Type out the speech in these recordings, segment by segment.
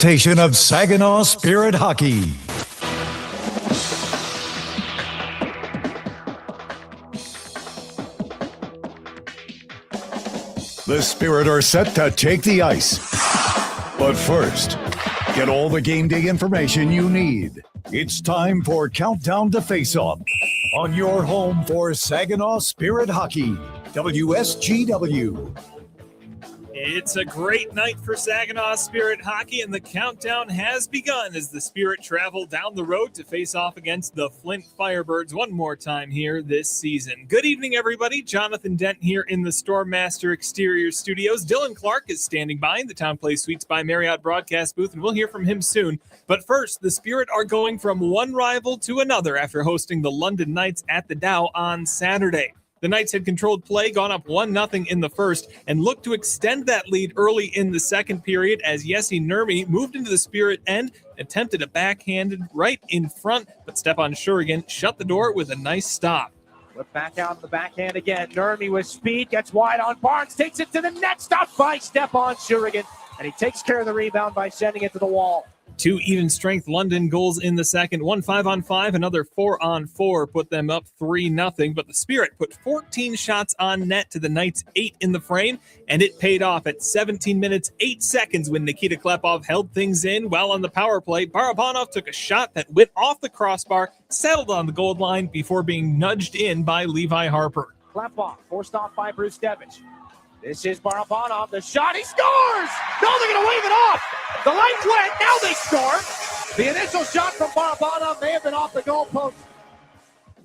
Station of Saginaw Spirit Hockey. The Spirit are set to take the ice. But first, get all the game day information you need. It's time for Countdown to Face-Off on your home for Saginaw Spirit Hockey, WSGW. It's a great night for Saginaw Spirit Hockey, and the countdown has begun as the Spirit travel down the road to face off against the Flint Firebirds one more time here this season. Good evening, everybody. Jonathan Dent here in the Stormmaster Exterior Studios. Dylan Clark is standing by in the Town Place Suites by Marriott broadcast booth, and we'll hear from him soon. But first, the Spirit are going from one rival to another after hosting the London Knights at the Dow on Saturday. The Knights had controlled play, gone up 1-0 in the first, and looked to extend that lead early in the second period as Jesse Nurmi moved into the Spirit end, attempted a backhanded right in front, but Stepan Shurigan shut the door with a nice stop. Look back out in the backhand again. Nurmi with speed, gets wide on Barnes, takes it to the net, stopped by Stepan Shurigan, and he takes care of the rebound by sending it to the wall. Two even-strength London goals in the second. One 5-on-5, another 4-on-4 put them up 3-0. But the Spirit put 14 shots on net to the Knights' 8 in the frame, and it paid off at 17 minutes, 8 seconds when Nikita Klepov held things in. While on the power play, Barabanov took a shot that went off the crossbar, settled on the goal line before being nudged in by Levi Harper. Klepov forced off by Bruce Devich. This is Barabanov, the shot, he scores! No, they're going to wave it off! The lights went, now they score! The initial shot from Barabanov may have been off the goalpost.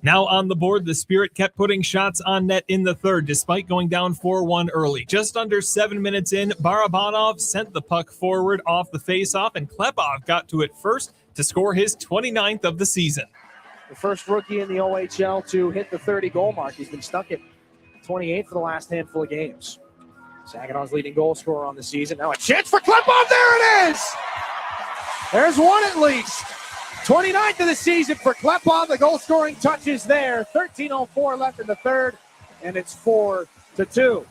Now on the board, the Spirit kept putting shots on net in the third, despite going down 4-1 early. Just under 7 minutes in, Barabanov sent the puck forward off the faceoff, and Klepov got to it first to score his 29th of the season. The first rookie in the OHL to hit the 30-goal mark. He's been stuck at 28 for the last handful of games. Saginaw's leading goal scorer on the season. Now a chance for Klepov. There it is! There's one at least. 29th of the season for Klepov. The goal-scoring touch is there. 13:04 left in the third, and it's 4-2.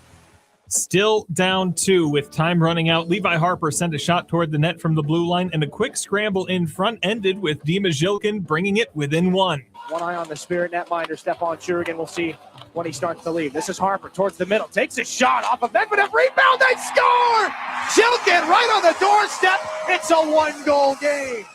Still down 2 with time running out. Levi Harper sent a shot toward the net from the blue line, and a quick scramble in front ended with Dima Zhilkin bringing it within 1. One eye on the Spirit netminder, Stepan Shurigan. We'll see when he starts to leave. This is Harper towards the middle. Takes a shot off of Medvedev. Rebound. They score! Zhilkin right on the doorstep. It's a one-goal game.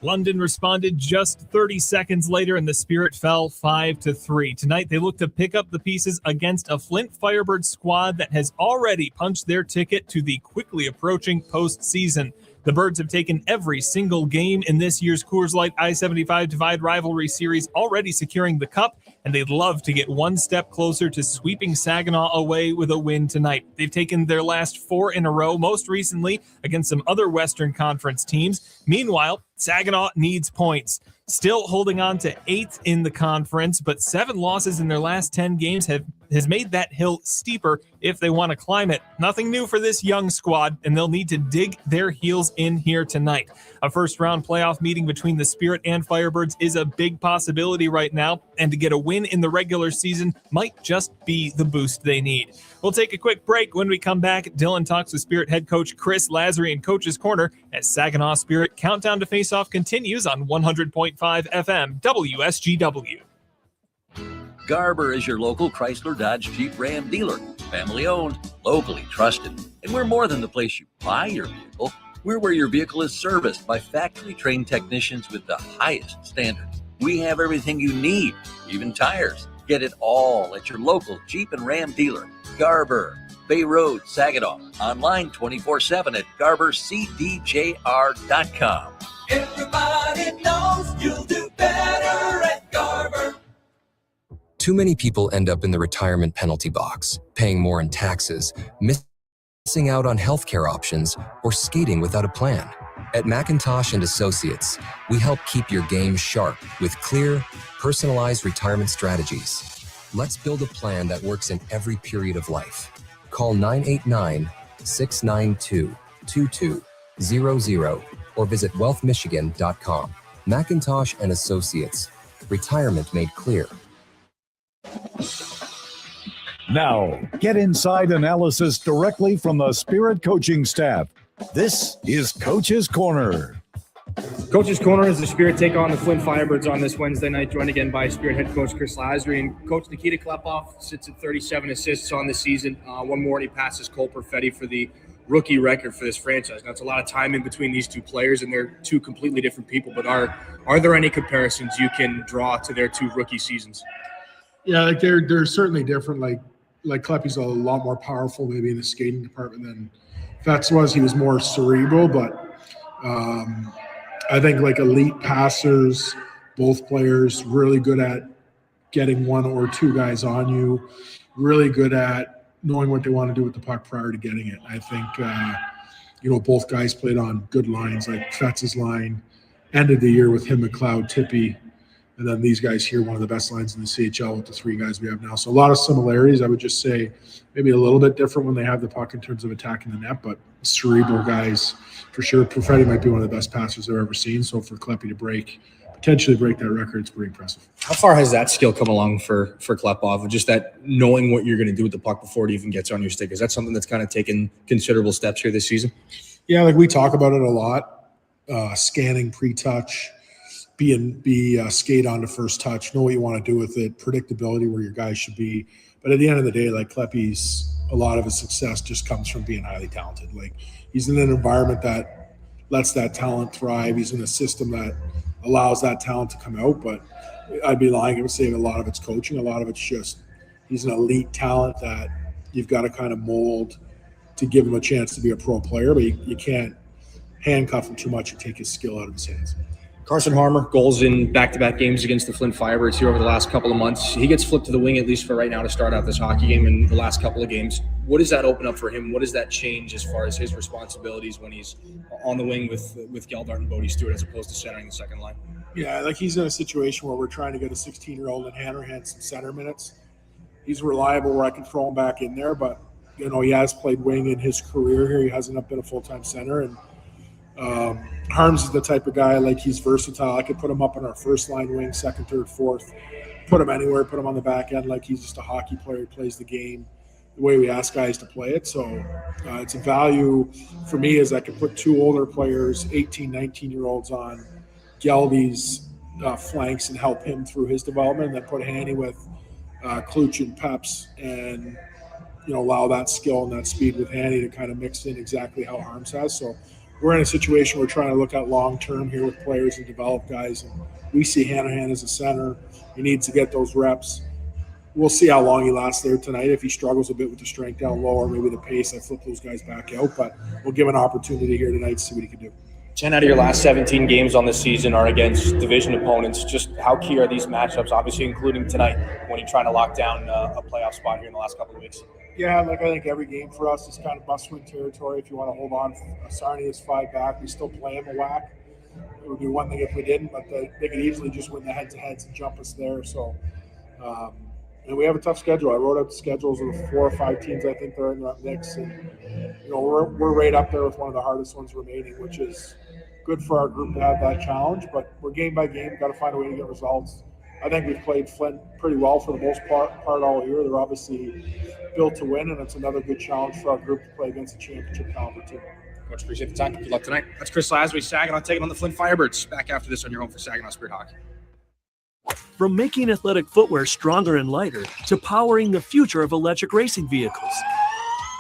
London responded just 30 seconds later, and the Spirit fell 5-3. Tonight, they look to pick up the pieces against a Flint Firebirds squad that has already punched their ticket to the quickly approaching postseason. The Birds have taken every single game in this year's Coors Light I-75 Divide Rivalry Series, already securing the cup, and they'd love to get one step closer to sweeping Saginaw away with a win tonight. They've taken their last 4 in a row, most recently against some other Western Conference teams. Meanwhile, Saginaw needs points. Still holding on to 8th in the conference, but 7 losses in their last 10 games has made that hill steeper if they want to climb it. Nothing new for this young squad, and they'll need to dig their heels in here tonight. A first-round playoff meeting between the Spirit and Firebirds is a big possibility right now, and to get a win in the regular season might just be the boost they need. We'll take a quick break. When we come back, Dylan talks with Spirit head coach Chris Lazary in Coach's Corner as Saginaw Spirit Countdown to Face-Off continues on 100.5 FM WSGW. Garber is your local Chrysler Dodge Jeep Ram dealer. Family owned, locally trusted. And we're more than the place you buy your vehicle. We're where your vehicle is serviced by factory trained technicians with the highest standards. We have everything you need, even tires. Get it all at your local Jeep and Ram dealer. Garber, Bay Road, Saginaw. Online 24/7 at GarberCDJR.com. Everybody knows you'll do better at Garber. Too many people end up in the retirement penalty box, paying more in taxes, missing out on healthcare options, or skating without a plan. At McIntosh & Associates, we help keep your game sharp with clear, personalized retirement strategies. Let's build a plan that works in every period of life. Call 989-692-2200 or visit wealthmichigan.com. McIntosh & Associates. Retirement made clear. Now, get inside analysis directly from the Spirit coaching staff This is Coach's Corner. Coach's Corner is the Spirit take on the Flint Firebirds on this Wednesday night, joined again by Spirit head coach Chris Lasry. And Coach Nikita Klepoff sits at 37 assists on the season. One more and he passes Cole Perfetti for the rookie record for this franchise. Now, it's a lot of time in between these two players, and they're two completely different people. But are there any comparisons you can draw to their two rookie seasons? Yeah, like they're certainly different. Like Kleppy's a lot more powerful maybe in the skating department than Fetz was. He was more cerebral, but I think like elite passers, both players, really good at getting one or two guys on you, really good at knowing what they want to do with the puck prior to getting it. I think, both guys played on good lines, like Fetz's line, ended the year with him, McLeod, Tippy, and then these guys here, one of the best lines in the CHL with the three guys we have now. So a lot of similarities. I would just say maybe a little bit different when they have the puck in terms of attacking the net, but cerebral guys for sure. Perfetti might be one of the best passers I've ever seen. So for Kleppy to potentially break that record, it's pretty impressive. How far has that skill come along for Klepoff? Just that knowing what you're going to do with the puck before it even gets on your stick. Is that something that's kind of taken considerable steps here this season? Yeah, like we talk about it a lot. Scanning pre-touch, skate on to first touch, know what you want to do with it, predictability where your guys should be. But at the end of the day, like Kleppy's, a lot of his success just comes from being highly talented. Like he's in an environment that lets that talent thrive. He's in a system that allows that talent to come out. But I'd be lying if I was saying a lot of it's coaching. A lot of it's just he's an elite talent that you've got to kind of mold to give him a chance to be a pro player. But you can't handcuff him too much and take his skill out of his hands. Carson Harmer, goals in back-to-back games against the Flint Firebirds here over the last couple of months. He gets flipped to the wing, at least for right now, to start out this hockey game in the last couple of games. What does that open up for him? What does that change as far as his responsibilities when he's on the wing with Geldart and Bodie Stewart as opposed to centering the second line? Yeah, like he's in a situation where we're trying to get a 16-year-old in Hanrahan some center minutes. He's reliable where I can throw him back in there, but, he has played wing in his career here. He hasn't been a full-time center, and Harms is the type of guy, like he's versatile. I could put him up on our first line wing, second, third, fourth, put him anywhere, put him on the back end. Like he's just a hockey player. He plays the game the way we ask guys to play it. So it's a value for me is I can put two older players, 18, 19-year-olds on Geldy's flanks and help him through his development, and then put Hanny with Kluch and Peps and, allow that skill and that speed with Hanny to kind of mix in exactly how Harms has. So we're in a situation we're trying to look at long-term here with players and develop guys. And we see Hanrahan as a center. He needs to get those reps. We'll see how long he lasts there tonight. If he struggles a bit with the strength down low or maybe the pace, I flip those guys back out. But we'll give an opportunity here tonight to see what he can do. 10 out of your last 17 games on this season are against division opponents. Just how key are these matchups, obviously including tonight, when you're trying to lock down a playoff spot here in the last couple of weeks? Yeah, like I think every game for us is kind of must-win territory. If you want to hold on, Sarnia is 5 back. We still play them a whack. It would be one thing if we didn't, but they could easily just win the head-to-heads and jump us there. So, and we have a tough schedule. I wrote up the schedules of the 4 or 5 teams I think they're in that mix, and we're right up there with one of the hardest ones remaining, which is good for our group to have that challenge. But we're game by game, got to find a way to get results. I think we've played Flint pretty well for the most part all year. They're obviously built to win, and it's another good challenge for our group to play against a championship caliber team. Coach, appreciate the time. Good luck tonight. That's Chris Lasry, Saginaw, taking on the Flint Firebirds. Back after this on your home for Saginaw Spirit Hockey. From making athletic footwear stronger and lighter to powering the future of electric racing vehicles,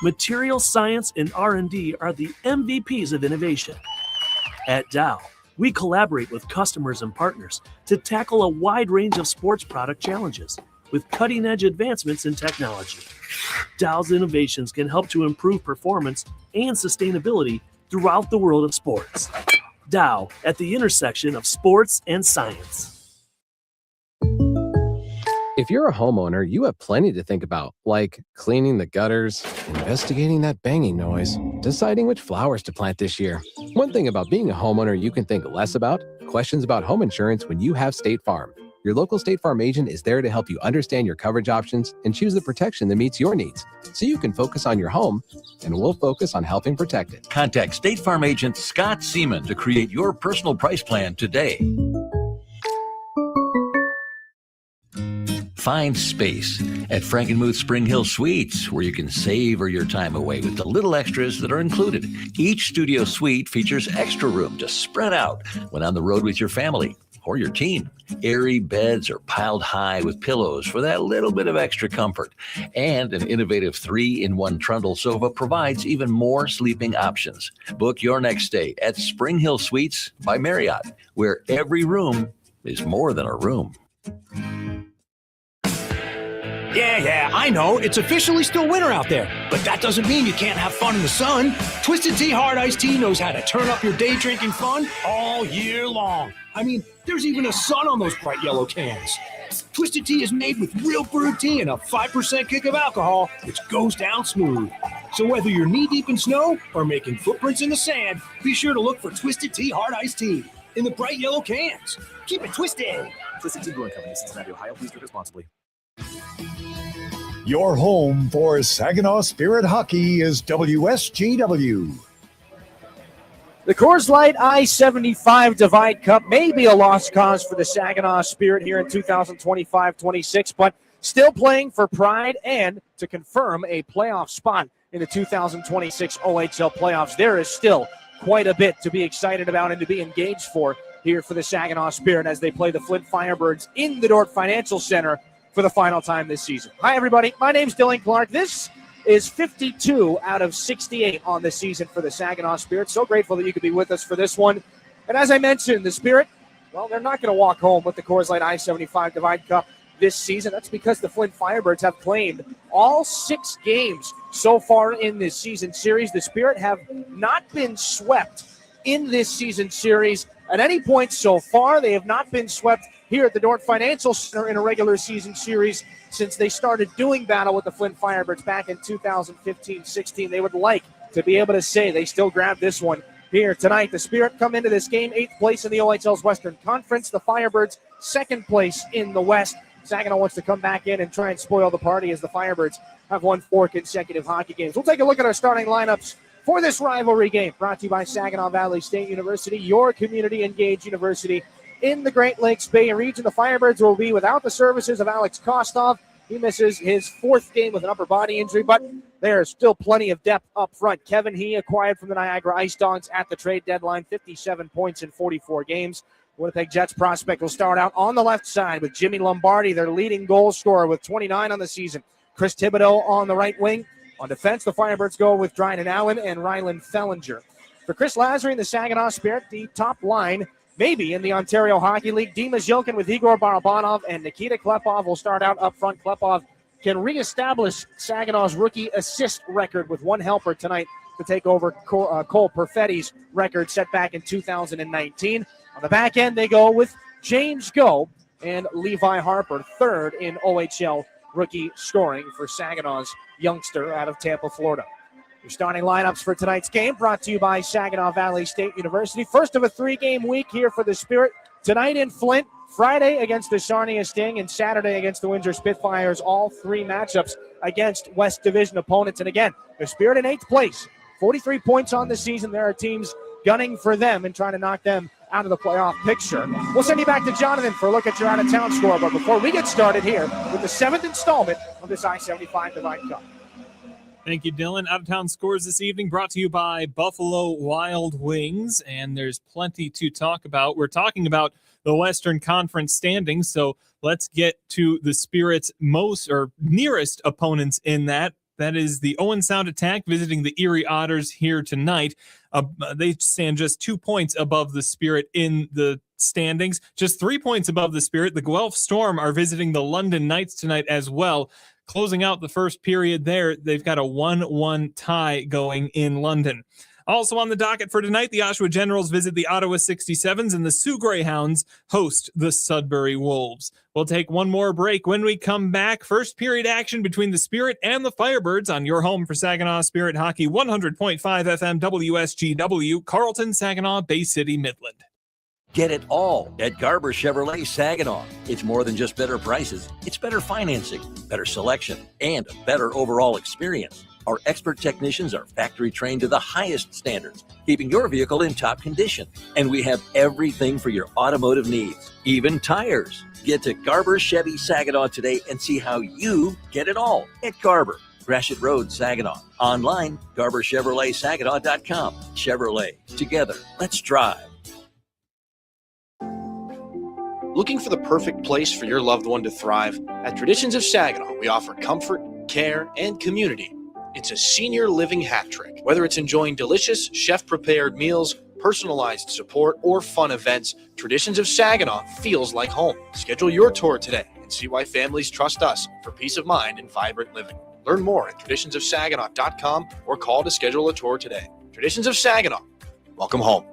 material science and R&D are the MVPs of innovation. At Dow, we collaborate with customers and partners to tackle a wide range of sports product challenges with cutting-edge advancements in technology. Dow's innovations can help to improve performance and sustainability throughout the world of sports. Dow, at the intersection of sports and science. If you're a homeowner, you have plenty to think about, like cleaning the gutters, investigating that banging noise, deciding which flowers to plant this year. One thing about being a homeowner you can think less about, questions about home insurance when you have State Farm. Your local State Farm agent is there to help you understand your coverage options and choose the protection that meets your needs, so you can focus on your home, and we'll focus on helping protect it. Contact State Farm agent Scott Seaman to create your personal price plan today. Find space at Frankenmuth Spring Hill Suites, where you can savor your time away with the little extras that are included. Each studio suite features extra room to spread out when on the road with your family or your team. Airy beds are piled high with pillows for that little bit of extra comfort. And an innovative 3-in-1 trundle sofa provides even more sleeping options. Book your next stay at Spring Hill Suites by Marriott, where every room is more than a room. Yeah, I know. It's officially still winter out there. But that doesn't mean you can't have fun in the sun. Twisted Tea Hard Iced Tea knows how to turn up your day drinking fun all year long. I mean, there's even a sun on those bright yellow cans. Twisted Tea is made with real brewed tea and a 5% kick of alcohol, which goes down smooth. So whether you're knee-deep in snow or making footprints in the sand, be sure to look for Twisted Tea Hard Iced Tea in the bright yellow cans. Keep it twisted. Twisted Tea Brewing Company, Cincinnati, Ohio. Please drink responsibly. Your home for Saginaw Spirit hockey is WSGW. The Coors Light I-75 Divide Cup may be a lost cause for the Saginaw Spirit here in 2025-26, but still playing for pride and to confirm a playoff spot in the 2026 OHL playoffs. There is still quite a bit to be excited about and to be engaged for here for the Saginaw Spirit as they play the Flint Firebirds in the Dordt Financial Center for the final time this season. Hi, everybody. My name's Dylan Clark. This is 52 out of 68 on the season for the Saginaw Spirit. So grateful that you could be with us for this one. And as I mentioned, the Spirit, well, they're not going to walk home with the Coors Light I-75 Divide Cup this season. That's because the Flint Firebirds have claimed all 6 games so far in this season series. The Spirit have not been swept in this season series at any point so far. They have not been swept here at the Dordt Financial Center in a regular season series since they started doing battle with the Flint Firebirds back in 2015-16. They would like to be able to say they still grabbed this one here tonight. The Spirit come into this game 8th place in the OHL's Western Conference. The Firebirds 2nd place in the West. Saginaw wants to come back in and try and spoil the party as the Firebirds have won 4 consecutive hockey games. We'll take a look at our starting lineups for this rivalry game, brought to you by Saginaw Valley State University, your community-engaged university in the Great Lakes Bay region. The Firebirds will be without the services of Alex Kostov. He misses his 4th game with an upper body injury, but there's still plenty of depth up front. Kevin He, acquired from the Niagara Ice Dogs at the trade deadline, 57 points in 44 games. Winnipeg Jets prospect will start out on the left side with Jimmy Lombardi, their leading goal scorer with 29 on the season. Chris Thibodeau on the right wing. On defense, the Firebirds go with Dryden Allen and Rylan Fellinger. For Chris Lazary and the Saginaw Spirit, the top line maybe in the Ontario Hockey League. Dimas Yilkin with Igor Barabanov and Nikita Klepov will start out up front. Klepov can reestablish Saginaw's rookie assist record with 1 helper tonight to take over Cole Perfetti's record set back in 2019. On the back end, they go with James Go and Levi Harper, 3rd in OHL rookie scoring for Saginaw's youngster out of Tampa, Florida. Your starting lineups for tonight's game brought to you by Saginaw Valley State University. First of a 3-game week here for the Spirit. Tonight in Flint, Friday against the Sarnia Sting, and Saturday against the Windsor Spitfires. All 3 matchups against West Division opponents. And again, the Spirit in 8th place. 43 points on the season. There are teams gunning for them and trying to knock them out of the playoff picture. We'll send you back to Jonathan for a look at your out-of-town score. But before we get started here with the 7th installment of this I-75 Divide Cup. Thank you, Dylan. Out-of-town scores this evening brought to you by Buffalo Wild Wings, and there's plenty to talk about. We're talking about the Western Conference standings, so let's get to the Spirit's most or nearest opponents in that. That is the Owen Sound Attack visiting the Erie Otters here tonight. They stand just 2 points above the Spirit in the standings, just 3 points above the Spirit. The Guelph Storm are visiting the London Knights tonight as well. Closing out the first period there, they've got a 1-1 tie going in London. Also on the docket for tonight, the Oshawa Generals visit the Ottawa 67s, and the Sioux Greyhounds host the Sudbury Wolves. We'll take one more break. When we come back, first period action between the Spirit and the Firebirds on your home for Saginaw Spirit Hockey, 100.5 FM WSGW, Carleton, Saginaw, Bay City, Midland. Get it all at Garber Chevrolet Saginaw. It's more than just better prices. It's better financing, better selection, and a better overall experience. Our expert technicians are factory trained to the highest standards, keeping your vehicle in top condition. And we have everything for your automotive needs, even tires. Get to Garber Chevy Saginaw today and see how you get it all at Garber, Gratiot Road, Saginaw. Online, GarberChevroletSaginaw.com. Chevrolet, together, let's drive. Looking for the perfect place for your loved one to thrive? At Traditions of Saginaw, we offer comfort, care, and community. It's a senior living hat trick. Whether it's enjoying delicious, chef-prepared meals, personalized support, or fun events, Traditions of Saginaw feels like home. Schedule your tour today and see why families trust us for peace of mind and vibrant living. Learn more at traditionsofsaginaw.com or call to schedule a tour today. Traditions of Saginaw. Welcome home.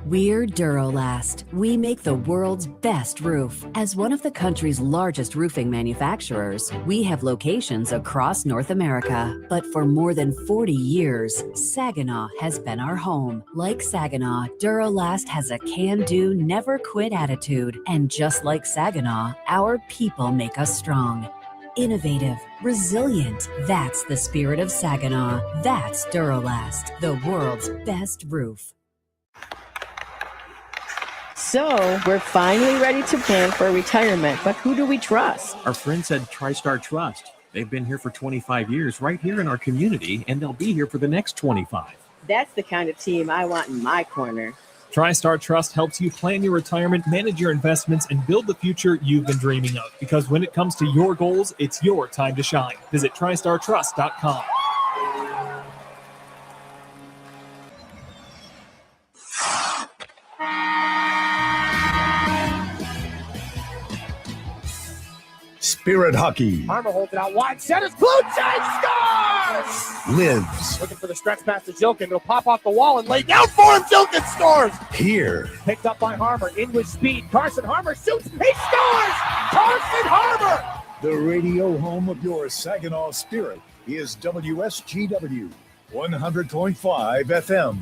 We're Durolast. We make the world's best roof. As one of the country's largest roofing manufacturers, we have locations across North America. But for more than 40 years, Saginaw has been our home. Like Saginaw, Durolast has a can-do, never-quit attitude. And just like Saginaw, our people make us strong. Innovative, resilient. That's the spirit of Saginaw. That's Durolast, the world's best roof. So, we're finally ready to plan for retirement, but who do we trust? Our friends at TriStar Trust. They've been here for 25 years right here in our community, and they'll be here for the next 25. That's the kind of team I want in my corner. TriStar Trust helps you plan your retirement, manage your investments, and build the future you've been dreaming of. Because when it comes to your goals, it's your time to shine. Visit TriStarTrust.com. Spirit Hockey Harmer holds it out wide. Centers. Blue Jays scores! lives Looking for the stretch pass to Jilkin. It'll pop off the wall and lay down for him. Jilkin scores! here. Picked up by Harmer. In with speed. Carson Harmer shoots. He scores! Carson Harmer! The radio home of your Saginaw Spirit is WSGW 100.5 FM.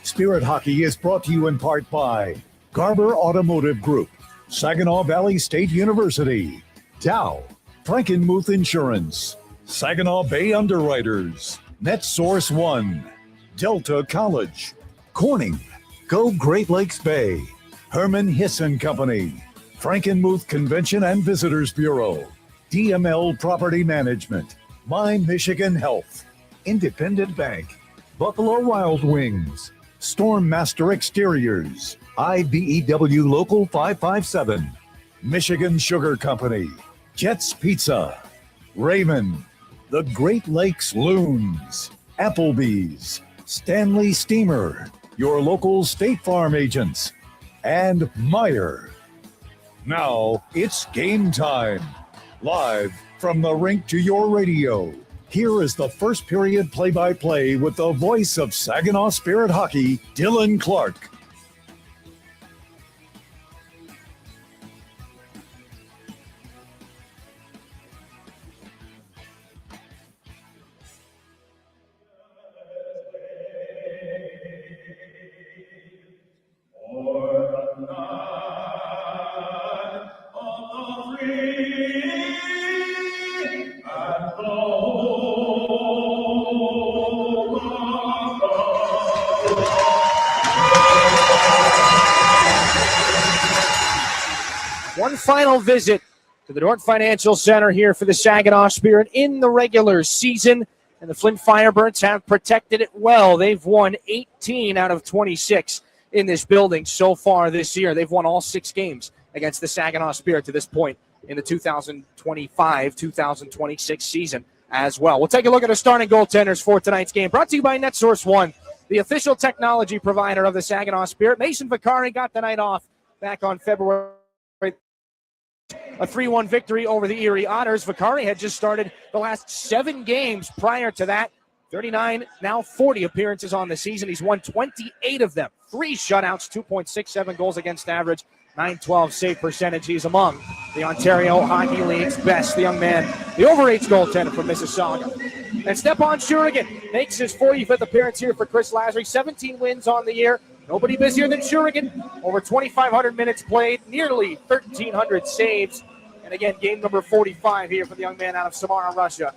Spirit Hockey is brought to you in part by Garber Automotive Group, Saginaw Valley State University, Dow, Frankenmuth Insurance, Saginaw Bay Underwriters, NetSource One, Delta College, Corning, Go Great Lakes Bay, Herman Hisson Company, Frankenmuth Convention and Visitors Bureau, DML Property Management, My Michigan Health, Independent Bank, Buffalo Wild Wings, Stormmaster Exteriors, IBEW Local 557, Michigan Sugar Company, Jets Pizza, Raymond, the Great Lakes Loons, Applebee's, Stanley Steamer, your local State Farm agents, and Meyer. Now it's game time. Live from the rink to your radio. Here is the first period play-by-play with the voice of Saginaw Spirit Hockey, Dylan Clark. One final visit to the Dordt Financial Center here for the Saginaw Spirit in the regular season, and the Flint Firebirds have protected it well. They've won 18 out of 26 in this building so far this year. They've won all 6 games against the Saginaw Spirit to this point in the 2025-2026 season as well. We'll take a look at our starting goaltenders for tonight's game. Brought to you by NetSource One, the official technology provider of the Saginaw Spirit. Mason Vicari got the night off back on February. A 3-1 victory over the Erie Otters. Vicari had just started the last 7 games prior to that. 39, now 40 appearances on the season. He's won 28 of them. 3 shutouts, 2.67 goals against average, .912 save percentage. He's among the Ontario Hockey League's best. The young man, the over-age goaltender from Mississauga. And Stepan Shurigan makes his 45th appearance here for Chris Lasry. 17 wins on the year. Nobody busier than Shurigan. Over 2,500 minutes played, nearly 1,300 saves. And again, game number 45 here for the young man out of Samara, Russia.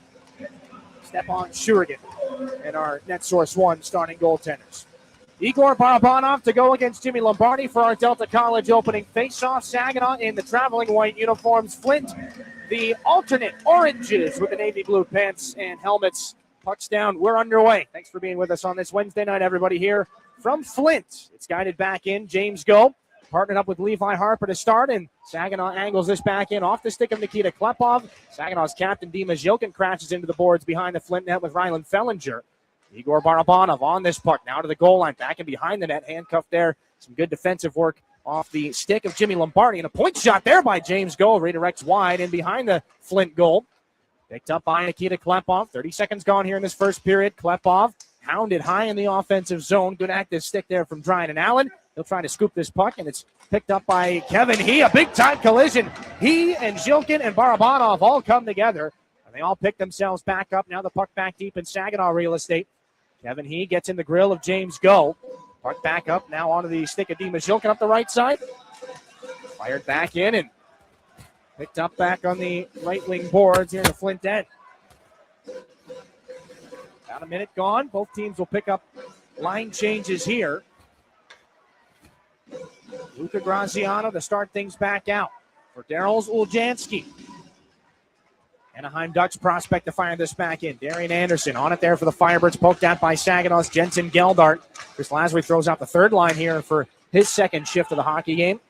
Stepan Shurigan and our NetSource 1 starting goaltenders. Igor Barabanov to go against Jimmy Lombardi for our Delta College opening faceoff. Saginaw in the traveling white uniforms. Flint, the alternate oranges with the navy blue pants and helmets. Pucks down. We're underway. Thanks for being with us on this Wednesday night, everybody, here from Flint. It's guided back in. James Go partnered up with Levi Harper to start, and Saginaw angles this back in off the stick of Nikita Klepov. Saginaw's captain, Dimas Yilkin, crashes into the boards behind the Flint net with Rylan Fellinger. Igor Barabanov on this puck, now to the goal line, back and behind the net, handcuffed there. Some good defensive work off the stick of Jimmy Lombardi, and a point shot there by James Go. Redirects wide and behind the Flint goal. Picked up by Nikita Klepov. 30 seconds gone here in this first period. Klepov hounded high in the offensive zone. Good active stick there from Dryden Allen. He'll try to scoop this puck, and it's picked up by Kevin He. A big-time collision. He and Zhilkin and Barabanov all come together, and they all pick themselves back up. Now the puck back deep in Saginaw real estate. Kevin He gets in the grill of James Go. Puck back up, now onto the stick of Dimas Zhilkin up the right side. Fired back in and picked up back on the right wing boards here in the Flint end. About a minute gone. Both teams will pick up line changes here. Luca Graziano to start things back out for Daryl Uljanski. Anaheim Ducks prospect to fire this back in. Darian Anderson on it there for the Firebirds, poked at by Saginaw's Jensen Geldart. Chris Lasry throws out the third line here for his second shift of the hockey game.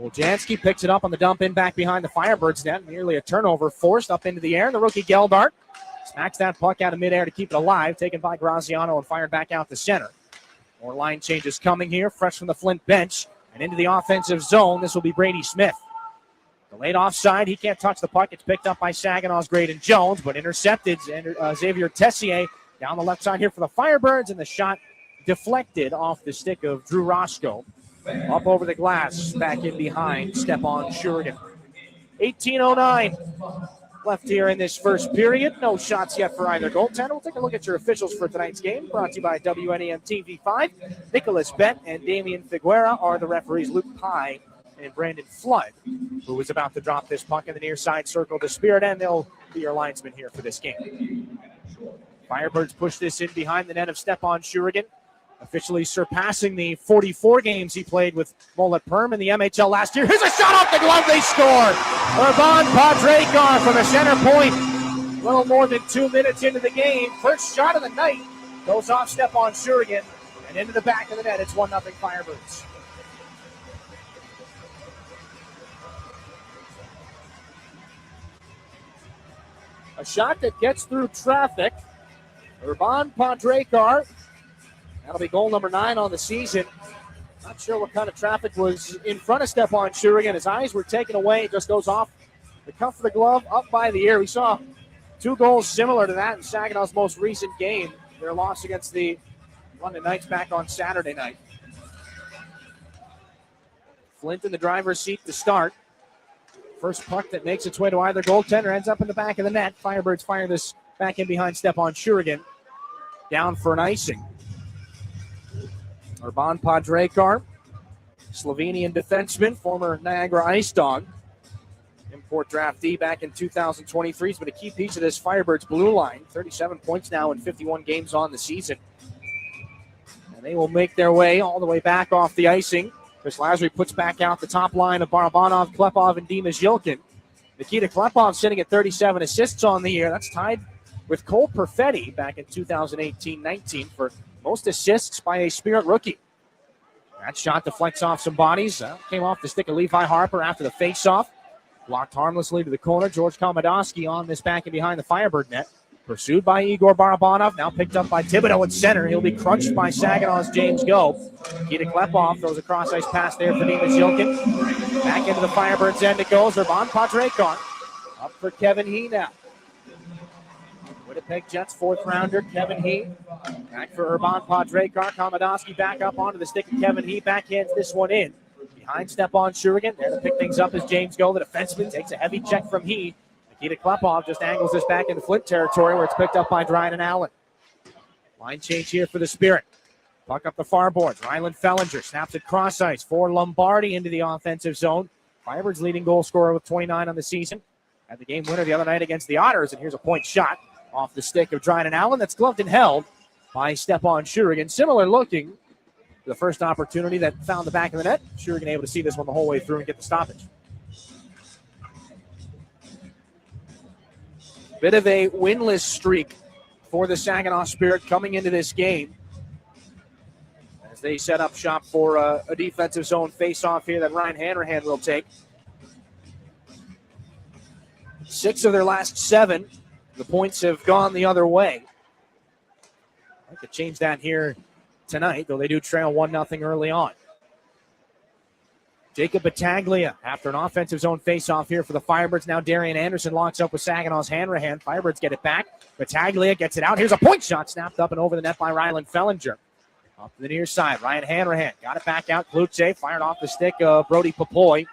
Uljanski picks it up on the dump in back behind the Firebirds net. Nearly a turnover forced up into the air. And the rookie Geldart smacks that puck out of midair to keep it alive. Taken by Graziano and fired back out the center. More line changes coming here, fresh from the Flint bench. And into the offensive zone, this will be Brady Smith. Delayed offside, he can't touch the puck. It's picked up by Saginaw's Graydon Jones, but intercepted. Xavier Tessier down the left side here for the Firebirds, and the shot deflected off the stick of Drew Roscoe. Up over the glass, back in behind Stepan Shurigan. 18:09 left here in this first period. No shots yet for either goaltender. We'll take a look at your officials for tonight's game, brought to you by WNEM TV5. Nicholas Bett and Damian Figuera are the referees. Luke Pye and Brandon Flood, who is about to drop this puck in the near side circle to Spirit, and they'll be your linesmen here for this game. Firebirds push this in behind the net of Stepan Shurigan, officially surpassing the 44 games he played with Mullet Perm in the MHL last year. Here's a shot off the glove, they score! Urban Padrekar from the center point. A little more than 2 minutes into the game. First shot of the night goes off Stepan Shurigan and into the back of the net. It's 1-0 Firebirds. A shot that gets through traffic. Urban Padrekar. That'll be goal number 9 on the season. Not sure what kind of traffic was in front of Stepan Shurigan. His eyes were taken away. It just goes off the cuff of the glove, up by the ear. We saw 2 goals similar to that in Saginaw's most recent game. Their loss against the London Knights back on Saturday night. Flint in the driver's seat to start. First puck that makes its way to either goaltender ends up in the back of the net. Firebirds fire this back in behind Stepan Shurigan. Down for an icing. Urban Padrekar, Slovenian defenseman, former Niagara Ice Dog. Import draftee back in 2023. He's been a key piece of this Firebirds blue line. 37 points now in 51 games on the season. And they will make their way all the way back off the icing. Chris Lasry puts back out the top line of Barabanov, Klepov, and Dimas Zhilkin. Nikita Klepov sitting at 37 assists on the year. That's tied with Cole Perfetti back in 2018-19 for most assists by a Spirit rookie. That shot deflects off some bodies. Came off the stick of Levi Harper after the faceoff. Blocked harmlessly to the corner. George Komodowski on this back and behind the Firebird net. Pursued by Igor Barabanov. Now picked up by Thibodeau at center. He'll be crunched by Saginaw's James Go. Nikita Klepov throws a cross-ice pass there for Dimas Zhilkin. Back into the Firebirds end it goes. Urban Padrekar. Up for Kevin He now. Winnipeg Jets 4th rounder, Kevin He. Back for Urban Padrekar. Komodowski back up onto the stick of Kevin He. Backhands this one in. Behind Stepan Shurigan. There to pick things up is James Go. The defenseman takes a heavy check from He. Nikita Klepov just angles this back into Flint territory where it's picked up by Dryden Allen. Line change here for the Spirit. Puck up the far boards. Rylan Fellinger snaps it cross ice for Lombardi into the offensive zone. Firebirds leading goal scorer with 29 on the season. Had the game winner the other night against the Otters, and here's a point shot off the stick of Dryden Allen. That's gloved and held by Stepan Shurigan. Similar looking to the first opportunity that found the back of the net. Shurigan able to see this one the whole way through and get the stoppage. Bit of a winless streak for the Saginaw Spirit coming into this game as they set up shop for a defensive zone face-off here that Ryan Hanrahan will take. 6 of their last 7, the points have gone the other way. I could change that here tonight, though they do trail 1-0 early on. Jacob Battaglia after an offensive zone face-off here for the Firebirds. Now Darian Anderson locks up with Saginaw's Hanrahan. Firebirds get it back. Battaglia gets it out. Here's a point shot snapped up and over the net by Rylan Fellinger. Up to the near side, Ryan Hanrahan got it back out. Klutze fired off the stick of Brody Papoy.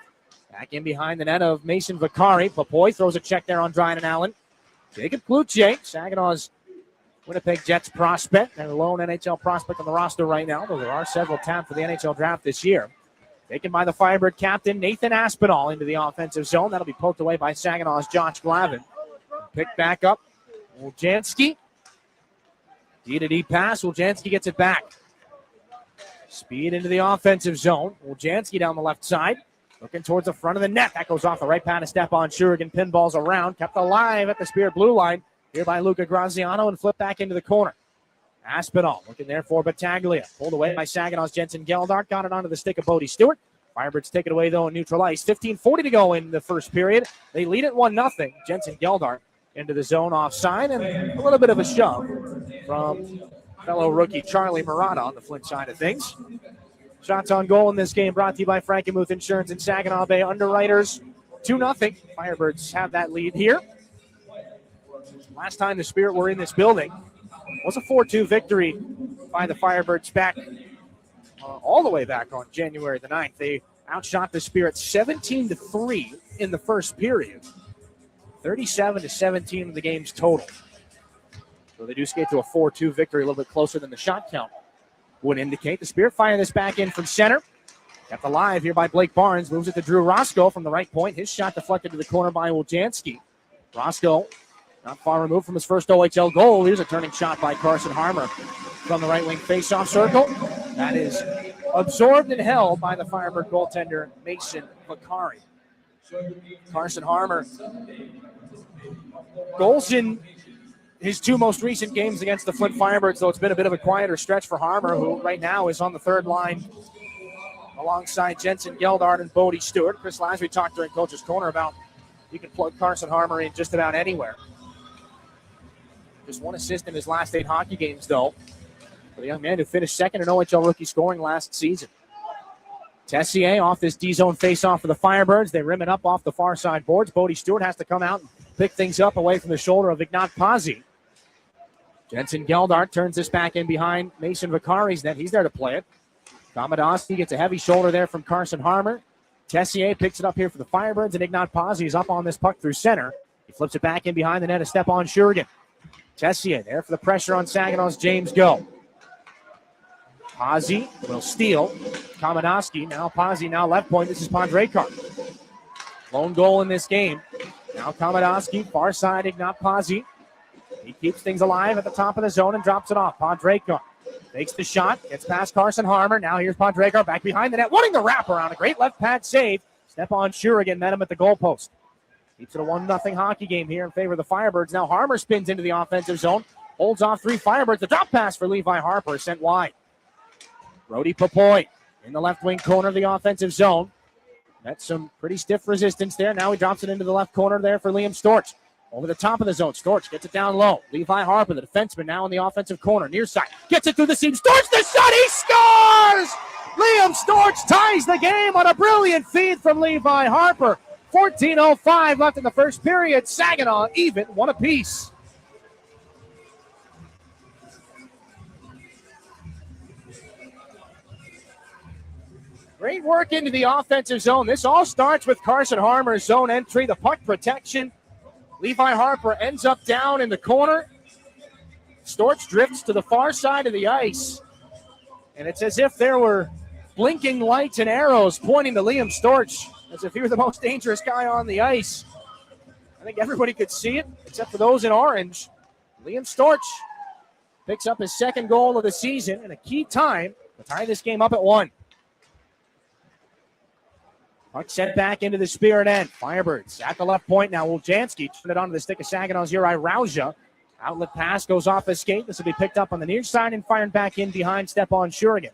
Back in behind the net of Mason Vicari. Papoy throws a check there on Dryden Allen. Jacob Klutze, Saginaw's Winnipeg Jets prospect and a lone NHL prospect on the roster right now, though there are several tapped for the NHL draft this year. Taken by the Firebird captain, Nathan Aspinall, into the offensive zone. That'll be poked away by Saginaw's Josh Glavin. Picked back up. Woljanski. D-to-D pass. Woljanski gets it back. Speed into the offensive zone. Woljanski down the left side. Looking towards the front of the net. That goes off the right pad of Stepan Shurigan. Pinballs around. Kept alive at the Spirit blue line. Here by Luca Graziano and flipped back into the corner. Aspinall looking there for Battaglia. Pulled away by Saginaw's Jensen Geldart. Got it onto the stick of Bodie Stewart. Firebirds take it away, though, in neutral ice. 15:40 to go in the first period. They lead it 1-0. Jensen Geldart into the zone offside, and a little bit of a shove from fellow rookie Charlie Murata on the Flint side of things. Shots on goal in this game brought to you by Frankenmuth Insurance and Saginaw Bay Underwriters. 2-0. Firebirds have that lead here. Last time the Spirit were in this building was a 4-2 victory by the Firebirds back all the way back on January the 9th. They outshot the Spirit 17-3 in the first period. 37-17 of the game's total. So they do skate to a 4-2 victory, a little bit closer than the shot count would indicate. The Spirit fire this back in from center. Kept alive here by Blake Barnes. Moves it to Drew Roscoe from the right point. His shot deflected to the corner by Woljanski. Roscoe not far removed from his first OHL goal. Here's a turning shot by Carson Harmer from the right wing faceoff circle. That is absorbed and held by the Firebird goaltender, Mason Vicari. Carson Harmer, goals in his 2 most recent games against the Flint Firebirds, though it's been a bit of a quieter stretch for Harmer, who right now is on the third line alongside Jensen Geldart and Bodie Stewart. Chris Lasry talked during Coach's Corner about you can plug Carson Harmer in just about anywhere. Just 1 assist in his last 8 hockey games, though, for the young man who finished second in OHL rookie scoring last season. Tessier off this D-zone face-off for the Firebirds. They rim it up off the far side boards. Bodie Stewart has to come out and pick things up away from the shoulder of Ignat Pazzi. Jensen Geldart turns this back in behind Mason Vicari's net. He's there to play it. Komodoski gets a heavy shoulder there from Carson Harmer. Tessier picks it up here for the Firebirds, and Ignat Pazzi is up on this puck through center. He flips it back in behind the net of Stepan Shurigan. Tessier there for the pressure on Saginaw's James Go. Pazzi will steal. Komodoski, now Pazzi, now left point. This is Pandrekar. Lone goal in this game. Now Komodoski, far side, Ignat Pazzi. He keeps things alive at the top of the zone and drops it off. Pandrekar takes the shot, gets past Carson Harmer. Now here's Pandrekar back behind the net, wanting the wraparound. A great left pad save. Stepan Shurigan met him at the goalpost. Keeps it a 1-0 hockey game here in favor of the Firebirds. Now Harmer spins into the offensive zone, holds off 3 Firebirds. The drop pass for Levi Harper is sent wide. Brody Papoy in the left wing corner of the offensive zone. Met some pretty stiff resistance there. Now he drops it into the left corner there for Liam Storch. Over the top of the zone. Storch gets it down low. Levi Harper, the defenseman, now in the offensive corner. Near side. Gets it through the seam. Storch the shot. He scores! Liam Storch ties the game on a brilliant feed from Levi Harper. 14:05 left in the first period. Saginaw even, 1 apiece. Great work into the offensive zone. This all starts with Carson Harmer's zone entry, the puck protection. Levi Harper ends up down in the corner. Storch drifts to the far side of the ice. And it's as if there were blinking lights and arrows pointing to Liam Storch, as if he was the most dangerous guy on the ice. I think everybody could see it, except for those in orange. Liam Storch picks up his second goal of the season and a key time to tie this game up at 1. Puck sent back into the Spirit end. Firebirds at the left point now. Woljanski turn it onto the stick of Saginaw's Uri Rauja. Outlet pass goes off his skate. This will be picked up on the near side and fired back in behind Stepan Shurigan.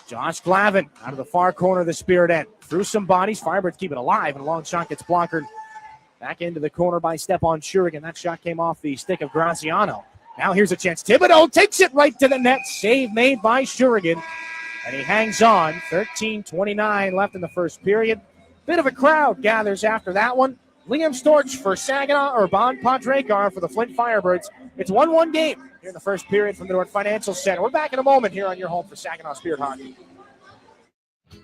Josh Glavin out of the far corner of the Spirit end. Through some bodies. Firebirds keep it alive, and a long shot gets blockered back into the corner by Stepan Shurigan. That shot came off the stick of Graziano. Now here's a chance. Thibodeau takes it right to the net. Save made by Shurigan. And he hangs on. 13:29 left in the first period. Bit of a crowd gathers after that one. Liam Storch for Saginaw, or Bon Padrekar for the Flint Firebirds. It's 1-1 game here in the first period from the North Financial Center. We're back in a moment here on your home for Saginaw Spirit Hockey.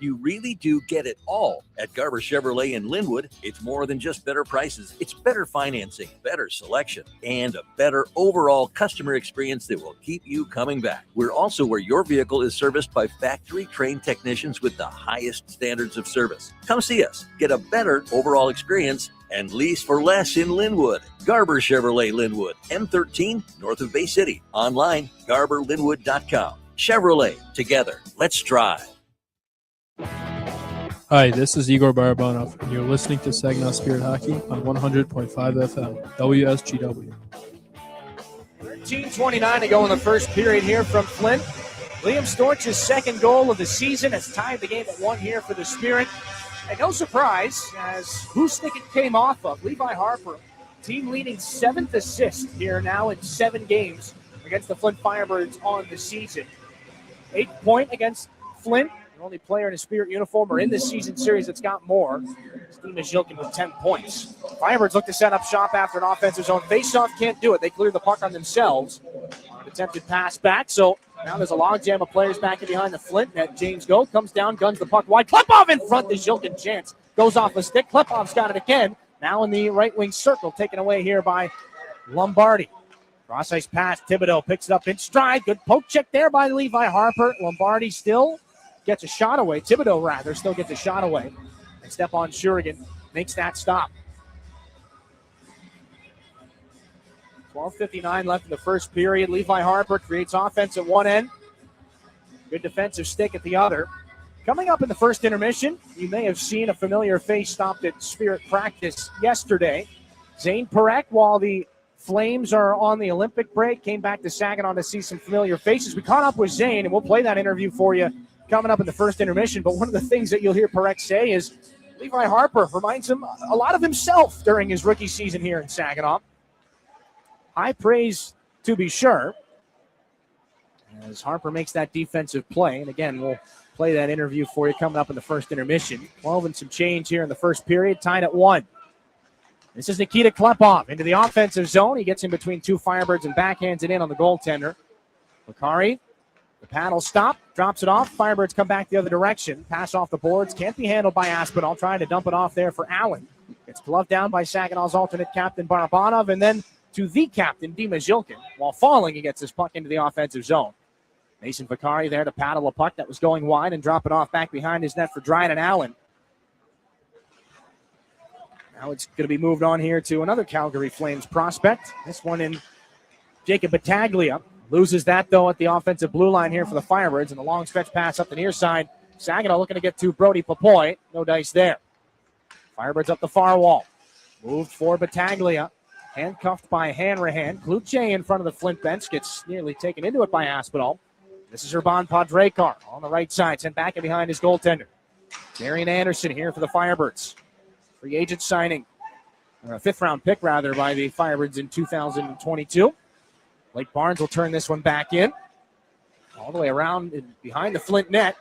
You really do get it all at Garber Chevrolet in Linwood. It's more than just better prices. It's better financing, better selection, and a better overall customer experience that will keep you coming back. We're also where your vehicle is serviced by factory-trained technicians with the highest standards of service. Come see us. Get a better overall experience and lease for less in Linwood. Garber Chevrolet Linwood, M13, north of Bay City. Online, garberlinwood.com. Chevrolet, together. Let's drive. Hi, this is Igor Barabanov, and you're listening to Saginaw Spirit Hockey on 100.5 FM WSGW. 13:29 to go in the first period here from Flint. Liam Storch's second goal of the season has tied the game at 1 here for the Spirit. And no surprise, as whose stick it came off of, Levi Harper, team leading 7th assist here now in 7 games against the Flint Firebirds on the season. 8th point against Flint. The only player in a Spirit uniform or in this season series that's got more. Steve Majilkin with 10 points. Firebirds look to set up shop after an offensive zone faceoff. Can't do it. They clear the puck on themselves. An attempted pass back. So now there's a logjam of players back in behind the Flint net. James Goh comes down, guns the puck wide. Klepov in front. The Majilkin chance goes off a stick. Klepov's got it again. Now in the right wing circle, taken away here by Lombardi. Cross ice pass. Thibodeau picks it up in stride. Good poke check there by Levi Harper. Lombardi still gets a shot away. Thibodeau, rather, still gets a shot away. And Stepan Shurigan makes that stop. 12:59 left in the first period. Levi Harper creates offense at one end. Good defensive stick at the other. Coming up in the first intermission, you may have seen a familiar face stopped at Spirit practice yesterday. Zane Perek, while the Flames are on the Olympic break, came back to Saginaw to see some familiar faces. We caught up with Zane, and we'll play that interview for you coming up in the first intermission. But one of the things that you'll hear Perek say is Levi Harper reminds him a lot of himself during his rookie season here in Saginaw. High praise, to be sure, as Harper makes that defensive play. And again, we'll play that interview for you coming up in the first intermission. 12 and some change here in the first period, tied at 1. This is Nikita Klepov into the offensive zone. He gets in between two Firebirds and backhands it in on the goaltender. Bakari, the paddle stop, drops it off. Firebirds come back the other direction. Pass off the boards, can't be handled by Aspinall. Trying to dump it off there for Allen. It's gloved down by Saginaw's alternate captain, Barabanov, and then to the captain, Dima Zilkin. While falling, he gets his puck into the offensive zone. Mason Bakari there to paddle a puck that was going wide and drop it off back behind his net for Dryden Allen. Now it's going to be moved on here to another Calgary Flames prospect. This one in Jacob Battaglia. Loses that, though, at the offensive blue line here for the Firebirds. And the long stretch pass up the near side. Saginaw looking to get to Brody Papoy. No dice there. Firebirds up the far wall. Moved for Battaglia. Handcuffed by Hanrahan. Cloutier in front of the Flint bench. Gets nearly taken into it by Aspinall. This is Urban Padrekar on the right side. Sent back and behind his goaltender. Darian Anderson here for the Firebirds. Free agent signing. A fifth-round pick, rather, by the Firebirds in 2022. Blake Barnes will turn this one back in. All the way around and behind the Flint net.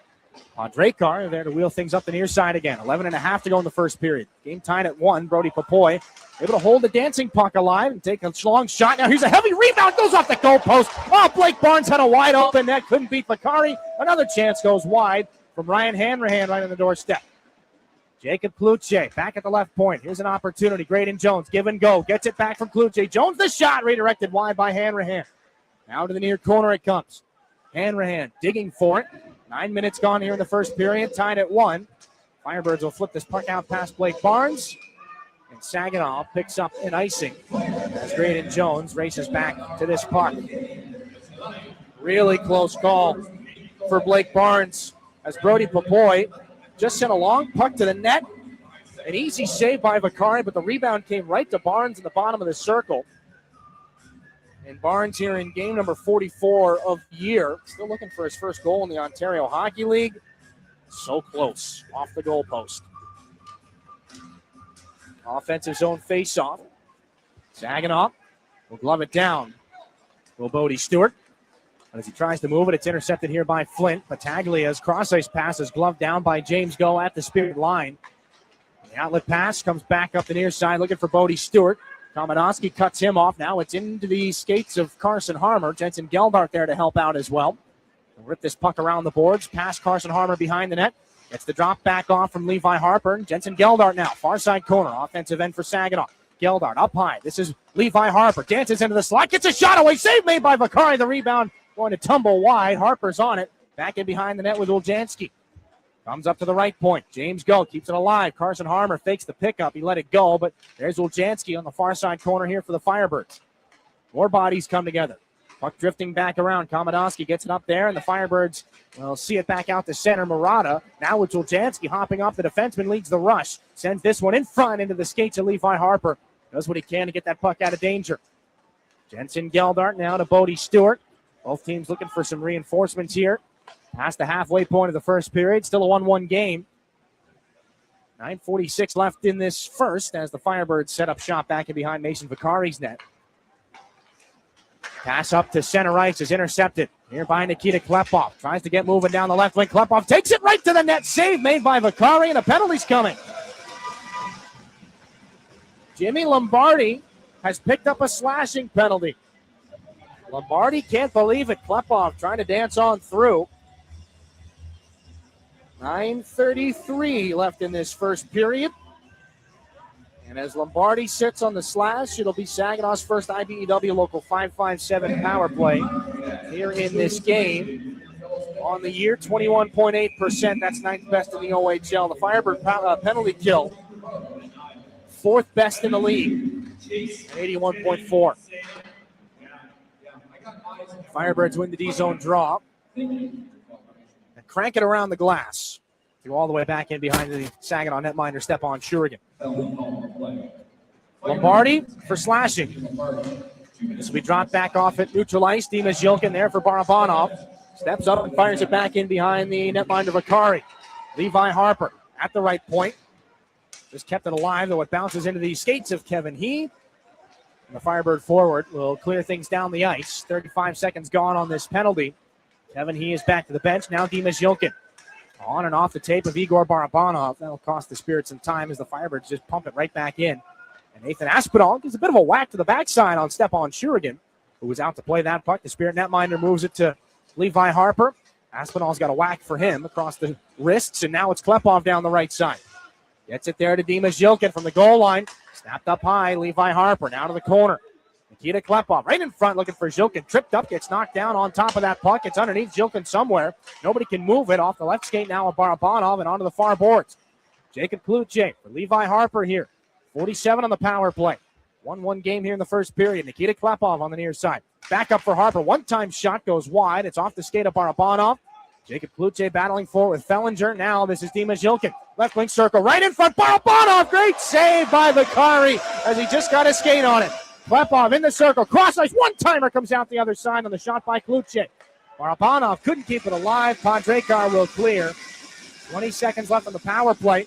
Padrekar there to wheel things up the near side again. 11.5 to go in the first period. Game tied at 1. Brody Papoy able to hold the dancing puck alive and take a long shot. Now here's a heavy rebound. Goes off the goalpost. Oh, Blake Barnes had a wide open net. Couldn't beat Bakari. Another chance goes wide from Ryan Hanrahan right on the doorstep. Jacob Cloutier back at the left point. Here's an opportunity. Graydon Jones, give and go. Gets it back from Cloutier. Jones the shot, redirected wide by Hanrahan. Now to the near corner it comes. Hanrahan digging for it. 9 minutes gone here in the first period. Tied at 1. Firebirds will flip this puck out past Blake Barnes. And Saginaw picks up an icing as Graydon Jones races back to this puck. Really close call for Blake Barnes as Brody Papoy just sent a long puck to the net. An easy save by Vakari, but the rebound came right to Barnes in the bottom of the circle. And Barnes here in game number 44 of the year, still looking for his first goal in the Ontario Hockey League. So close, off the goalpost. Offensive zone face-off. Saginaw will glove it down. Will Bodie Stewart. And as he tries to move it, it's intercepted here by Flint. Battaglia's cross-ice pass is gloved down by James Go at the Spirit line. The outlet pass comes back up the near side, looking for Bodie Stewart. Kamenowski cuts him off. Now it's into the skates of Carson Harmer. Jensen Geldart there to help out as well. He'll rip this puck around the boards, past Carson Harmer behind the net. Gets the drop back off from Levi Harper. Jensen Geldart now, far side corner, offensive end for Saginaw. Geldart up high. This is Levi Harper. Dances into the slot, gets a shot away. Save made by Vakari. The rebound going to tumble wide. Harper's on it. Back in behind the net with Uljanski. Comes up to the right point. James Go keeps it alive. Carson Harmer fakes the pickup. He let it go, but there's Uljanski on the far side corner here for the Firebirds. More bodies come together. Puck drifting back around. Kamenowski gets it up there, and the Firebirds will see it back out to center. Murata. Now it's Uljanski hopping off the defenseman, leads the rush. Sends this one in front into the skates of Levi Harper. Does what he can to get that puck out of danger. Jensen Geldart now to Bodie Stewart. Both teams looking for some reinforcements here. Past the halfway point of the first period. Still a 1-1 game. 9:46 left in this first as the Firebirds set up shop back in behind Mason Vakari's net. Pass up to center ice is intercepted. Here by Nikita Klepov. Tries to get moving down the left wing. Klepov takes it right to the net. Save made by Vakari, and a penalty's coming. Jimmy Lombardi has picked up a slashing penalty. Lombardi can't believe it. Klepov trying to dance on through. 9:33 left in this first period. And as Lombardi sits on the slash, it'll be Saginaw's first IBEW Local 557 power play here in this game. On the year, 21.8%. That's ninth best in the OHL. The Firebird penalty kill, fourth best in the league, 81.4. Firebirds win the D-zone draw. And crank it around the glass. Go all the way back in behind the Saginaw netminder, Stepan Shurigan. Lombardi for slashing. As we drop back off at neutral ice, Dimas Yilkin there for Barabanov. Steps up and fires it back in behind the netminder Vakari. Levi Harper at the right point. Just kept it alive, though it bounces into the skates of Kevin He. And the Firebird forward will clear things down the ice. 35 seconds gone on this penalty. Kevin He is back to the bench. Now Dimas Yilkin. On and off the tape of Igor Barabanov. That'll cost the Spirit some time as the Firebirds just pump it right back in. And Nathan Aspinall gives a bit of a whack to the backside on Stepan Shurigan, who was out to play that puck. The Spirit netminder moves it to Levi Harper. Aspinall's got a whack for him across the wrists, and now it's Klepov down the right side. Gets it there to Dimas Yilkin from the goal line. Snapped up high, Levi Harper now to the corner. Nikita Klepov right in front looking for Zhilkin. Tripped up, gets knocked down on top of that puck. It's underneath Zhilkin somewhere. Nobody can move it off the left skate now of Barabanov and onto the far boards. Jacob Kluche for Levi Harper here. 47 on the power play. 1-1 game here in the first period. Nikita Klepov on the near side. Back up for Harper. One-time shot goes wide. It's off the skate of Barabanov. Jacob Kluche battling forward with Fellinger. Now this is Dimas Yilkin. Left wing circle right in front. Barabanov. Great save by Vakari as he just got a skate on it. Klepov in the circle. Cross ice. One-timer comes out the other side on the shot by Kluche. Barabanov couldn't keep it alive. Podrekar will clear. 20 seconds left on the power play.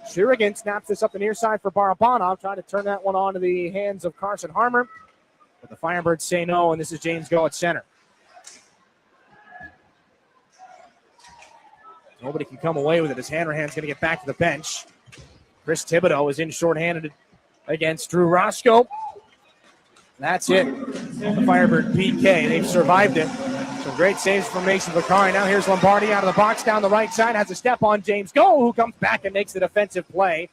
Shurigan snaps this up the near side for Barabanov. Trying to turn that one onto the hands of Carson Harmer. But the Firebirds say no, and this is James Go at center. Nobody can come away with it as Hanrahan's going to get back to the bench. Chris Thibodeau is in shorthanded against Drew Roscoe. That's it. The Firebird PK. They've survived it. Some great saves from Mason Vakari. Now here's Lombardi out of the box down the right side. Has a step on James Go, who comes back and makes the defensive play.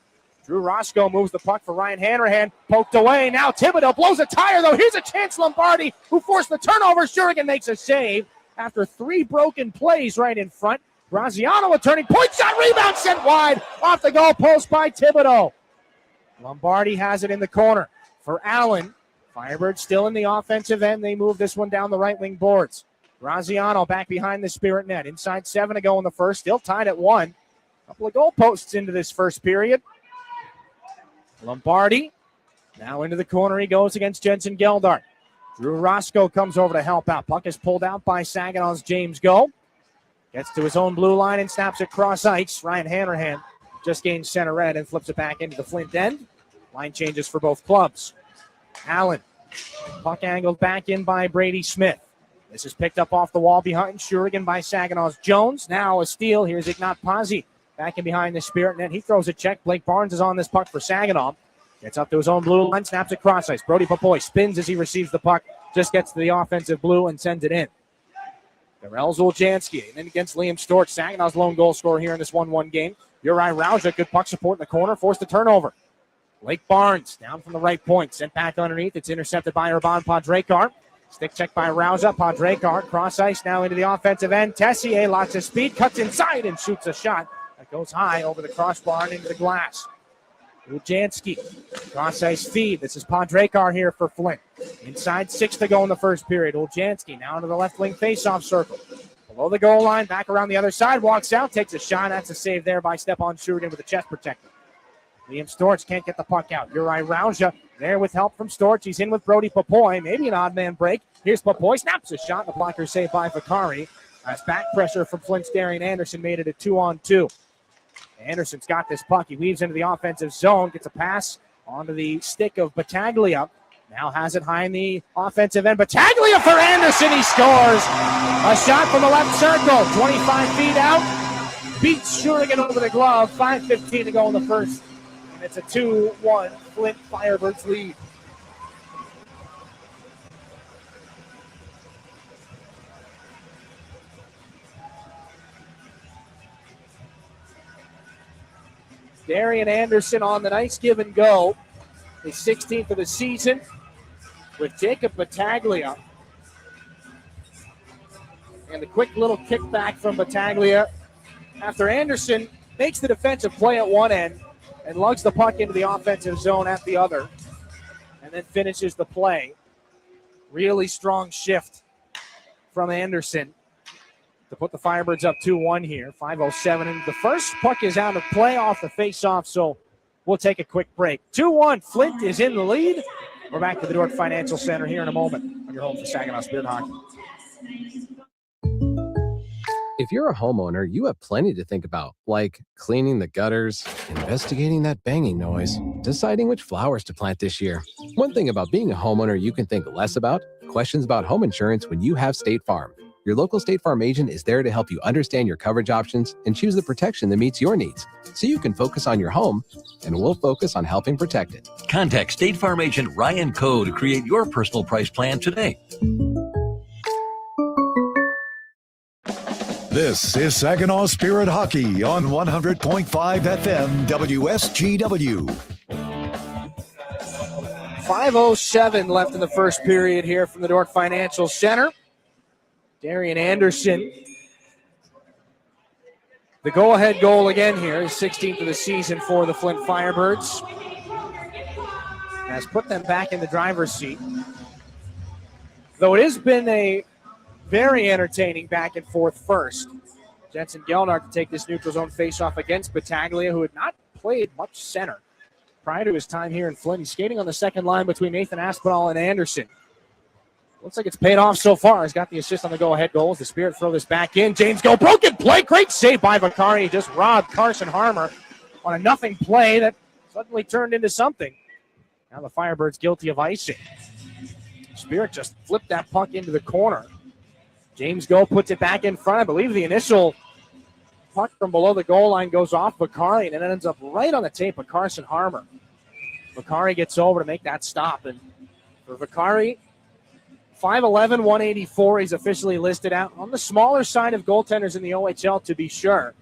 Drew Roscoe moves the puck for Ryan Hanrahan. Poked away. Now Thibodeau blows a tire, though. Here's a chance. Lombardi, who forced the turnover. Shurigan makes a save after 3 broken plays right in front. Graziano a turning point shot. Rebound sent wide off the goal post by Thibodeau. Lombardi has it in the corner for Allen. Firebirds still in the offensive end. They move this one down the right wing boards. Graziano back behind the Spirit net. Inside 7 to go in the first. Still tied at 1. Couple of goalposts into this first period. Lombardi now into the corner he goes against Jensen Geldart. Drew Roscoe comes over to help out. Puck is pulled out by Saginaw's James Go. Gets to his own blue line and snaps it cross ice. Ryan Hanrahan just gains center red and flips it back into the Flint end. Line changes for both clubs. Allen. Puck angled back in by Brady Smith. This is picked up off the wall behind Shurigan by Saginaw's Jones. Now a steal. Here's Ignat Pazzi back in behind the Spirit net. He throws a check. Blake Barnes is on this puck for Saginaw. Gets up to his own blue line, snaps it cross ice. Brody Papoy spins as he receives the puck, just gets to the offensive blue and sends it in. Darrell Zuljanski, and then against Liam Storch, Saginaw's lone goal scorer here in this 1-1 game. Uri Rauja, good puck support in the corner, forced a turnover. Blake Barnes down from the right point, sent back underneath. It's intercepted by Urban Padrekar. Stick check by Rauja. Padrekar, cross ice now into the offensive end. Tessier, lots of speed, cuts inside and shoots a shot that goes high over the crossbar and into the glass. Lujanski, cross ice feed. This is Padrekar here for Flint. Inside 6 to go in the first period. Lujanski now into the left wing faceoff circle. Below the goal line, back around the other side, walks out, takes a shot. That's a save there by Stepan Shurigan with a chest protector. Liam Storch can't get the puck out. Uri Rauja there with help from Storch. He's in with Brody Papoy. Maybe an odd man break. Here's Papoy, snaps a shot. The blocker saved by Vakari. As back pressure from Flint's Darian Anderson made it a 2-on-2. Anderson's got this puck. He weaves into the offensive zone, gets a pass onto the stick of Battaglia. Now has it high in the offensive end. Battaglia for Anderson. He scores. A shot from the left circle. 25 feet out. Beats Shurigan over the glove. 5:15 to go in the first. And it's a 2-1 Flint Firebirds lead. Darian Anderson on the nice give and go. His 16th of the season with Jacob Battaglia. And the quick little kickback from Battaglia after Anderson makes the defensive play at one end and lugs the puck into the offensive zone at the other and then finishes the play. Really strong shift from Anderson to put the Firebirds up 2-1 here. 5:07 into the first. Puck is out of play off the face-off, so we'll take a quick break. 2-1, Flint is in the lead. We're back to the Dordt Financial Center here in a moment on your home for Saginaw Spirit Hockey. If you're a homeowner, you have plenty to think about, like cleaning the gutters, investigating that banging noise, deciding which flowers to plant this year. One thing about being a homeowner you can think less about, questions about home insurance when you have State Farm. Your local State Farm agent is there to help you understand your coverage options and choose the protection that meets your needs, so you can focus on your home, and we'll focus on helping protect it. Contact State Farm agent Ryan Coe to create your personal price plan today. This is Saginaw Spirit Hockey on 100.5 FM WSGW. 5:07 left in the first period here from the Dordt Financial Center. Darian Anderson, the go-ahead goal again here, his 16th of the season for the Flint Firebirds. Has put them back in the driver's seat. Though it has been a very entertaining back and forth first. Jensen Gelnard to take this neutral zone faceoff against Battaglia, who had not played much center prior to his time here in Flint. He's skating on the second line between Nathan Aspinall and Anderson. Looks like it's paid off so far. He's got the assist on the go-ahead goals. The Spirit throw this back in. James Go, broken play. Great save by Vakari. He just robbed Carson Harmer on a nothing play that suddenly turned into something. Now the Firebirds guilty of icing. Spirit just flipped that puck into the corner. James Go puts it back in front. I believe the initial puck from below the goal line goes off Vakari, and it ends up right on the tape of Carson Harmer. Vakari gets over to make that stop. And for Vakari, 5'11", 184. He's officially listed out on the smaller side of goaltenders in the OHL, to be sure.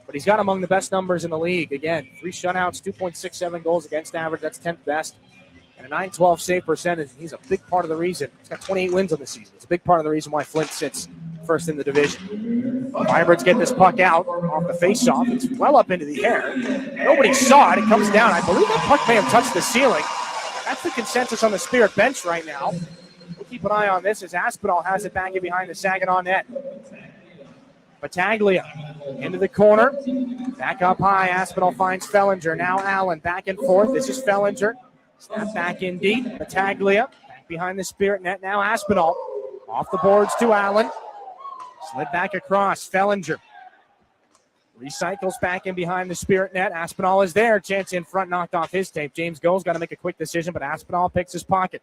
But he's got among the best numbers in the league. Again, 3 shutouts, 2.67 goals against average. That's 10th best. And a .912 save percentage. He's a big part of the reason. He's got 28 wins on the season. It's a big part of the reason why Flint sits first in the division. Firebirds get this puck out off the face-off. It's well up into the air. Nobody saw it. It comes down. I believe that puck may have touched the ceiling. That's the consensus on the Spirit bench right now. We'll keep an eye on this as Aspinall has it back in behind the Saginaw net. Battaglia into the corner. Back up high. Aspinall finds Fellinger. Now Allen back and forth. This is Fellinger. Snap back in deep. Battaglia back behind the Spirit net. Now Aspinall off the boards to Allen. Slid back across. Fellinger recycles back in behind the Spirit net. Aspinall is there. Chance in front, knocked off his tape. James Go's got to make a quick decision, but Aspinall picks his pocket.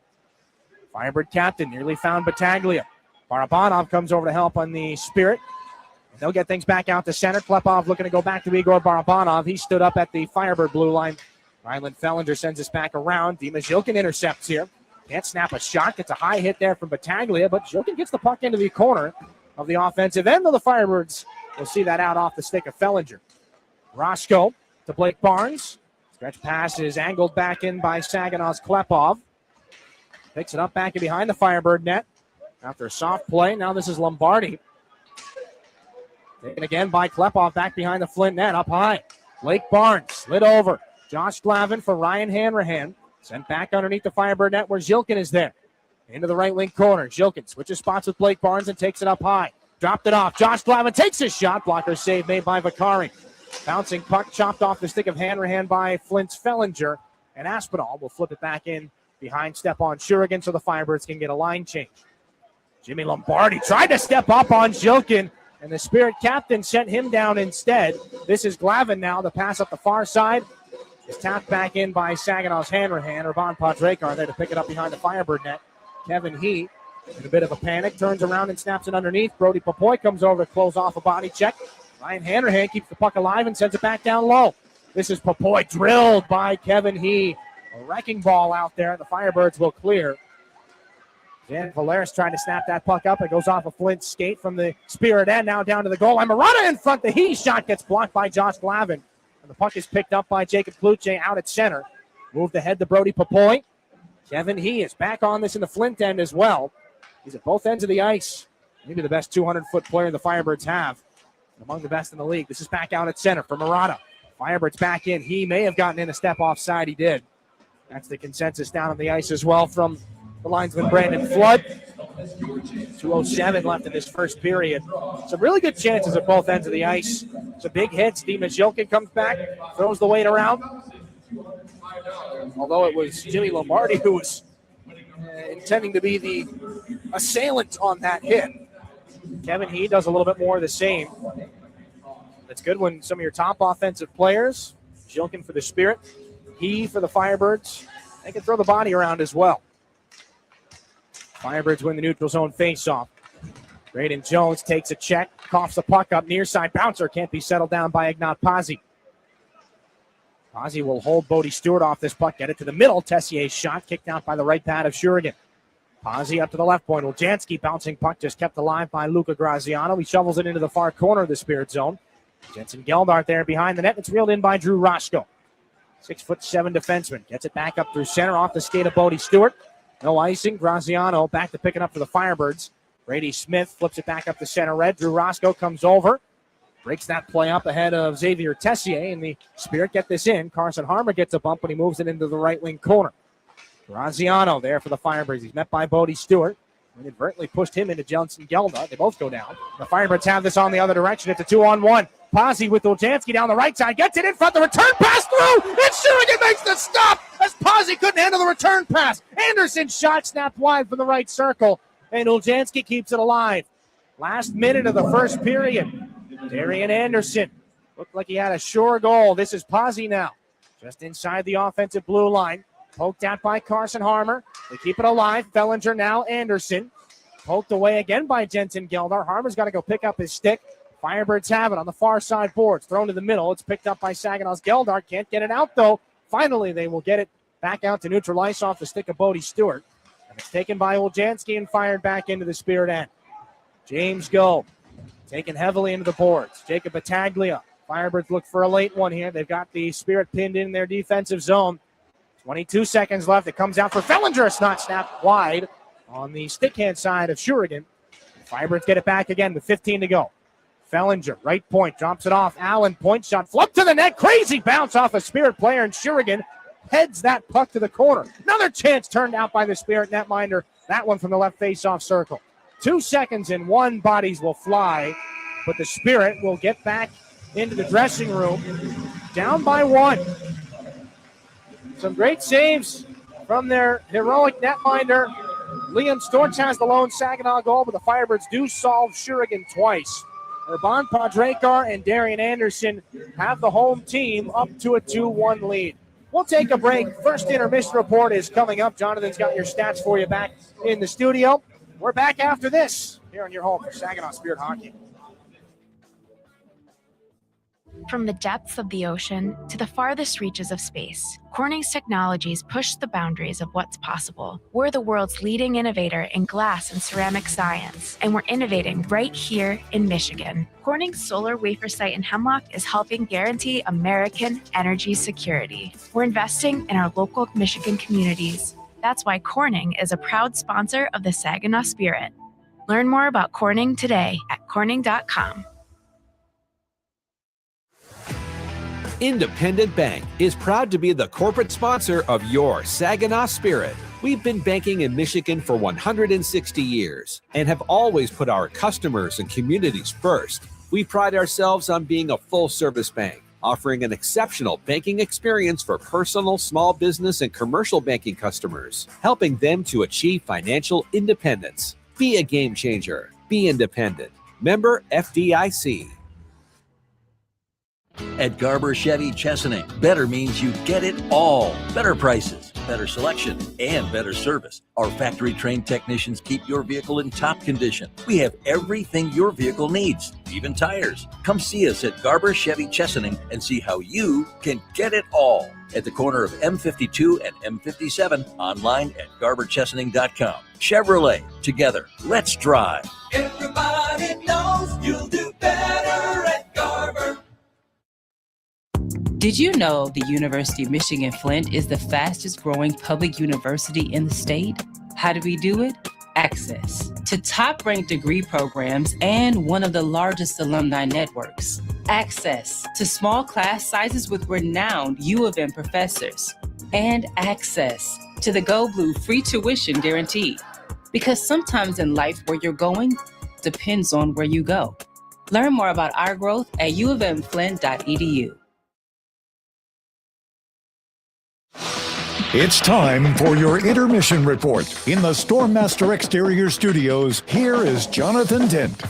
Firebird captain nearly found Battaglia. Barabanov comes over to help on the Spirit. And they'll get things back out to center. Klepov looking to go back to Igor Barabanov. He stood up at the Firebird blue line. Ryland Fellinger sends us back around. Dima Zhilkin intercepts here. Can't snap a shot. Gets a high hit there from Battaglia, but Zhilkin gets the puck into the corner of the offensive end of the Firebirds. We'll see that out off the stick of Fellinger. Roscoe to Blake Barnes. Stretch pass is angled back in by Saginaw's Klepov. Picks it up back in behind the Firebird net. After a soft play, now this is Lombardi. Taken again by Klepov back behind the Flint net, up high. Blake Barnes slid over. Josh Glavin for Ryan Hanrahan. Sent back underneath the Firebird net where Zhilkin is there. Into the right wing corner. Zhilkin switches spots with Blake Barnes and takes it up high. Dropped it off. Josh Glavin takes his shot. Blocker save made by Vakari. Bouncing puck chopped off the stick of Hanrahan by Flint's Fellinger. And Aspinall will flip it back in behind Stepan Shurigan so the Firebirds can get a line change. Jimmy Lombardi tried to step up on Zhilkin, and the Spirit captain sent him down instead. This is Glavin now. The pass up the far side is tapped back in by Saginaw's Hanrahan. Urban Podrekar there to pick it up behind the Firebird net. Kevin He in a bit of a panic, turns around and snaps it underneath. Brody Popoy comes over to close off a body check. Ryan Hanrahan keeps the puck alive and sends it back down low. This is Popoy drilled by Kevin He. A wrecking ball out there. The Firebirds will clear. Dan Valeris trying to snap that puck up. It goes off a Flint skate from the Spirit end, now down to the goal line. Murata in front. The He shot gets blocked by Josh Glavin. And the puck is picked up by Jacob Kluche out at center. Moved ahead to Brody Popoy. Kevin He is back on this in the Flint end as well. He's at both ends of the ice. Maybe the best 200-foot player the Firebirds have. Among the best in the league. This is back out at center for Murata. Firebirds back in. He may have gotten in a step offside. He did. That's the consensus down on the ice as well from the linesman Brandon Flood. 2:07 left in this first period. Some really good chances at both ends of the ice. Some big hits. Dima Zhilkin comes back, throws the weight around. Although it was Jimmy Lombardi who was intending to be the assailant on that hit. Kevin He does a little bit more of the same. It's good when some of your top offensive players, Zhilkin for the Spirit, He for the Firebirds, they can throw the body around as well. Firebirds win the neutral zone faceoff. Braden Jones takes a check, coughs the puck up near side. Bouncer can't be settled down by Ignat Pazzi. Pazzi will hold Bodie Stewart off this puck, get it to the middle. Tessier's shot kicked out by the right pad of Shurigan. Pazzi up to the left point. Uljanski bouncing puck just kept alive by Luca Graziano. He shovels it into the far corner of the Spirit zone. Jensen Geldart there behind the net. It's reeled in by Drew Roscoe. 6'7" defenseman. Gets it back up through center off the skate of Bodie Stewart. No icing. Graziano back to pick it up for the Firebirds. Brady Smith flips it back up to center red. Drew Roscoe comes over. Breaks that play up ahead of Xavier Tessier, and the Spirit get this in. Carson Harmer gets a bump when he moves it into the right wing corner. Graziano there for the Firebirds. He's met by Bodie Stewart. Inadvertently pushed him into Jensen Gelda. They both go down. The Firebirds have this on the other direction. It's a 2-on-1. Pazzi with Uljanski down the right side. Gets it in front. The return pass through. And Shurigan makes the stop as Pazzi couldn't handle the return pass. Anderson's shot snapped wide from the right circle. And Uljanski keeps it alive. Last minute of the first period. Darian Anderson looked like he had a sure goal. This is Pazzi now. Just inside the offensive blue line. Poked out by Carson Harmer. They keep it alive. Fellinger now. Anderson. Poked away again by Jensen Geldar. Harmer's got to go pick up his stick. Firebirds have it on the far side boards. Thrown to the middle. It's picked up by Saginaw's Geldar. Can't get it out, though. Finally, they will get it back out to neutral ice off the stick of Bodie Stewart. And it's taken by Uljanski and fired back into the Spirit end. James Go taken heavily into the boards. Jacob Battaglia. Firebirds look for a late one here. They've got the Spirit pinned in their defensive zone. 22 seconds left. It comes out for Fellinger. It's not snapped wide on the stick hand side of Shurigan. Firebirds get it back again with 15 to go. Fellinger, right point, drops it off. Allen, point shot, flip to the net. Crazy bounce off a Spirit player, and Shurigan heads that puck to the corner. Another chance turned out by the Spirit netminder. That one from the left face-off circle. 2 seconds and one, bodies will fly, but the Spirit will get back into the dressing room, down by one. Some great saves from their heroic netminder. Liam Storch has the lone Saginaw goal, but the Firebirds do solve Shurigan twice. Urban Padrekar and Darian Anderson have the home team up to a 2-1 lead. We'll take a break. First intermission report is coming up. Jonathan's got your stats for you back in the studio. We're back after this here on your home for Saginaw Spirit Hockey. From the depths of the ocean to the farthest reaches of space, Corning's technologies push the boundaries of what's possible. We're the world's leading innovator in glass and ceramic science, and we're innovating right here in Michigan. Corning's solar wafer site in Hemlock is helping guarantee American energy security. We're investing in our local Michigan communities. That's why Corning is a proud sponsor of the Saginaw Spirit. Learn more about Corning today at corning.com. Independent Bank is proud to be the corporate sponsor of your Saginaw Spirit. We've been banking in Michigan for 160 years and have always put our customers and communities first. We pride ourselves on being a full-service bank, offering an exceptional banking experience for personal, small business, and commercial banking customers, helping them to achieve financial independence. Be a game changer. Be independent. Member FDIC. At Garber Chevy Chesaning, better means you get it all. Better prices, better selection, and better service. Our factory-trained technicians keep your vehicle in top condition. We have everything your vehicle needs, even tires. Come see us at Garber Chevy Chesaning and see how you can get it all. At the corner of M52 and M57, online at garberchesaning.com. Chevrolet, together, let's drive. Everybody knows you'll do better at Garber. Did you know the University of Michigan Flint is the fastest growing public university in the state? How do we do it? Access to top ranked degree programs and one of the largest alumni networks. Access to small class sizes with renowned U of M professors. And access to the Go Blue free tuition guarantee. Because sometimes in life where you're going depends on where you go. Learn more about our growth at uofmflint.edu. It's time for your intermission report. In the Stormmaster Exterior Studios, here is Jonathan Dent.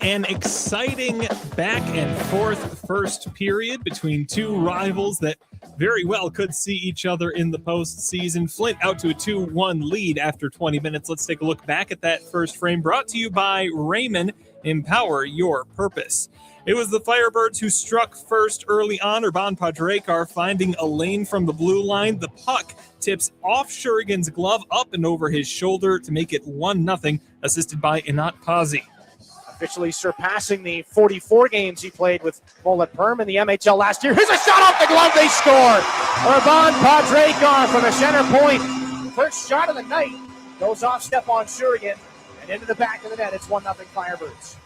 An exciting back and forth first period between two rivals that very well could see each other in the postseason. Flint out to a 2-1 lead after 20 minutes. Let's take a look back at that first frame, brought to you by Raymond. Empower your purpose. It was the Firebirds who struck first early on. Urban Padrekar finding a lane from the blue line. The puck tips off Shurigan's glove up and over his shoulder to make it 1-0, assisted by Inat Pazzi. Officially surpassing the 44 games he played with Mullet Perm in the MHL last year. Here's a shot off the glove. They score. Urban Padrekar from the center point. First shot of the night goes off step on Shurigan and into the back of the net. It's 1-0 Firebirds.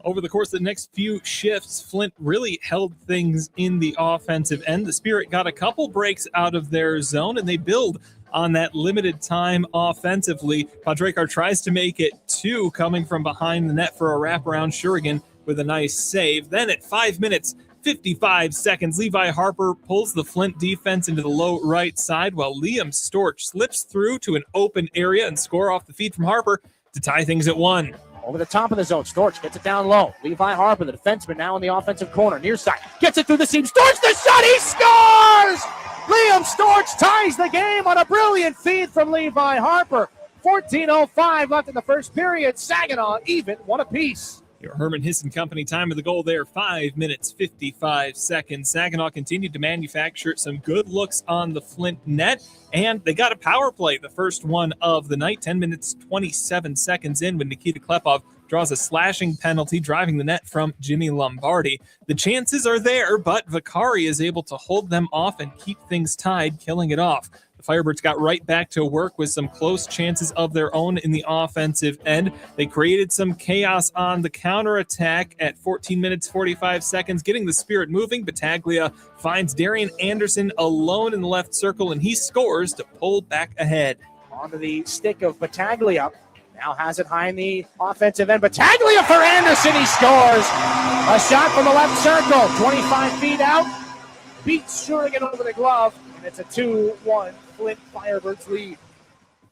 Over the course of the next few shifts, Flint really held things in the offensive end. The Spirit got a couple breaks out of their zone, and they build on that limited time offensively. Padrekar tries to make it 2, coming from behind the net for a wraparound. Shurigan with a nice save. Then at 5 minutes, 55 seconds, Levi Harper pulls the Flint defense into the low right side, while Liam Storch slips through to an open area and score off the feed from Harper to tie things at 1. Over the top of the zone, Storch gets it down low. Levi Harper, the defenseman, now in the offensive corner, near side. Gets it through the seam. Storch the shot, he scores! Liam Storch ties the game on a brilliant feed from Levi Harper. 14:05 left in the first period. Saginaw even, one apiece. Your Herman Hisson Company time of the goal there, 5 minutes, 55 seconds. Saginaw continued to manufacture some good looks on the Flint net, and they got a power play, the first one of the night, 10 minutes, 27 seconds in when Nikita Klepov draws a slashing penalty, driving the net from Jimmy Lombardi. The chances are there, but Vicari is able to hold them off and keep things tied, killing it off. The Firebirds got right back to work with some close chances of their own in the offensive end. They created some chaos on the counterattack at 14 minutes, 45 seconds, getting the Spirit moving. Battaglia finds Darian Anderson alone in the left circle, and he scores to pull back ahead. Onto the stick of Battaglia. Now has it high in the offensive end. Battaglia for Anderson. He scores. A shot from the left circle. 25 feet out. Beats Shurigan over the glove. And it's a 2-1 Flint Firebirds lead.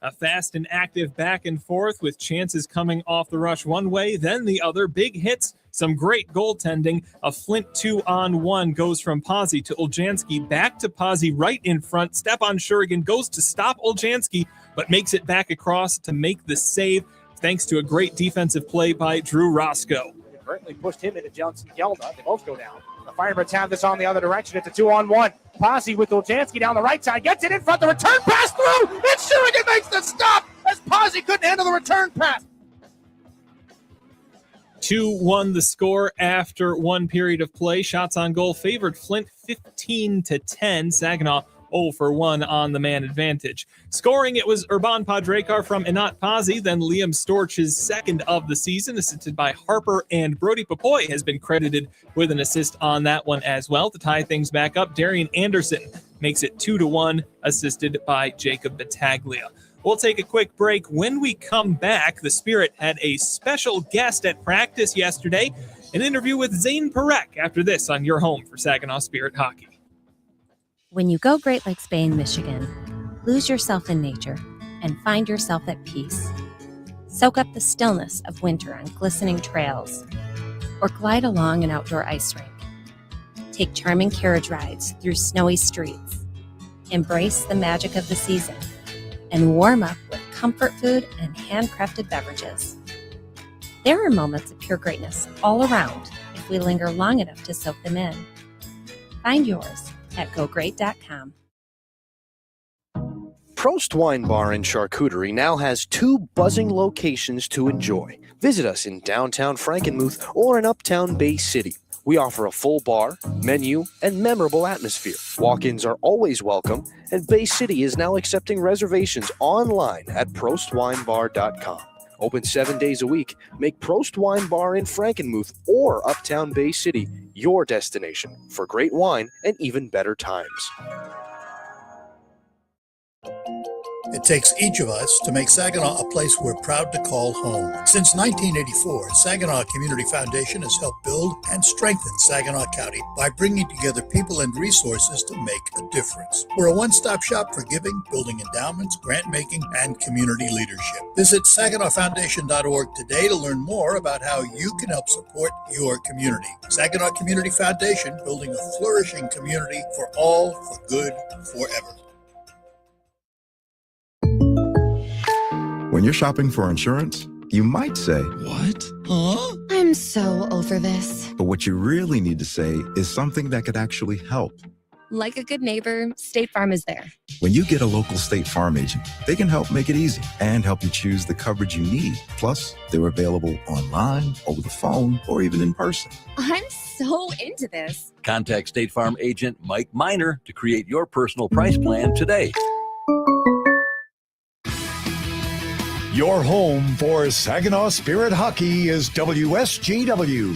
A fast and active back and forth with chances coming off the rush one way, then the other. Big hits, some great goaltending. A Flint 2-on-1 goes from Pazzi to Oljanski. Back to Pazzi right in front. Stepan Shurigan goes to stop Oljanski, but makes it back across to make the save thanks to a great defensive play by Drew Roscoe. Currently pushed him into Johnson Gelda. They both go down. The Firebirds have this on the other direction. It's a 2-on-1. Pazzi with Oljanski down the right side. Gets it in front. The return pass through. And Shurigan makes the stop as Pazzi couldn't handle the return pass. 2-1 the score after one period of play. Shots on goal favored Flint 15-10. Saginaw 0-for-1 on the man advantage. Scoring, it was Urban Padrekar from Inat Pazzi, then Liam Storch's second of the season, assisted by Harper, and Brody Papoy has been credited with an assist on that one as well. To tie things back up, Darian Anderson makes it 2-1, assisted by Jacob Battaglia. We'll take a quick break. When we come back, the Spirit had a special guest at practice yesterday, an interview with Zane Perek after this on your home for Saginaw Spirit Hockey. When you go Great Lakes Bay in Michigan, lose yourself in nature and find yourself at peace. Soak up the stillness of winter on glistening trails or glide along an outdoor ice rink. Take charming carriage rides through snowy streets. Embrace the magic of the season and warm up with comfort food and handcrafted beverages. There are moments of pure greatness all around if we linger long enough to soak them in. Find yours at gogreat.com. Prost Wine Bar and Charcuterie now has 2 buzzing locations to enjoy. Visit us in downtown Frankenmuth or in uptown Bay City. We offer a full bar, menu, and memorable atmosphere. Walk-ins are always welcome, and Bay City is now accepting reservations online at prostwinebar.com. Open 7 days a week. Make Prost Wine Bar in Frankenmuth or Uptown Bay City your destination for great wine and even better times. It takes each of us to make Saginaw a place we're proud to call home. Since 1984, Saginaw Community Foundation has helped build and strengthen Saginaw County by bringing together people and resources to make a difference. We're a one-stop shop for giving, building endowments, grant-making, and community leadership. Visit SaginawFoundation.org today to learn more about how you can help support your community. Saginaw Community Foundation, building a flourishing community for all, for good, forever. When you're shopping for insurance, you might say, "What? Huh?" I'm so over this. But what you really need to say is something that could actually help. Like a good neighbor, State Farm is there. When you get a local State Farm agent, they can help make it easy and help you choose the coverage you need. Plus, they're available online, over the phone, or even in person. I'm so into this. Contact State Farm agent Mike Miner to create your personal price plan today. Your home for Saginaw Spirit Hockey is WSGW.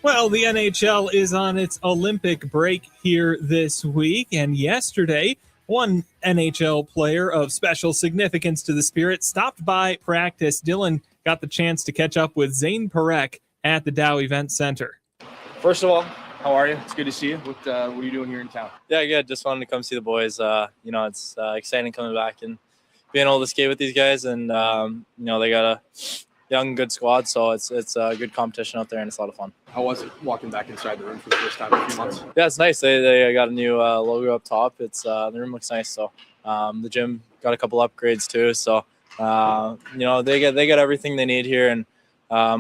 Well, the NHL is on its Olympic break here this week, and yesterday, one NHL player of special significance to the Spirit stopped by practice. Dylan got the chance to catch up with Zane Perek at the Dow Event Center. First of all, how are you? It's good to see you. What are you doing here in town? Yeah, good. Just wanted to come see the boys. It's exciting coming back and being able to skate with these guys, and they got a young, good squad, so it's a good competition out there, and it's a lot of fun. How was it walking back inside the room for the first time in a few months? Yeah, it's nice. They got a new logo up top. It's the room looks nice. So the gym got a couple upgrades too. So they get everything they need here, and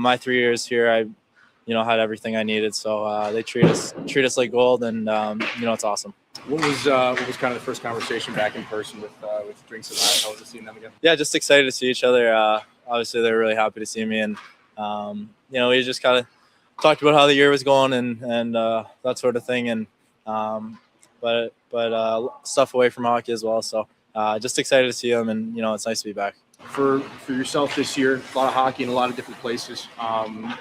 my 3 years here, I had everything I needed. So they treat us like gold, and it's awesome. What was kind of the first conversation back in person with drinks and that? How was it seeing them again? Yeah, just excited to see each other. Obviously, they're really happy to see me, and we just kind of talked about how the year was going and that sort of thing. And stuff away from hockey as well. So just excited to see him, and it's nice to be back. For yourself this year, a lot of hockey in a lot of different places.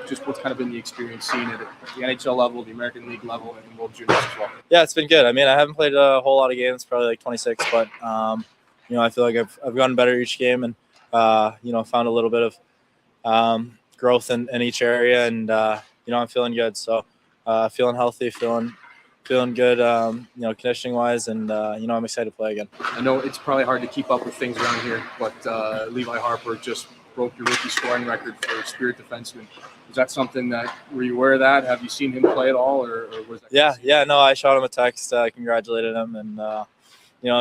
Just what's kind of been the experience seeing it at the NHL level, the American League level, and World Juniors as well? Yeah, it's been good. I mean, I haven't played a whole lot of games, probably like 26, but I feel like I've gotten better each game, and found a little bit of growth in each area, and I'm feeling good. So feeling healthy, feeling good, conditioning wise, and I'm excited to play again. I know it's probably hard to keep up with things around here, but Levi Harper just broke your rookie scoring record for Spirit defenseman. Is that something that, were you aware of that? Have you seen him play at all, or was that? Yeah. No, I shot him a text, congratulated him, and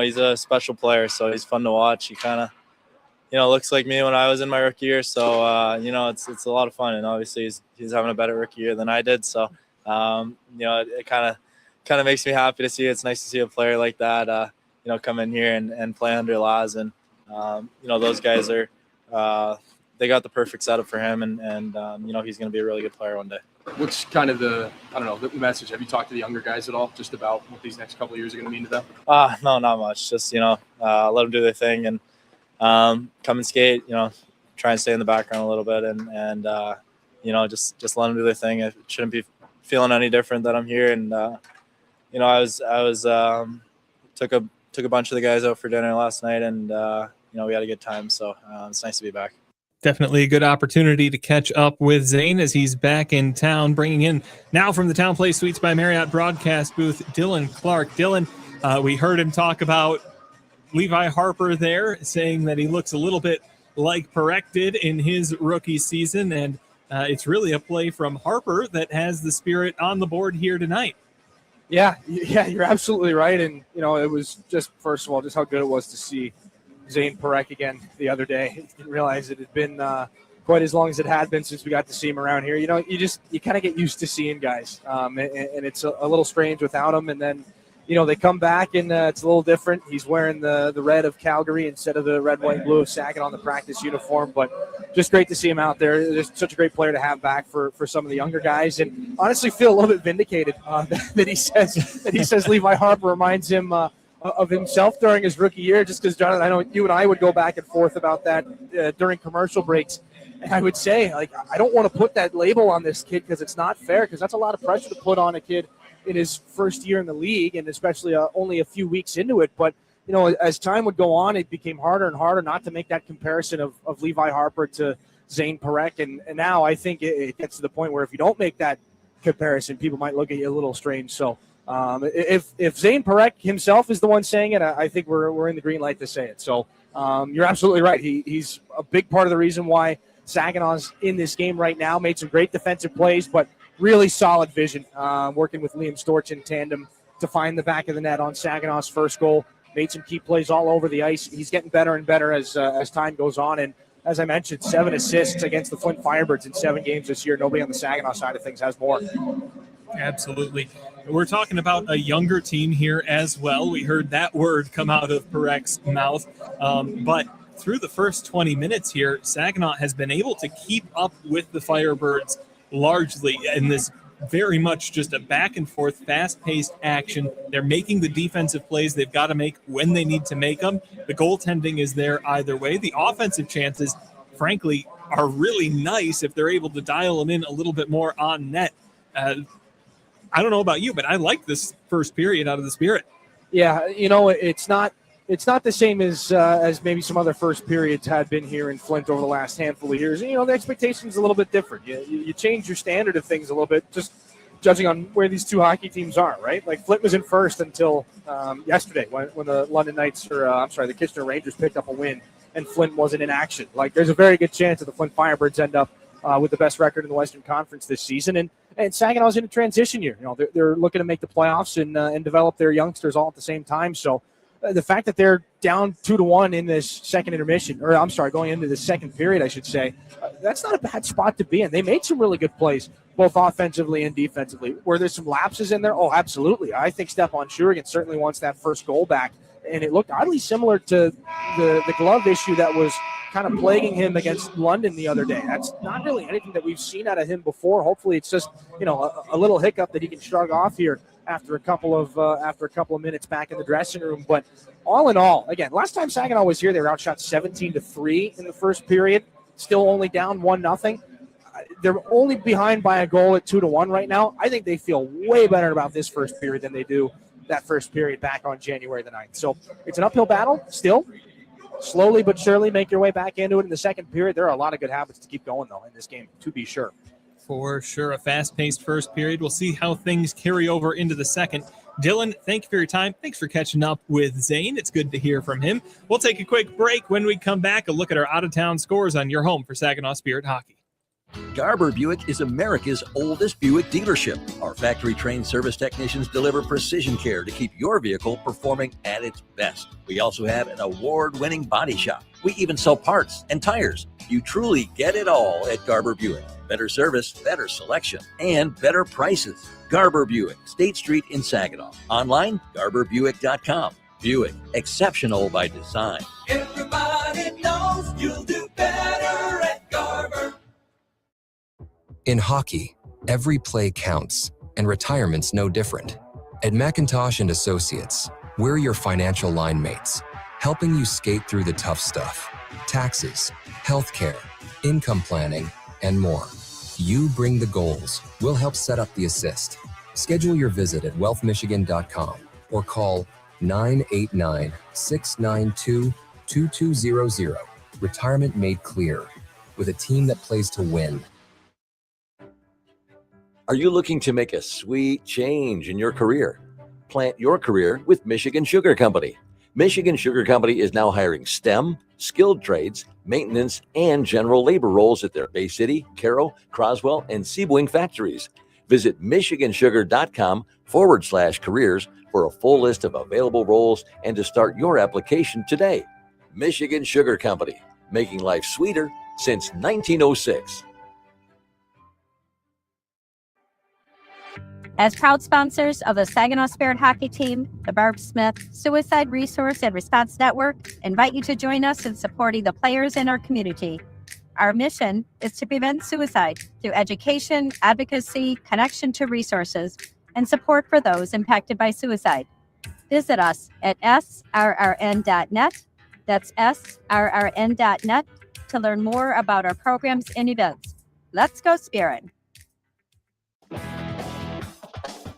he's a special player, so he's fun to watch. He kind of, looks like me when I was in my rookie year, so it's a lot of fun, and obviously he's having a better rookie year than I did, so it kind of makes me happy to see it. It's nice to see a player like that, come in here and play under Laz. And, those guys are, they got the perfect setup for him, and he's going to be a really good player one day. What's kind of the message? Have you talked to the younger guys at all, just about what these next couple of years are going to mean to them? No, not much. Just, let them do their thing and come and skate, try and stay in the background a little bit, and just let them do their thing. It shouldn't be feeling any different that I'm here. And, I was took a bunch of the guys out for dinner last night, and we had a good time. So it's nice to be back. Definitely a good opportunity to catch up with Zane as he's back in town, bringing in now from the Town Place Suites by Marriott broadcast booth, Dylan Clark. Dylan, we heard him talk about Levi Harper there, saying that he looks a little bit like Perek did in his rookie season, and it's really a play from Harper that has the Spirit on the board here tonight. Yeah, you're absolutely right. And, it was just, first of all, just how good it was to see Zane Perek again the other day. I didn't realize it had been quite as long as it had been since we got to see him around here. You kind of get used to seeing guys, and it's a little strange without him. And then, they come back, and it's a little different. He's wearing the red of Calgary instead of the red, white, and blue of Saginaw on the practice uniform. But just great to see him out there. There's such a great player to have back for some of the younger guys. And honestly feel a little bit vindicated that he says Levi Harper reminds him of himself during his rookie year, just because, Jonathan, I know you and I would go back and forth about that during commercial breaks. And I would say, I don't want to put that label on this kid because it's not fair, because that's a lot of pressure to put on a kid in his first year in the league, and especially only a few weeks into it. But, as time would go on, it became harder and harder not to make that comparison of Levi Harper to Zane Perek. And now I think it gets to the point where if you don't make that comparison, people might look at you a little strange. So if Zane Perek himself is the one saying it, I think we're in the green light to say it. So you're absolutely right. He's a big part of the reason why Saginaw's in this game right now. Made some great defensive plays, but really solid vision, working with Liam Storch in tandem to find the back of the net on Saginaw's first goal. Made some key plays all over the ice. He's getting better and better as time goes on. And as I mentioned, 7 assists against the Flint Firebirds in 7 games this year. Nobody on the Saginaw side of things has more. Absolutely. We're talking about a younger team here as well. We heard that word come out of Perek's mouth. But through the first 20 minutes here, Saginaw has been able to keep up with the Firebirds largely in this very much just a back and forth, fast-paced action. They're making the defensive plays they've got to make when they need to make them. The goaltending is there either way. The offensive chances, frankly, are really nice if they're able to dial them in a little bit more on net. I don't know about you, but I like this first period out of the Spirit. Yeah, it's not the same as maybe some other first periods had been here in Flint over the last handful of years. And, the expectation's a little bit different. You change your standard of things a little bit, just judging on where these two hockey teams are, right? Like Flint was in first until yesterday when the London Knights, the Kitchener Rangers picked up a win and Flint wasn't in action. Like there's a very good chance that the Flint Firebirds end up with the best record in the Western Conference this season. And Saginaw's in a transition year. They're looking to make the playoffs and develop their youngsters all at the same time. So the fact that they're down 2-1 in this second intermission, going into the second period, I should say, that's not a bad spot to be in. They made some really good plays, both offensively and defensively. Were there some lapses in there? Oh, absolutely. I think Stepan Shurigan certainly wants that first goal back, and it looked oddly similar to the glove issue that was kind of plaguing him against London the other day. That's not really anything that we've seen out of him before. Hopefully it's just, a little hiccup that he can shrug off here after a couple of minutes back in the dressing room. But all in all, again, last time Saginaw was here, they were outshot 17-3 in the first period, still only down 1-0. They're only behind by a goal at 2-1 right now. I think they feel way better about this first period than they do that first period back on January the 9th. So it's an uphill battle still. Slowly but surely make your way back into it in the second period. There are a lot of good habits to keep going, though, in this game, to be sure. For sure, a fast-paced first period. We'll see how things carry over into the second. Dylan, thank you for your time. Thanks for catching up with Zane. It's good to hear from him. We'll take a quick break. When we come back, a look at our out-of-town scores on your home for Saginaw Spirit Hockey. Garber Buick is America's oldest Buick dealership. Our factory-trained service technicians deliver precision care to keep your vehicle performing at its best. We also have an award-winning body shop. We even sell parts and tires. You truly get it all at Garber Buick. Better service, better selection, and better prices. Garber Buick, State Street in Saginaw. Online, garberbuick.com. Buick, exceptional by design. Everybody knows you'll do better at Garber. In hockey, every play counts, and retirement's no different. At McIntosh & Associates, we're your financial line mates, helping you skate through the tough stuff. Taxes, healthcare, income planning, and more. You bring the goals. We'll help set up the assist. Schedule your visit at wealthmichigan.com or call 989-692-2200. Retirement made clear, with a team that plays to win. Are you looking to make a sweet change in your career? Plant your career with Michigan Sugar Company. Michigan Sugar Company is now hiring STEM, skilled trades, maintenance, and general labor roles at their Bay City, Caro, Croswell, and Sebring factories. Visit michigansugar.com/careers for a full list of available roles and to start your application today. Michigan Sugar Company, making life sweeter since 1906. As proud sponsors of the Saginaw Spirit hockey team, the Barb Smith Suicide Resource and Response Network invite you to join us in supporting the players in our community. Our mission is to prevent suicide through education, advocacy, connection to resources, and support for those impacted by suicide. Visit us at srrn.net. That's srrn.net to learn more about our programs and events. Let's go Spirit!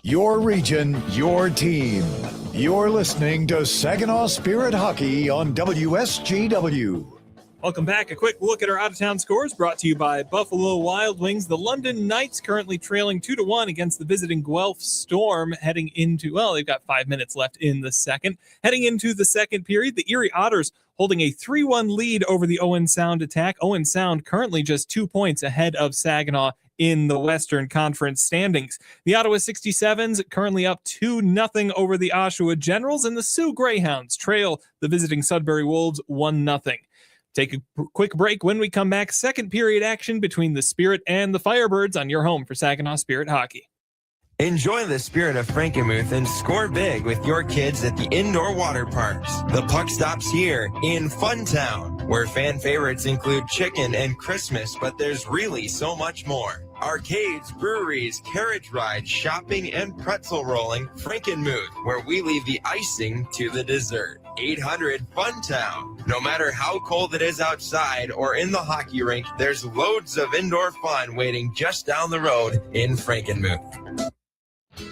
Your region, your team. You're listening to Saginaw Spirit Hockey on WSGW. Welcome back. A quick look at our out-of-town scores brought to you by Buffalo Wild Wings. The London Knights currently trailing 2-1 against the visiting Guelph Storm heading into, well, they've got 5 minutes left in the second. Heading into the second period, the Erie Otters holding a 3-1 lead over the Owen Sound attack. Owen Sound currently just 2 points ahead of Saginaw in the Western Conference standings. The Ottawa 67s currently up 2-0 over the Oshawa Generals, and the Sioux Greyhounds trail the visiting Sudbury Wolves 1-0. Take a quick break. When we come back, second period action between the Spirit and the Firebirds on your home for Saginaw Spirit Hockey. Enjoy the spirit of Frankenmuth and score big with your kids at the indoor water parks. The puck stops here in Funtown, where fan favorites include chicken and Christmas, but there's really so much more. Arcades, breweries, carriage rides, shopping, and pretzel rolling. Frankenmuth, where we leave the icing to the dessert. 800 Funtown. No matter how cold it is outside or in the hockey rink, there's loads of indoor fun waiting just down the road in Frankenmuth.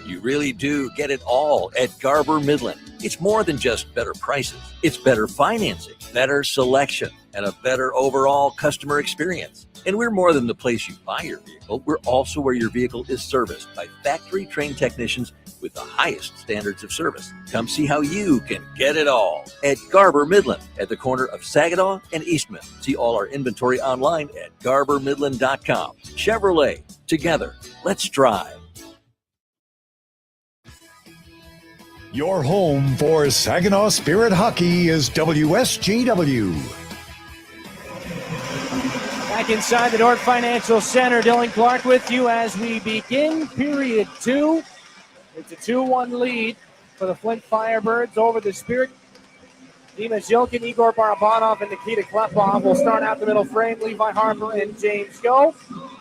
You really do get it all at Garber Midland. It's more than just better prices. It's better financing, better selection, and a better overall customer experience. And we're more than the place you buy your vehicle. We're also where your vehicle is serviced by factory-trained technicians with the highest standards of service. Come see how you can get it all at Garber Midland at the corner of Saginaw and Eastman. See all our inventory online at garbermidland.com. Chevrolet, together, let's drive. Your home for Saginaw Spirit Hockey is WSGW. Back inside the North Financial Center, Dylan Clark with you as we begin period 2. It's a 2-1 lead for the Flint Firebirds over the Spirit. Dima Zilkin, Igor Barabanov, and Nikita Klepov will start out the middle frame. Levi Harper and James Go.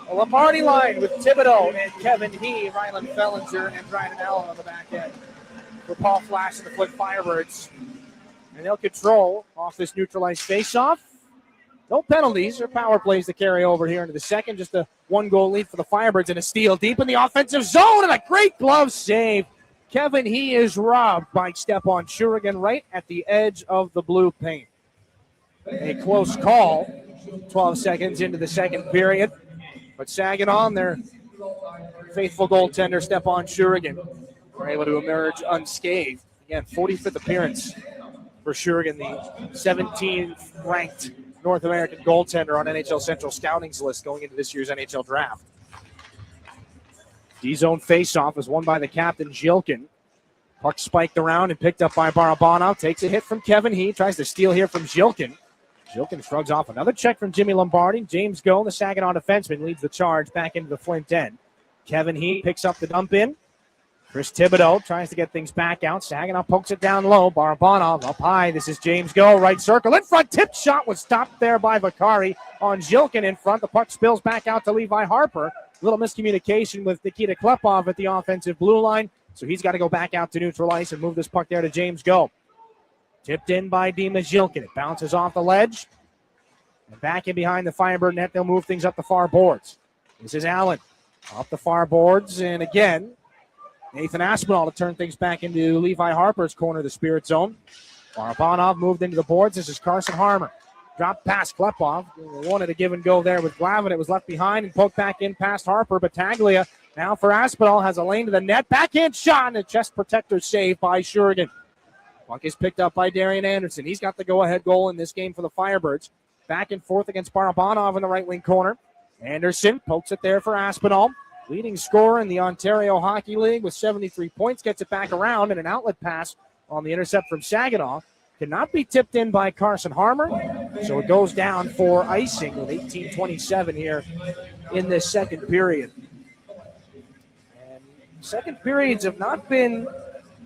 A Lombardi line with Thibodeau and Kevin He, Ryland Fellinger, and Brian Allen on the back end for Paul Flash and the Flint Firebirds. And they'll control off this neutralized faceoff. No penalties or power plays to carry over here into the second. Just a 1-goal lead for the Firebirds and a steal deep in the offensive zone and a great glove save. Kevin He is robbed by Stepan Shurigan right at the edge of the blue paint. A close call 12 seconds into the second period. But Saginaw, their faithful goaltender, Stepan Shurigan, were able to emerge unscathed. Again, 45th appearance for Shurigan, the 17th ranked North American goaltender on NHL Central Scouting's list going into this year's NHL draft. D-zone faceoff is won by the captain, Jilkin. Puck spiked around and picked up by Barabanov. Takes a hit from Kevin He. Tries to steal here from Jilkin. Jilkin shrugs off another check from Jimmy Lombardi. James Goh, the Saginaw defenseman, leads the charge back into the Flint end. Kevin He picks up the dump in. Chris Thibodeau tries to get things back out. Saginaw pokes it down low. Barabanov up high. This is James Goh, right circle. In front, tip shot was stopped there by Vakari on Jilkin in front. The puck spills back out to Levi Harper. Little miscommunication with Nikita Klepov at the offensive blue line. So he's got to go back out to neutral ice and move this puck there to James Goh. Tipped in by Dima Jilkin. It bounces off the ledge. And back in behind the Firebird net, they'll move things up the far boards. This is Allen off the far boards. And again, Nathan Aspinall to turn things back into Levi Harper's corner of the Spirit zone. Barabanov moved into the boards. This is Carson Harmer. Dropped past Klepov. Wanted a give and go there with Glavin. It was left behind and poked back in past Harper. Battaglia now for Aspinall. Has a lane to the net. Backhand shot and a chest protector save by Shurigan. Puck is picked up by Darian Anderson. He's got the go-ahead goal in this game for the Firebirds. Back and forth against Barabanov in the right wing corner. Anderson pokes it there for Aspinall. Leading scorer in the Ontario Hockey League with 73 points. Gets it back around and an outlet pass on the intercept from Saginaw. Cannot be tipped in by Carson Harmer. So it goes down for icing with 18:27 here in this second period. And second periods have not been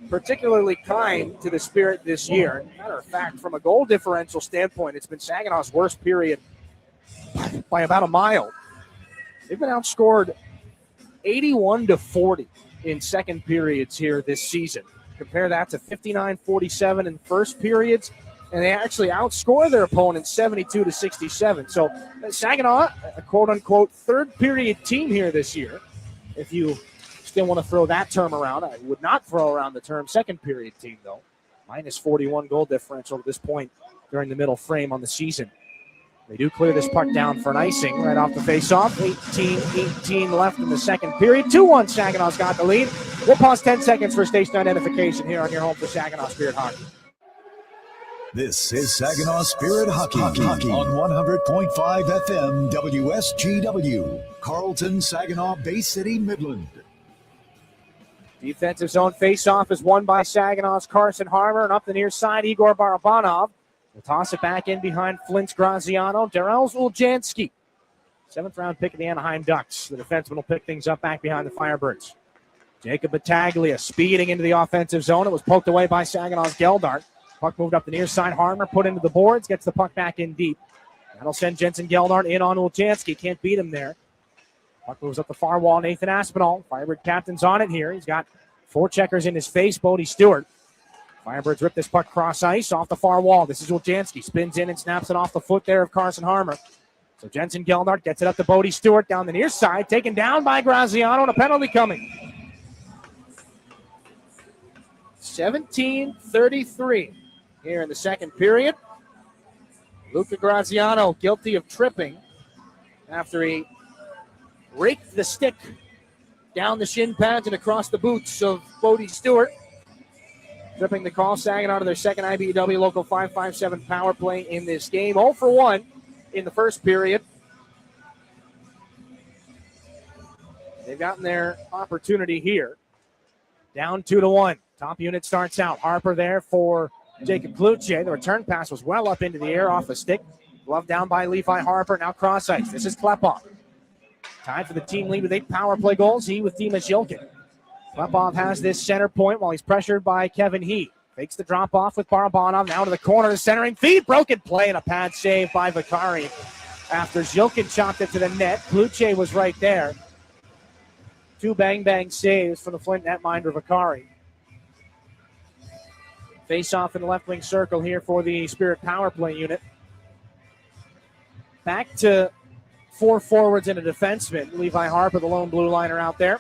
particularly kind to the Spirit this year. Matter of fact, from a goal differential standpoint, it's been Saginaw's worst period by about a mile. They've been outscored 81-40 in second periods here this season. Compare that to 59-47 in first periods, and they actually outscore their opponents 72-67. So Saginaw, a quote-unquote third-period team here this year. If you still want to throw that term around, I would not throw around the term second-period team, though. Minus 41 goal differential at this point during the middle frame on the season. They do clear this puck down for an icing right off the faceoff. 18 left in the second period. 2-1, Saginaw's got the lead. We'll pause 10 seconds for station identification here on your home for Saginaw Spirit Hockey. This is Saginaw Spirit Hockey on 100.5 FM WSGW. Carlton, Saginaw, Bay City, Midland. Defensive zone faceoff is won by Saginaw's Carson Harmer, and up the near side, Igor Barabanov. We'll toss it back in behind Flint's Graziano. Darrell Uljanski, 7th round pick of the Anaheim Ducks. The defenseman will pick things up back behind the Firebirds. Jacob Battaglia speeding into the offensive zone. It was poked away by Saginaw's Geldart. Puck moved up the near side. Harmer put into the boards, gets the puck back in deep. That'll send Jensen Geldart in on Uljanski. Can't beat him there. Puck moves up the far wall. Nathan Aspinall, Firebird captain's on it here. He's got 4 checkers in his face. Bodie Stewart. Firebirds rip this puck cross ice off the far wall. This is Uljanski. Spins in and snaps it off the foot there of Carson Harmer. So Jensen Geldart gets it up to Bodie Stewart down the near side. Taken down by Graziano and a penalty coming. 17:33 here in the second period. Luca Graziano guilty of tripping after he raked the stick down the shin pads and across the boots of Bodie Stewart. Tripping the call. Saginaw to their second IBEW Local 557 power play in this game. 0 for 1 in the first period. They've gotten their opportunity here. Down 2-1. Top unit starts out. Harper there for Jacob Cloutier. The return pass was well up into the air off a stick. Glove down by Levi Harper. Now cross ice. This is Klepov. Tied for the team lead with 8 power play goals. He with Dima Jilkin. Klepov has this center point while he's pressured by Kevin He. Fakes the drop off with Barabanov. Now to the corner, the centering feed. Broken play and a pad save by Vakari. after Zilkin chopped it to the net. Kluche was right there. 2 bang-bang saves from the Flint netminder Vakari. Face off in the left wing circle here for the Spirit power play unit. Back to 4 forwards and a defenseman. Levi Harper, the lone blue liner out there.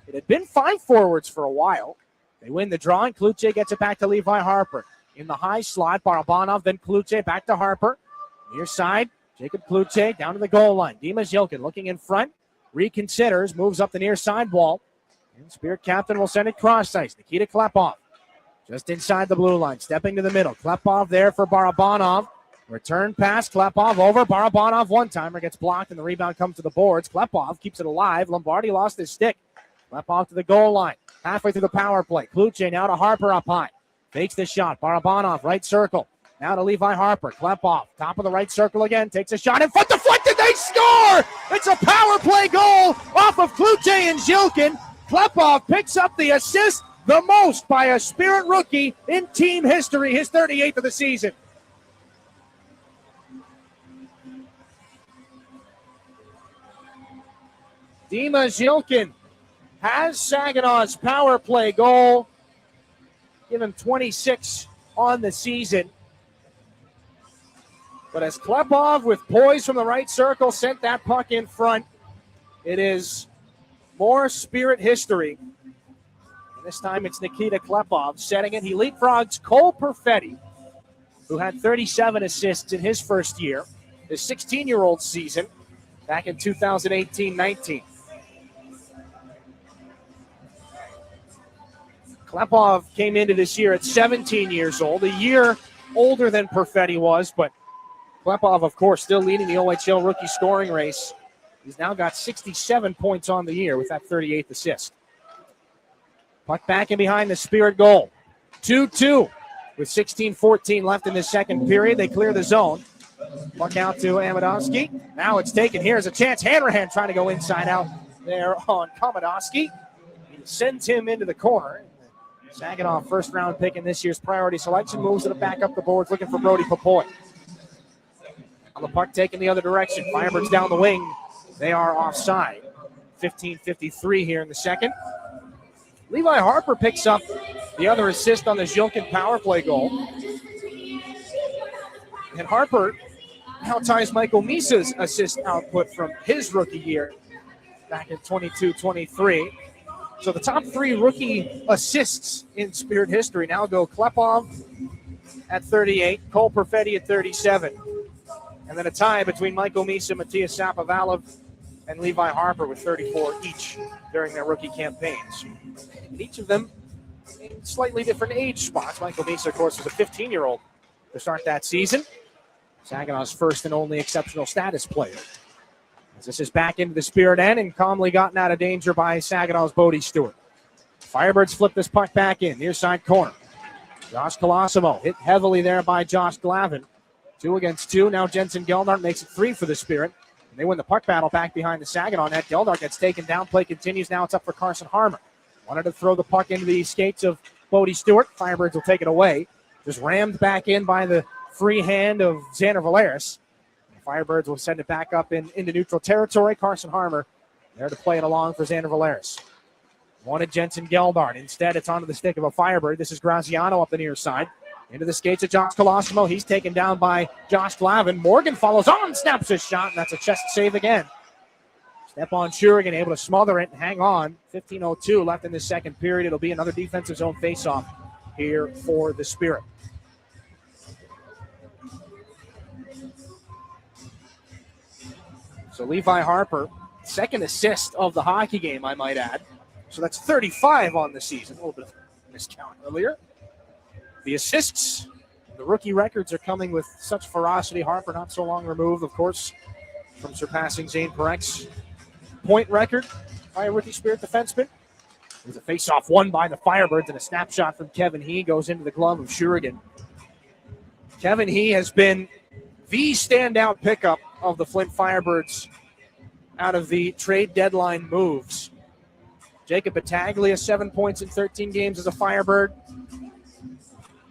It had been 5 forwards for a while. They win the draw, and Kluche gets it back to Levi Harper. In the high slot, Barabanov, then Kluche back to Harper. Near side, Jacob Kluche down to the goal line. Dima Zilkin looking in front, reconsiders, moves up the near side wall. And Spirit captain will send it cross ice. Nikita Klepov just inside the blue line, stepping to the middle. Klepov there for Barabanov. Return pass, Klepov over. Barabanov one-timer gets blocked, and the rebound comes to the boards. Klepov keeps it alive. Lombardi lost his stick. Klepov to the goal line. Halfway through the power play. Kluche now to Harper up high. Fakes the shot. Barabanov, right circle. Now to Levi Harper. Klepov, top of the right circle again. Takes a shot in front. Deflected. They score! It's a power play goal off of Kluche and Zilkin. Klepov picks up the assist, the most by a Spirit rookie in team history, his 38th of the season. Dima Zilkin has Saginaw's power play goal. Give him 26 on the season. But as Klepov with poise from the right circle sent that puck in front, it is more Spirit history. And this time it's Nikita Klepov setting it. He leapfrogs Cole Perfetti, who had 37 assists in his first year, his 16-year-old season, back in 2018-19. Klepov came into this year at 17 years old, a year older than Perfetti was, but Klepov, of course, still leading the OHL rookie scoring race. He's now got 67 points on the year with that 38th assist. Puck back in behind the Spirit goal. 2-2 with 16:14 left in the second period. They clear the zone. Puck out to Amadowski. Now it's taken. Here's a chance. Hanrahan trying to go inside out there on Komodowski. He sends him into the corner. Saginaw, first round pick in this year's priority selection, moves it back up the boards looking for Brody Papoy. On the puck taking the other direction. Firebirds down the wing. They are offside. 15:53 here in the second. Levi Harper picks up the other assist on the Zilkin power play goal. And Harper now ties Michael Misa's assist output from his rookie year back in 22-23. So the top 3 rookie assists in Spirit history now go Klepov at 38, Cole Perfetti at 37. And then a tie between Michael Misa, Matthias Sapovalov, and Levi Harper with 34 each during their rookie campaigns. And each of them in slightly different age spots. Michael Misa, of course, was a 15-year-old to start that season. Saginaw's first and only exceptional status player. As this is back into the Spirit end and calmly gotten out of danger by Saginaw's Bodie Stewart. Firebirds flip this puck back in, near side corner. Josh Colosimo hit heavily there by Josh Glavin. 2 against 2. Now Jensen Geldart makes it 3 for the Spirit. And they win the puck battle back behind the Saginaw net. Geldart gets taken down. Play continues. Now it's up for Carson Harmer. Wanted to throw the puck into the skates of Bodie Stewart. Firebirds will take it away. Just rammed back in by the free hand of Xander Valeris. Firebirds will send it back up into neutral territory. Carson Harmer there to play it along for Xander Valeris. Wanted Jensen Geldart. Instead, it's onto the stick of a Firebird. This is Graziano up the near side. Into the skates of Josh Colosimo. He's taken down by Josh Glavin. Morgan follows on, snaps his shot, and that's a chest save again. Step on Shurigan, able to smother it and hang on. 15:02 left in the second period. It'll be another defensive zone faceoff here for the Spirit. So Levi Harper, second assist of the hockey game, I might add. So that's 35 on the season. A little bit of a miscount earlier. The assists, the rookie records are coming with such ferocity. Harper not so long removed, of course, from surpassing Zane Parek's point record by a rookie Spirit defenseman. There's a face-off won by the Firebirds, and a snapshot from Kevin He goes into the glove of Shurigan. Kevin He has been the standout pickup of the Flint Firebirds out of the trade deadline moves. Jacob Battaglia, 7 points in 13 games as a Firebird.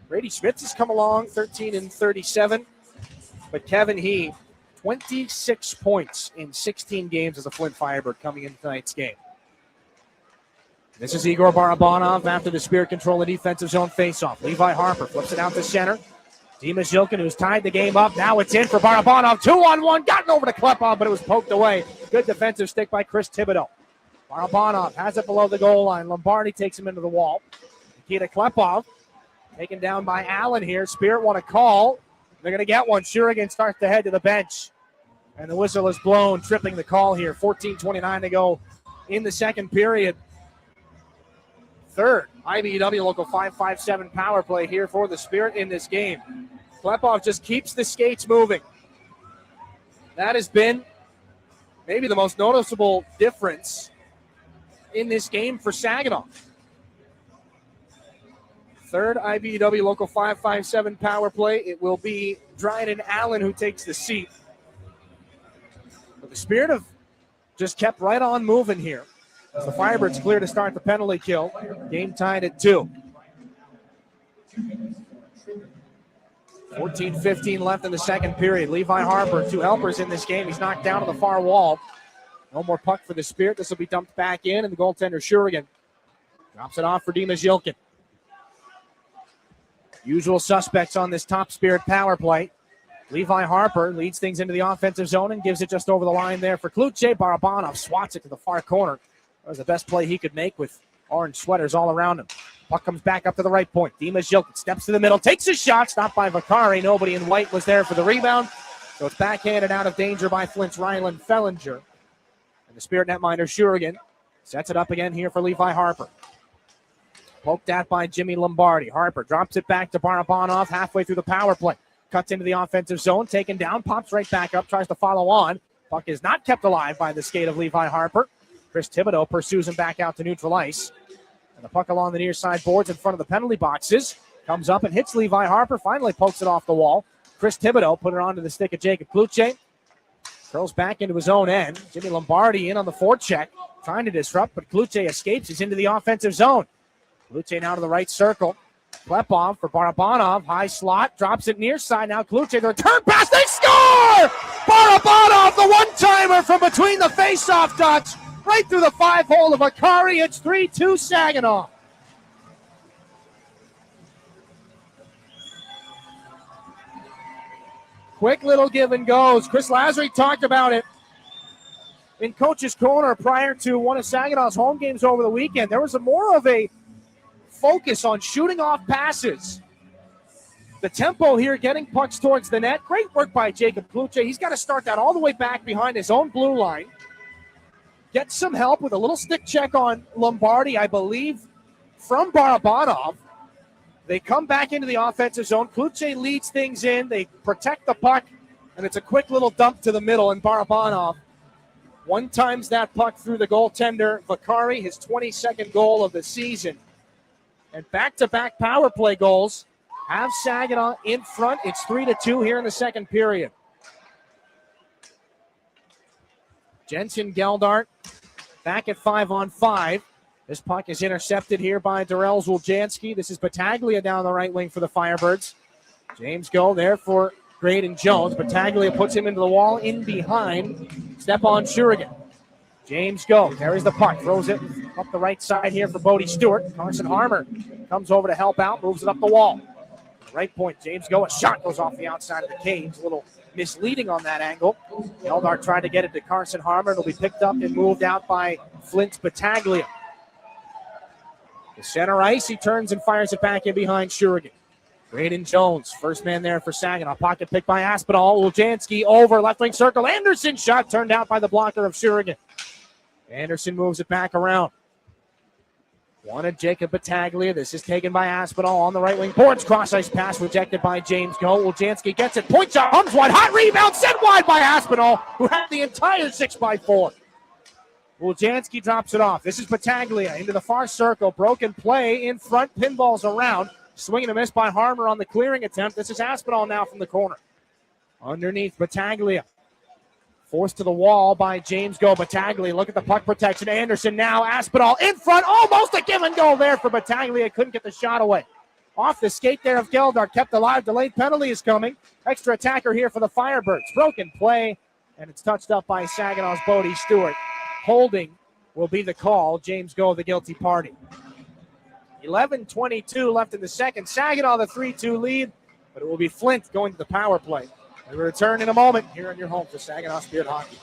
Brady Schmitz has come along, 13 and 37. But Kevin He, 26 points in 16 games as a Flint Firebird coming into tonight's game. This is Igor Barabanov after the Spirit control the defensive zone faceoff. Levi Harper flips it out to center. Dimas Jilkin, who's tied the game up. Now it's in for Barabanov. 2-on-1. Gotten over to Klepov, but it was poked away. Good defensive stick by Chris Thibodeau. Barabanov has it below the goal line. Lombardi takes him into the wall. Nikita Klepov taken down by Allen here. Spirit want a call. They're going to get one. Shurigan starts to head to the bench. And the whistle is blown, tripping the call here. 14:29 to go in the second period. Third IBEW Local 557 power play here for the Spirit in this game. Klepov just keeps the skates moving. That has been maybe the most noticeable difference in this game for Saginaw. Third IBEW Local 557 power play. It will be Dryden Allen who takes the seat. But the Spirit have just kept right on moving here. As the Firebirds clear to start the penalty kill. Game tied at 2. 14:15 left in the second period. Levi Harper, 2 helpers in this game. He's knocked down to the far wall. No more puck for the Spirit. This will be dumped back in, and the goaltender Shurigan drops it off for Dimas Jilkin. Usual suspects on this top Spirit power play. Levi Harper leads things into the offensive zone and gives it just over the line there for Kluche. Barabanov swats it to the far corner. That was the best play he could make with orange sweaters all around him. Puck comes back up to the right point. Dimas Jilkin steps to the middle, takes a shot, stopped by Vakari. Nobody in white was there for the rebound. So it's backhanded out of danger by Flint's Ryland Fellinger. And the Spirit netminder Shurigan sets it up again here for Levi Harper. Poked at by Jimmy Lombardi. Harper drops it back to Barabanov halfway through the power play. Cuts into the offensive zone, taken down, pops right back up, tries to follow on. Puck is not kept alive by the skate of Levi Harper. Chris Thibodeau pursues him back out to neutral ice. And the puck along the near side boards in front of the penalty boxes. Comes up and hits Levi Harper. Finally pokes it off the wall. Chris Thibodeau put it onto the stick of Jacob Kluche. Curls back into his own end. Jimmy Lombardi in on the forecheck. Trying to disrupt, but Kluche escapes. He's into the offensive zone. Kluche now to the right circle. Klepov for Barabanov. High slot. Drops it near side. Now Kluche. The return pass. They score! Barabanov, the one-timer from between the face-off dots. Right through the 5-hole of Akari. It's 3-2 Saginaw. Quick little give and goes. Chris Lazary talked about it in Coach's Corner prior to one of Saginaw's home games over the weekend. There was more of a focus on shooting off passes. The tempo here, getting pucks towards the net. Great work by Jacob Kluche. He's got to start that all the way back behind his own blue line. Get some help with a little stick check on Lombardi, I believe, from Barabanov. They come back into the offensive zone. Kluche leads things in. They protect the puck, and it's a quick little dump to the middle, and Barabanov one-times that puck through the goaltender. Vakari, his 22nd goal of the season. And back-to-back power play goals have Saginaw in front. It's 3-2 here in the second period. Jensen Geldart back at 5-on-5. This puck is intercepted here by Darrell Zuljanski. This is Battaglia down the right wing for the Firebirds. James Go there for Graydon Jones. Battaglia puts him into the wall in behind. Stepan Shurigan. James Go carries the puck, throws it up the right side here for Bodie Stewart. Carson Harmer comes over to help out, moves it up the wall. Right point, James Go. A shot goes off the outside of the cage. A little misleading on that angle. Geldart tried to get it to Carson Harmer. It'll be picked up and moved out by Flint Battaglia. The center ice, he turns and fires it back in behind Shurigan. Graydon Jones, first man there for Saginaw. Pocket pick by Aspinall. Uljanski over left wing circle. Anderson shot turned out by the blocker of Shurigan. Anderson moves it back around. Wanted Jacob Battaglia. This is taken by Aspinall on the right wing. Boards cross ice pass rejected by James Go. Uljanski gets it. Point shot. Arms wide. Hot rebound. Sent wide by Aspinall, who had the entire 6x4. Uljanski drops it off. This is Battaglia into the far circle. Broken play in front. Pinballs around. Swing and a miss by Harmer on the clearing attempt. This is Aspinall now from the corner. Underneath Battaglia. Forced to the wall by James Go. Battaglia, look at the puck protection. Anderson now. Aspinall in front. Almost a give and go there for Battaglia. Couldn't get the shot away. Off the skate there of Geldar, kept alive. Delayed penalty is coming. Extra attacker here for the Firebirds. Broken play, and it's touched up by Saginaw's Bodie Stewart. Holding will be the call. James Go, the guilty party. 11:22 left in the second. Saginaw the 3-2 lead, but it will be Flint going to the power play. We return in a moment here on your home for Saginaw Spirit Hockey.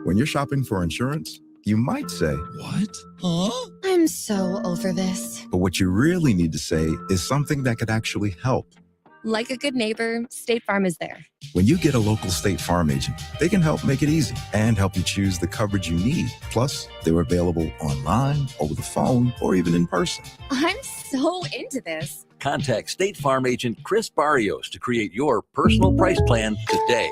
When you're shopping for insurance, you might say, "What? Huh?" I'm so over this. But what you really need to say is something that could actually help. Like a good neighbor, State Farm is there. When you get a local State Farm agent, they can help make it easy and help you choose the coverage you need. Plus, they're available online, over the phone, or even in person. I'm so into this. Contact State Farm agent Chris Barrios to create your personal price plan today.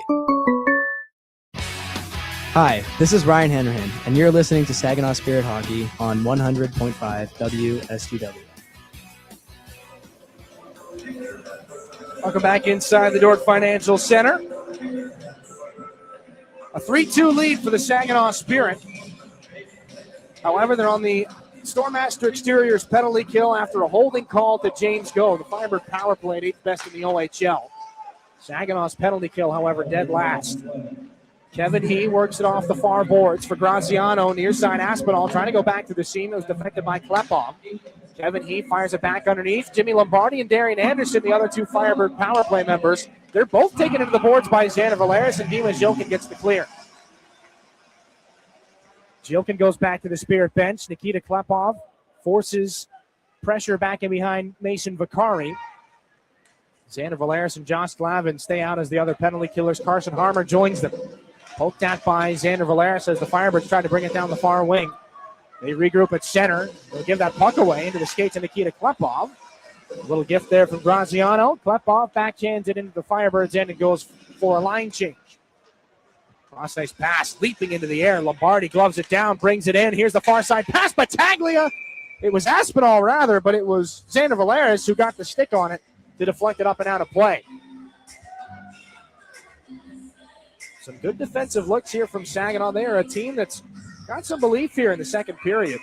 Hi, this is Ryan Hanrahan, and you're listening to Saginaw Spirit Hockey on 100.5 WSGW. Welcome back inside the Dordt Financial Center. A 3-2 lead for the Saginaw Spirit. However, they're on the Stormmaster Exteriors penalty kill after a holding call to James Go. The Firebird power play at 8th best in the OHL. Saginaw's penalty kill, however, dead last. Kevin He works it off the far boards for Graziano. Near side Aspinall trying to go back to the seam. It was deflected by Klepov. Kevin He fires it back underneath. Jimmy Lombardi and Darian Anderson, the other two Firebird power play members. They're both taken into the boards by Xander Valeris, and Dimas Jokin gets the clear. Jokin goes back to the Spirit bench. Nikita Klepov forces pressure back in behind Mason Vicari. Xander Valeris and Josh Glavin stay out as the other penalty killers. Carson Harmer joins them. Poked at by Xander Valeris as the Firebirds try to bring it down the far wing. They regroup at center. They'll give that puck away into the skates of Nikita Klepov. A little gift there from Graziano. Klepov backhands it into the Firebirds end and goes for a line change. Cross-ice pass, leaping into the air. Lombardi gloves it down, brings it in. Here's the far side pass. Battaglia. It was Aspinall, rather, but it was Xander Valeris who got the stick on it to deflect it up and out of play. Some good defensive looks here from Saginaw. They are a team that's got some belief here in the second period.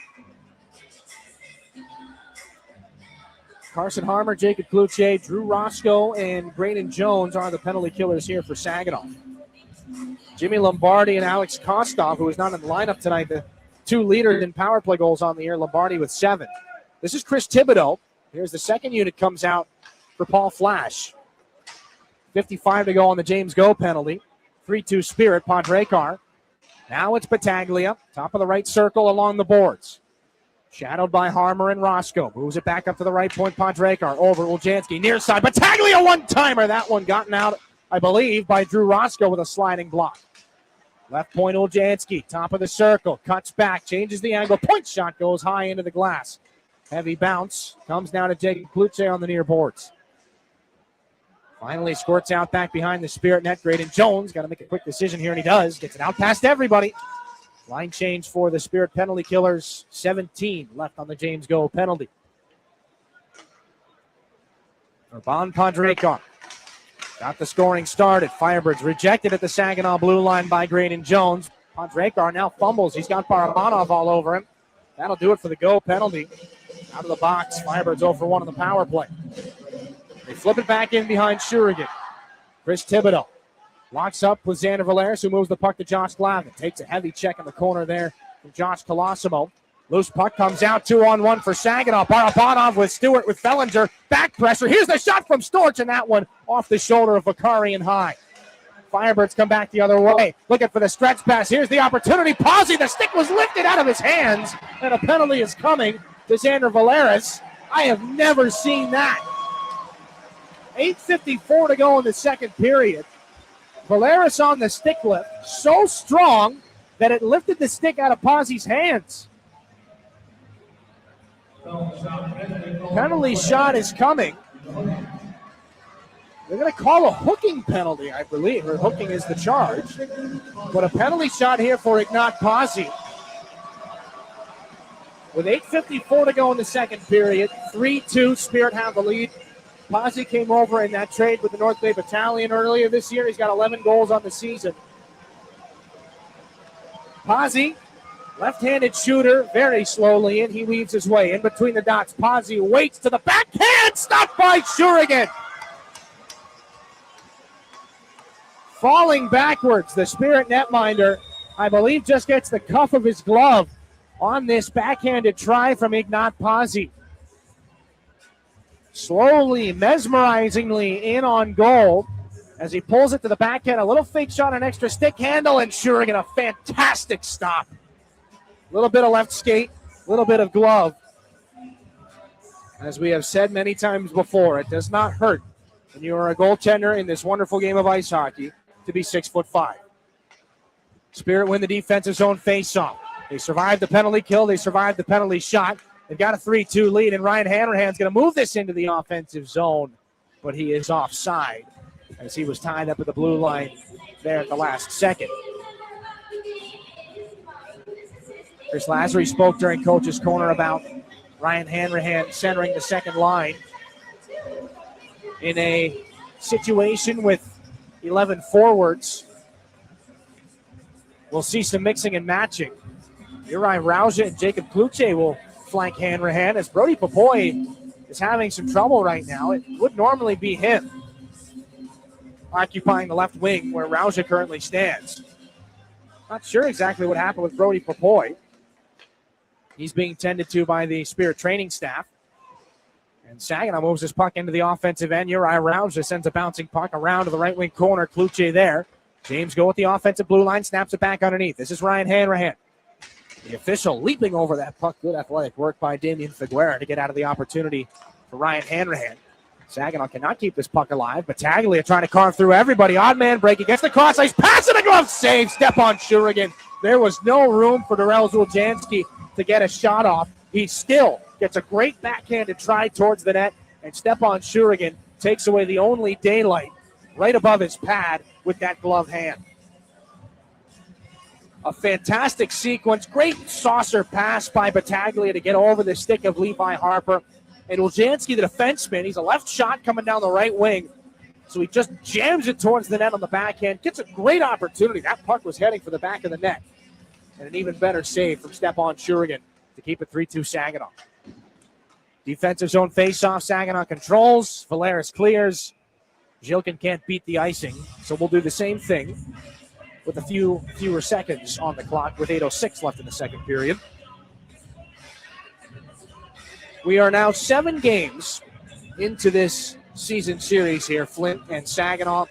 Carson Harmer, Jacob Cloutier, Drew Roscoe, and Braden Jones are the penalty killers here for Saginaw. Jimmy Lombardi and Alex Kostov, who is not in the lineup tonight, the two leaders in power play goals on the year. Lombardi with 7. This is Chris Thibodeau. Here's the second unit comes out for Paul Flash. 55 to go on the James Go penalty. 3-2 Spirit, Podrekar. Now it's Battaglia, top of the right circle along the boards. Shadowed by Harmer and Roscoe. Moves it back up to the right point, Podrekar. Over Uljanski, near side. Battaglia, one-timer. That one gotten out, I believe, by Drew Roscoe with a sliding block. Left point, Uljanski, top of the circle. Cuts back, changes the angle. Point shot goes high into the glass. Heavy bounce. Comes down to Jacob Cloutier on the near boards. Finally squirts out back behind the Spirit net. Graydon Jones got to make a quick decision here, and he does. Gets it out past everybody. Line change for the Spirit penalty killers. 17 left on the James Go penalty. Urban Podrekar got the scoring started. Firebirds rejected at the Saginaw blue line by Graydon Jones. Podrekar now fumbles. He's got Barabanov all over him. That'll do it for the Go penalty. Out of the box. Firebirds 0 for 1 on the power play. They flip it back in behind Shurigan. Chris Thibodeau locks up with Xander Valeris, who moves the puck to Josh Glavin. Takes a heavy check in the corner there from Josh Colosimo. Loose puck comes out 2-on-1 for Saginaw. Barabanov with Stewart with Fellinger. Back pressure. Here's the shot from Storch, and that one off the shoulder of Vicari and high. Firebirds come back the other way. Looking for the stretch pass. Here's the opportunity. Pazzi, the stick was lifted out of his hands, and a penalty is coming to Xander Valeris. I have never seen that. 8:54 to go in the second period. Valeris on the stick lift, so strong that it lifted the stick out of Pazzi's hands. Penalty shot is coming. They're going to call a hooking penalty, I believe, or hooking is the charge. But a penalty shot here for Ignat Pazzi. With 8:54 to go in the second period, 3-2, Spirit have the lead. Pazzi came over in that trade with the North Bay Battalion earlier this year. He's got 11 goals on the season. Pazzi Left-handed shooter, very slowly in. He weaves his way in between the dots. Pazzi waits to the backhand, stopped by Shurigan. Falling backwards, the Spirit netminder, I believe, just gets the cuff of his glove on this backhanded try from Ignat Pazzi. Slowly, mesmerizingly in on goal as he pulls it to the backhand. A little fake shot, an extra stick handle, and Shurigan, a fantastic stop. A little bit of left skate, a little bit of glove. As we have said many times before, it does not hurt when you are a goaltender in this wonderful game of ice hockey to be 6'5". Spirit win the defensive zone face-off. They survived the penalty kill. They survived the penalty shot. They've got a 3-2 lead, and Ryan Hanrahan's going to move this into the offensive zone, but he is offside as he was tied up at the blue line there at the last second. Chris Lazary spoke during Coach's Corner about Ryan Hanrahan centering the second line in a situation with 11 forwards. We'll see some mixing and matching. Uri Rauja and Jacob Kluche will flank Hanrahan as Brody Popoy is having some trouble right now. It would normally be him occupying the left wing where Rauja currently stands. Not sure exactly what happened with Brody Popoy. He's being tended to by the Spirit training staff. And Saginaw moves his puck into the offensive end. Uri Rauja sends a bouncing puck around to the right wing corner. Kluche there. James go with the offensive blue line, snaps it back underneath. This is Ryan Hanrahan. The official leaping over that puck. Good athletic work by Damian Figueroa to get out of the opportunity for Ryan Hanrahan. Saginaw cannot keep this puck alive. Battaglia trying to carve through everybody. Odd man break against the cross ice. Pass and a glove save. Step on Shurigan. There was no room for Darrell Zuljanski to get a shot off. He still gets a great backhanded try towards the net, and Stepan Shurigan takes away the only daylight right above his pad with that glove hand. A fantastic sequence. Great saucer pass by Battaglia to get over the stick of Levi Harper. And Uljanski, the defenseman, he's a left shot coming down the right wing. So he just jams it towards the net on the backhand. Gets a great opportunity. That puck was heading for the back of the net. And an even better save from Stepan Shurigan to keep it 3-2 Saginaw. Defensive zone faceoff. Saginaw controls. Valeris clears. Jilkin can't beat the icing. So we'll do the same thing with a fewer seconds on the clock with 8:06 left in the second period. We are now 7 games into this season series here, Flint and Saginaw.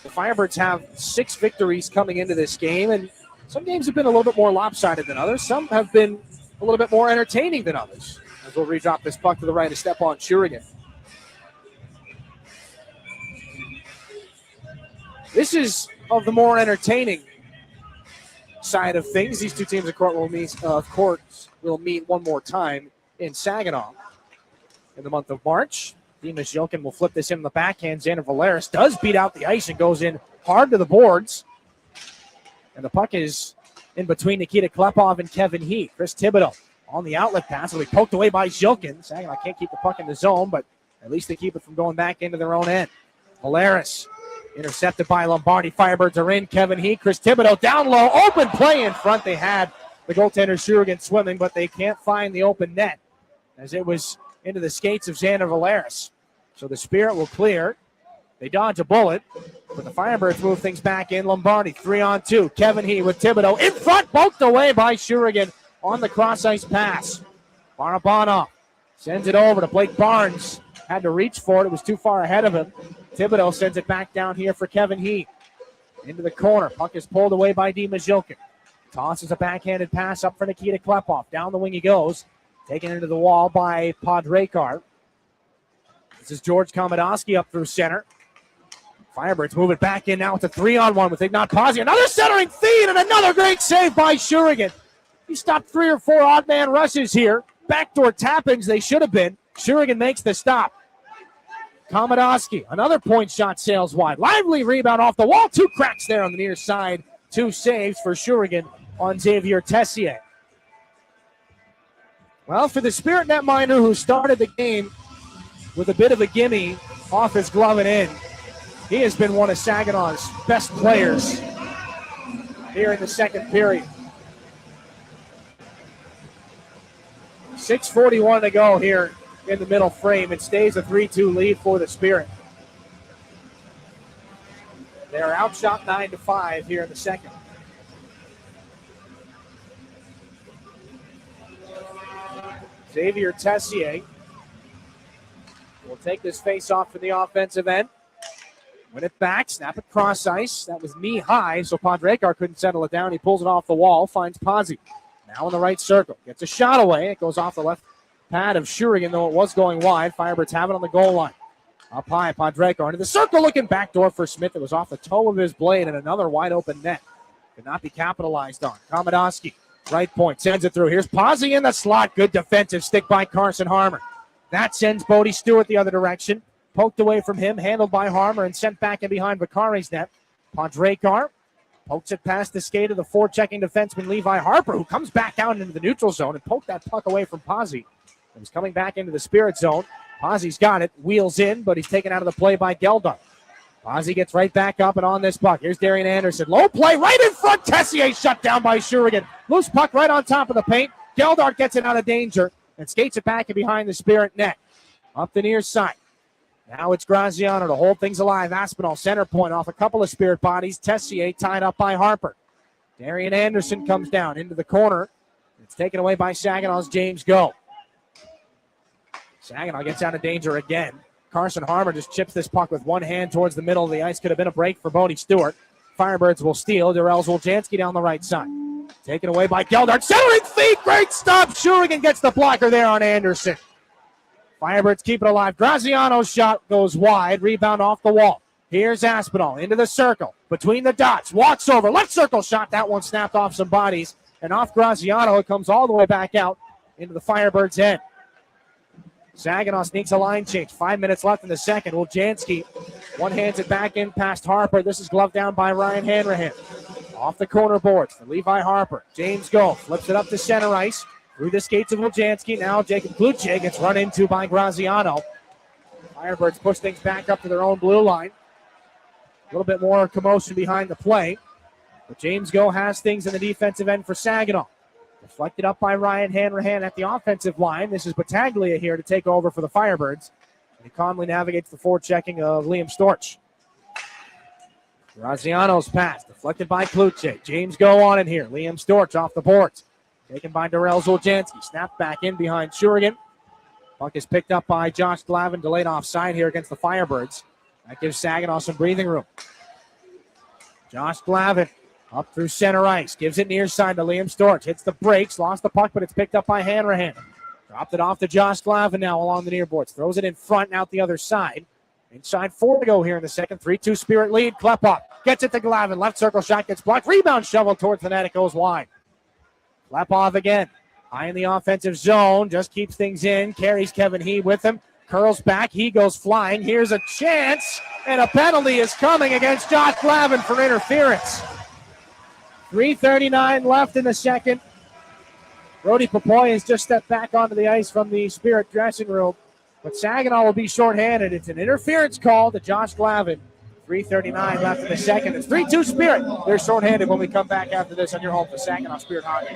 The Firebirds have 6 victories coming into this game, and some games have been a little bit more lopsided than others. Some have been a little bit more entertaining than others. As we'll redrop this puck to the right of Stepan Shurigan. This is of the more entertaining side of things. These two teams, of course, will meet one more time in Saginaw in the month of March. Dimas Jilkin will flip this in the backhand. Xander Valeris does beat out the ice and goes in hard to the boards. And the puck is in between Nikita Klepov and Kevin Heath. Chris Thibodeau on the outlet pass. It'll be poked away by Jilkin. Saginaw can't keep the puck in the zone, but at least they keep it from going back into their own end. Valeris intercepted by Lombardi. Firebirds are in. Kevin Heath, Chris Thibodeau down low. Open play in front. They had the goaltender Shurigan swimming, but they can't find the open net as it was into the skates of Xander Valeris. So the Spirit will clear. They dodge a bullet, but the Firebirds move things back in. Lombardi, 3-on-2. Kevin Heath with Thibodeau in front, poked away by Shurigan on the cross-ice pass. Barabanov sends it over to Blake Barnes. Had to reach for it. It was too far ahead of him. Thibodeau sends it back down here for Kevin Heath. Into the corner. Puck is pulled away by Dimas Jilkin. Tosses a backhanded pass up for Nikita Klepov. Down the wing he goes. Taken into the wall by Podrekar. This is George Komodowski up through center. Firebirds move it back in now. It's a 3-on-1 with Ignat Pazzi. Another centering feed and another great save by Shurigan. He stopped 3 or 4 odd man rushes here. Backdoor tap-ins they should have been. Shurigan makes the stop. Komodowski, another point shot sails wide. Lively rebound off the wall. 2 cracks there on the near side. 2 saves for Shurigan on Xavier Tessier. Well, for the Spirit netminder who started the game with a bit of a gimme off his glove and in, he has been one of Saginaw's best players here in the second period. 6:41 to go here in the middle frame. It stays a 3-2 lead for the Spirit. They're outshot 9-5 here in the second. Xavier Tessier will take this face-off for the offensive end. Win it back, snap it cross ice. That was knee high, so Podrekar couldn't settle it down. He pulls it off the wall, finds Pazzi. Now in the right circle. Gets a shot away. It goes off the left pad of Shurigan, though it was going wide. Firebirds have it on the goal line. Up high, Podrekar into the circle, looking backdoor for Smith. It was off the toe of his blade and another wide open net. Could not be capitalized on. Komodowski, right point, sends it through. Here's Pazzi in the slot. Good defensive stick by Carson Harmer. That sends Bodie Stewart the other direction. Poked away from him, handled by Harmer, and sent back in behind Vakari's net. Podrekar pokes it past the skate of the forechecking defenseman Levi Harper, who comes back out into the neutral zone and poked that puck away from Pazzi. He's coming back into the Spirit zone. Pazzi's got it, wheels in, but he's taken out of the play by Geldar. Pazzi gets right back up and on this puck. Here's Darian Anderson. Low play right in front. Tessier shut down by Shurigan. Loose puck right on top of the paint. Geldar gets it out of danger and skates it back in behind the Spirit net. Up the near side. Now it's Graziano to hold things alive. Aspinall center point off a couple of Spirit bodies. Tessier tied up by Harper. Darian Anderson comes down into the corner. It's taken away by Saginaw's James Go. Saginaw gets out of danger again. Carson Harmer just chips this puck with one hand towards the middle of the ice. Could have been a break for Bodie Stewart. Firebirds will steal. Darrell Zoljanski down the right side. Taken away by Geldart. Centering feet. Great stop. Shurigan gets the blocker there on Anderson. Firebirds keep it alive. Graziano's shot goes wide. Rebound off the wall. Here's Aspinall into the circle. Between the dots. Walks over. Left circle shot. That one snapped off some bodies. And off Graziano. It comes all the way back out into the Firebirds' end. Saginaw sneaks a line change. 5 minutes left in the second. Woljanski one hands it back in past Harper. This is gloved down by Ryan Hanrahan. Off the corner boards for Levi Harper. James Go flips it up to center ice. Through the skates of Woljanski. Now Jacob Kluche gets run into by Graziano. Firebirds push things back up to their own blue line. A little bit more commotion behind the play. But James Go has things in the defensive end for Saginaw. Deflected up by Ryan Hanrahan at the offensive line. This is Battaglia here to take over for the Firebirds. And he calmly navigates the forechecking of Liam Storch. Graziano's pass, deflected by Kluche. James Go on in here. Liam Storch off the boards. Taken by Darrell Zoljanski. Snapped back in behind Shurigan. Puck is picked up by Josh Glavin, delayed offside here against the Firebirds. That gives Saginaw some breathing room. Josh Glavin up through center ice. Gives it near side to Liam Storch. Hits the brakes. Lost the puck, but it's picked up by Hanrahan. Dropped it off to Josh Glavin now along the near boards. Throws it in front and out the other side. Inside 4 to go here in the second. 3-2 Spirit lead. Klepop gets it to Glavin. Left circle shot gets blocked. Rebound shoveled towards the net. It goes wide. Klepop again. High in the offensive zone. Just keeps things in. Carries Kevin He with him. Curls back. He goes flying. Here's a chance. And a penalty is coming against Josh Glavin for interference. 3:39 left in the second. Brody Papoy has just stepped back onto the ice from the Spirit dressing room. But Saginaw will be shorthanded. It's an interference call to Josh Glavin. 3:39 left in the second. It's 3-2 Spirit. They're shorthanded when we come back after this on your home for Saginaw Spirit Hockey.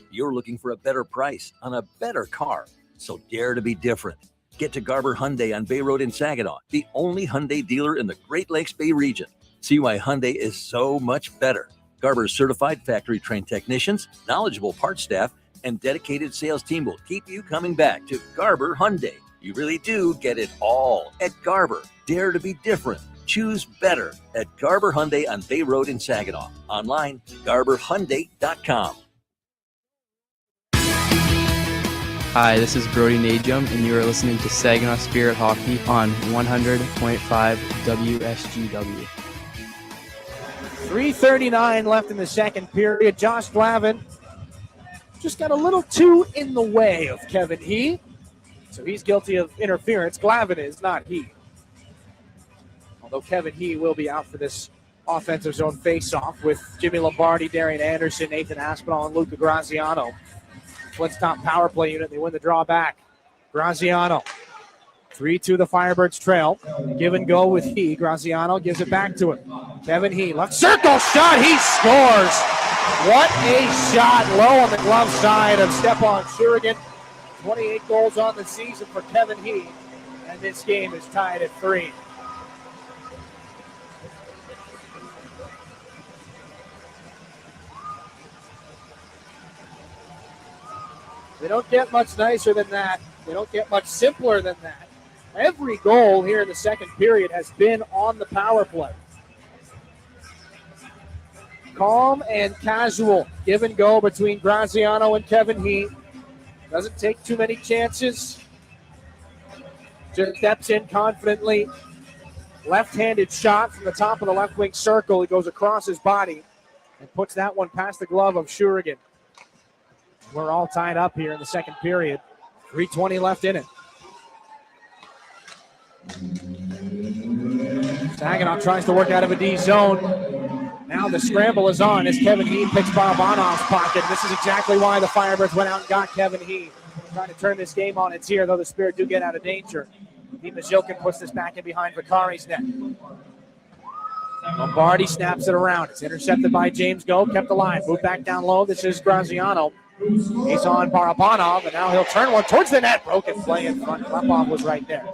You're looking for a better price on a better car, so dare to be different. Get to Garber Hyundai on Bay Road in Saginaw, the only Hyundai dealer in the Great Lakes Bay region. See why Hyundai is so much better. Garber's certified factory-trained technicians, knowledgeable parts staff, and dedicated sales team will keep you coming back to Garber Hyundai. You really do get it all at Garber. Dare to be different. Choose better at Garber Hyundai on Bay Road in Saginaw. Online, garberhyundai.com. Hi, this is Brody Najum, and you are listening to Saginaw Spirit Hockey on 100.5 WSGW. 3:39 left in the second period. Josh Glavin just got a little too in the way of Kevin He. So he's guilty of interference. Glavin is, not He. Although Kevin He will be out for this offensive zone face-off with Jimmy Lombardi, Darian Anderson, Nathan Aspinall, and Luca Graziano. Flint's top power play unit. They win the draw back. Graziano. 3-2 the Firebirds trail. Give and go with He. Graziano gives it back to him. Kevin He. Left circle shot. He scores. What a shot low on the glove side of Stepan Shurigan. 28 goals on the season for Kevin Heath, and this game is tied at 3. They don't get much nicer than that. They don't get much simpler than that. Every goal here in the second period has been on the power play. Calm and casual give and go between Graziano and Kevin Heath. Doesn't take too many chances. Just steps in confidently. Left-handed shot from the top of the left wing circle. He goes across his body and puts that one past the glove of Shurigan. We're all tied up here in the second period. 3:20 left in it. Saginaw tries to work out of a D zone. Now the scramble is on as Kevin Heath picks Barabanov's pocket. This is exactly why the Firebirds went out and got Kevin Heath. Trying to turn this game on its ear, though the Spirit do get out of danger. Dima Zilkin puts this back in behind Vicari's net. Lombardi snaps it around. It's intercepted by James Go, kept alive. Moved back down low. This is Graziano. He's on Barabanov, and now he'll turn one towards the net. Broken play in front. Klepov was right there.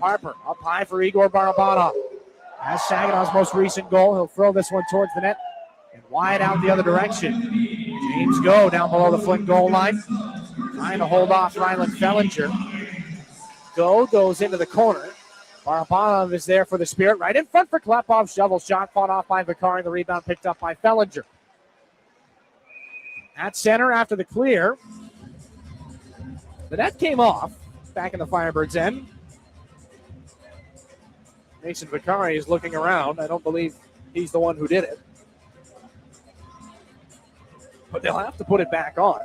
Harper up high for Igor Barabanov. As Saginaw's most recent goal, he'll throw this one towards the net and wide out the other direction. James Go down below the Flint goal line. Trying to hold off Ryland Fellinger. Go goes into the corner. Barabanov is there for the Spirit. Right in front for Klepov. Shovel shot fought off by Vicari. The rebound picked up by Fellinger. At center after the clear. The net came off back in the Firebirds' end. Mason Vicari is looking around. I don't believe he's the one who did it. But they'll have to put it back on.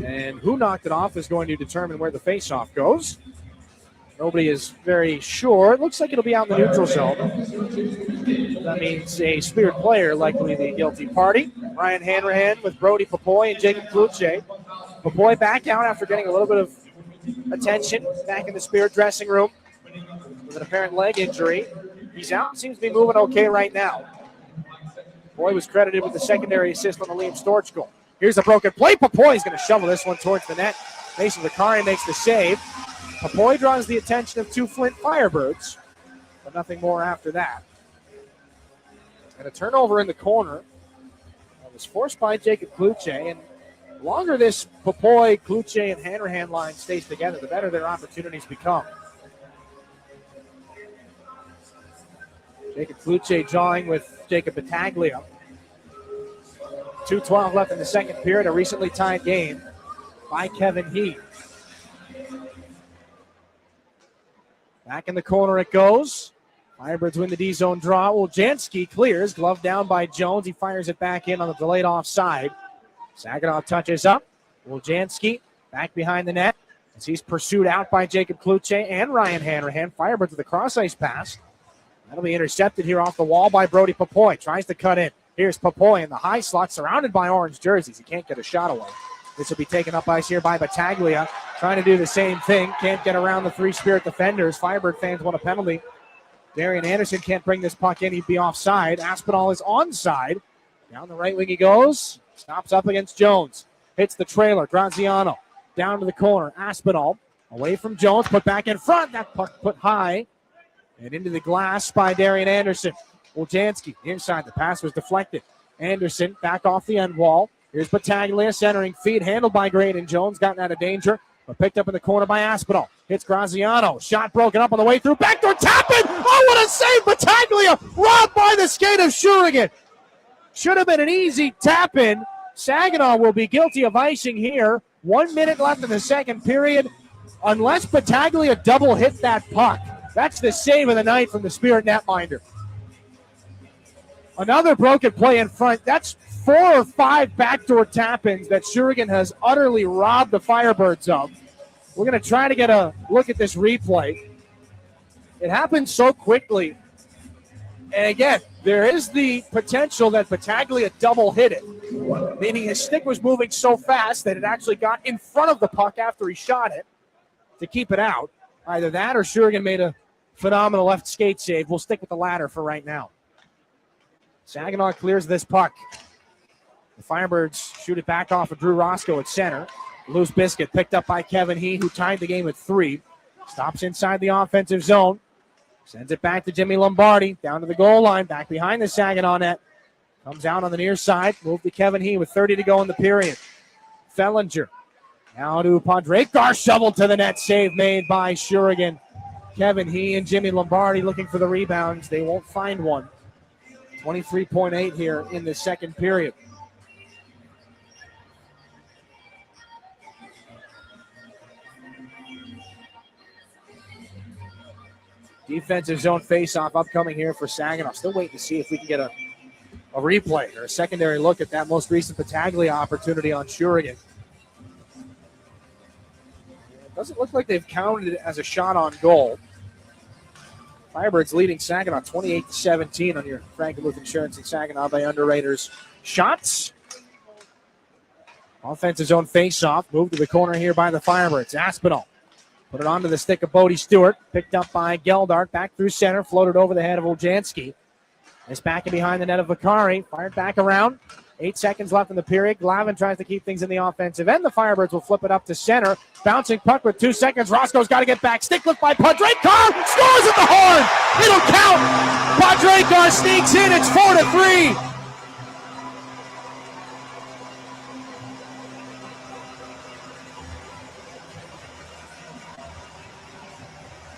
And who knocked it off is going to determine where the faceoff goes. Nobody is very sure. It looks like it'll be out in the neutral zone. That means a Spirit player, likely the guilty party. Ryan Hanrahan with Brody Popoy and Jacob Kluche. Popoy back out after getting a little bit of attention back in the Spirit dressing room with an apparent leg injury. He's out. Seems to be moving okay right now. Popoy was credited with the secondary assist on the Liam Storch goal. Here's a broken play. Popoy's going to shovel this one towards the net. Mason Vicari makes the save. Popoy draws the attention of two Flint Firebirds, but nothing more after that. And a turnover in the corner that was forced by Jacob Kluche. And the longer this Popoy, Kluche, and Hanrahan line stays together, the better their opportunities become. Jacob Kluche drawing with Jacob Battaglia. 2:12 left in the second period, a recently tied game by Kevin Heath. Back in the corner it goes. Firebirds win the D-zone draw. Woljanski clears. Glove down by Jones. He fires it back in on the delayed offside. Saginaw touches up. Woljanski back behind the net as he's pursued out by Jacob Kluche and Ryan Hanrahan. Firebirds with a cross-ice pass. That'll be intercepted here off the wall by Brody Popoy. Tries to cut in. Here's Popoy in the high slot, surrounded by orange jerseys. He can't get a shot away. This will be taken up ice here by Battaglia. Trying to do the same thing. Can't get around the three Spirit defenders. Firebird fans want a penalty. Darian Anderson can't bring this puck in. He'd be offside. Aspinall is onside. Down the right wing he goes. Stops up against Jones. Hits the trailer. Graziano down to the corner. Aspinall away from Jones. Put back in front. That puck put high. And into the glass by Darian Anderson. Woljanski inside. The pass was deflected. Anderson back off the end wall. Here's Battaglia centering feed. Handled by Graydon Jones. Gotten out of danger. But picked up in the corner by Aspinall. Hits Graziano. Shot broken up on the way through. Backdoor tap in. Oh, what a save. Battaglia robbed by the skate of Shurigan. Should have been an easy tap in. Saginaw will be guilty of icing here. 1 minute left in the second period. Unless Battaglia double hit that puck. That's the save of the night from the Spirit netminder. Another broken play in front. That's 4 or 5 backdoor tap-ins that Shurigan has utterly robbed the Firebirds of. We're going to try to get a look at this replay. It happened so quickly. And again, there is the potential that Battaglia double hit it, meaning his stick was moving so fast that it actually got in front of the puck after he shot it to keep it out. Either that or Shurigan made a phenomenal left skate save. We'll stick with the latter for right now. Saginaw clears this puck. The Firebirds shoot it back off of Drew Roscoe at center. Loose biscuit picked up by Kevin He, who tied the game at 3. Stops inside the offensive zone. Sends it back to Jimmy Lombardi. Down to the goal line. Back behind the Saginaw net. Comes out on the near side. Move to Kevin He with 30 to go in the period. Fellinger. Now to Padrekar. Shoveled to the net. Save made by Shurigan. Kevin He and Jimmy Lombardi looking for the rebounds. They won't find one. 23.8 here in the second period. Defensive zone faceoff upcoming here for Saginaw. Still waiting to see if we can get a replay or a secondary look at that most recent Battaglia opportunity on Shurigan. It doesn't look like they've counted it as a shot on goal. Firebirds leading Saginaw 28-17 on your Frankenmuth Insurance and Saginaw by Underwriters shots. Offensive zone faceoff. Move to the corner here by the Firebirds. Aspinall. Put it onto the stick of Bodie Stewart. Picked up by Geldart. Back through center. Floated over the head of Oljanski. It's back in behind the net of Vakari. Fired back around. 8 seconds left in the period. Glavin tries to keep things in the offensive end. The Firebirds will flip it up to center. Bouncing puck with 2 seconds. Roscoe's got to get back. Stick lift by Padrekar. Scores at the horn. It'll count. Padrekar sneaks in. It's 4-3.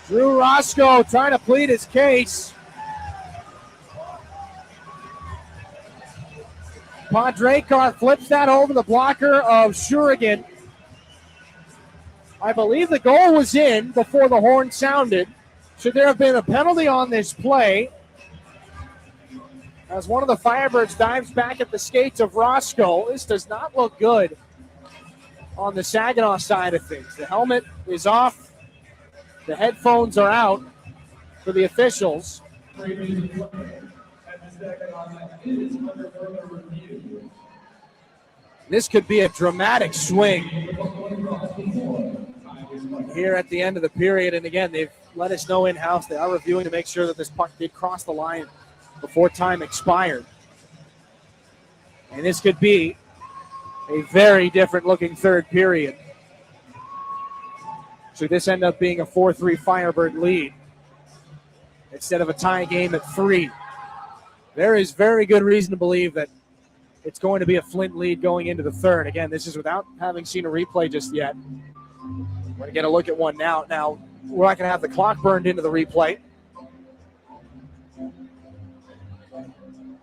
Drew Roscoe trying to plead his case. Padrekar flips that over the blocker of Shurigan. I believe the goal was in before the horn sounded. Should there have been a penalty on this play? As one of the Firebirds dives back at the skates of Roscoe. This does not look good on the Saginaw side of things. The helmet is off. The headphones are out for the officials. This could be a dramatic swing here at the end of the period. And again, they've let us know in-house they are reviewing to make sure that this puck did cross the line before time expired. And this could be a very different looking third period. Should this end up being a 4-3 Firebird lead instead of a tie game at 3? There is very good reason to believe that it's going to be a Flint lead going into the third. Again, this is without having seen a replay just yet. We're going to get a look at one now. Now, we're not going to have the clock burned into the replay.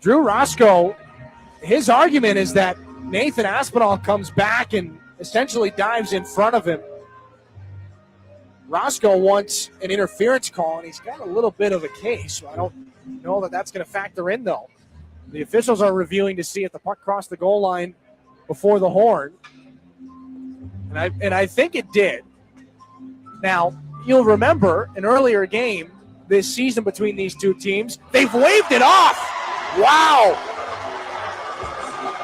Drew Roscoe, his argument is that Nathan Aspinall comes back and essentially dives in front of him. Roscoe wants an interference call, and he's got a little bit of a case. So I don't know that that's going to factor in, though. The officials are reviewing to see if the puck crossed the goal line before the horn. And I think it did. Now, you'll remember an earlier game this season between these two teams, they've waved it off. Wow.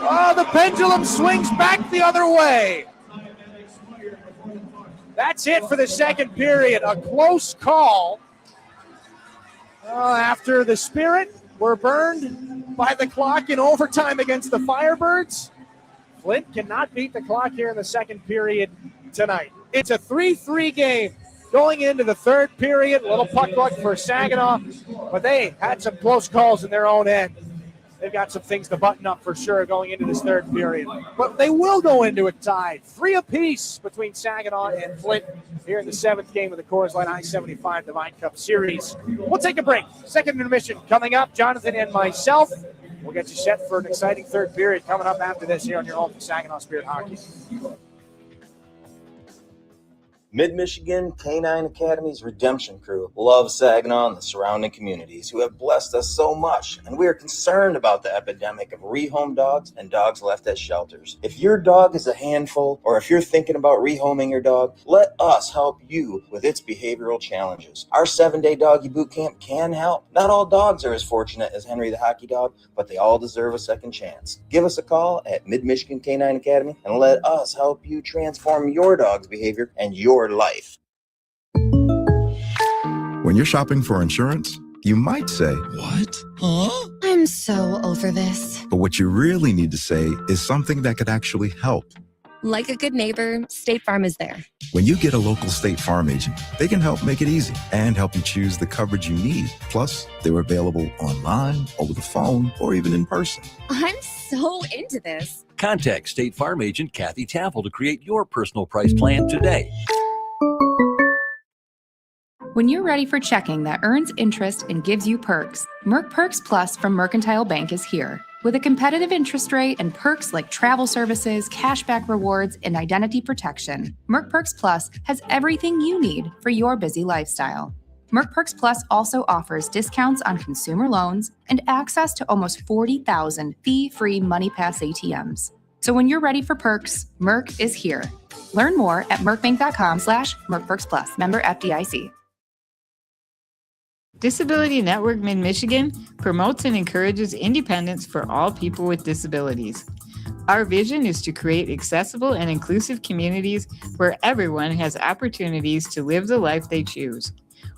Oh, the pendulum swings back the other way. That's it for the second period. A close call after the Spirit were burned by the clock in overtime against the Firebirds. Flint cannot beat the clock here in the second period tonight. It's a 3-3 game going into the third period. Little puck luck for Saginaw, but they had some close calls in their own end. They've got some things to button up for sure going into this third period. But they will go into it tied. 3 apiece between Saginaw and Flint here in the 7th game of the Coors Light I-75 Divine Cup Series. We'll take a break. Second intermission coming up. Jonathan and myself will get you set for an exciting third period coming up after this here on your home for Saginaw Spirit Hockey. Mid-Michigan Canine Academy's Redemption Crew loves Saginaw and the surrounding communities who have blessed us so much, and we are concerned about the epidemic of rehome dogs and dogs left at shelters. If your dog is a handful, or if you're thinking about rehoming your dog, let us help you with its behavioral challenges. Our 7-day doggy boot camp can help. Not all dogs are as fortunate as Henry the Hockey Dog, but they all deserve a second chance. Give us a call at Mid-Michigan Canine Academy and let us help you transform your dog's behavior and your life. When you're shopping for insurance, You might say, What? Huh? I'm so over this. but what you really need to say is something that could actually help. Like a good neighbor, State Farm is there. When you get a local State Farm agent, they can help make it easy and help you choose the coverage you need. Plus, they're available online, over the phone, or even in person. I'm so into this. Contact State Farm agent Kathy Taffel to create your personal price plan today. When you're ready for checking that earns interest and gives you perks, Merc Perks Plus from Mercantile Bank is here. With a competitive interest rate and perks like travel services, cashback rewards, and identity protection, Merc Perks Plus has everything you need for your busy lifestyle. Merc Perks Plus also offers discounts on consumer loans and access to almost 40,000 fee-free MoneyPass ATMs. So when you're ready for perks, Merc is here. Learn more at mercbank.com/mercperksplus. Member FDIC. Disability Network Mid-Michigan promotes and encourages independence for all people with disabilities. Our vision is to create accessible and inclusive communities where everyone has opportunities to live the life they choose.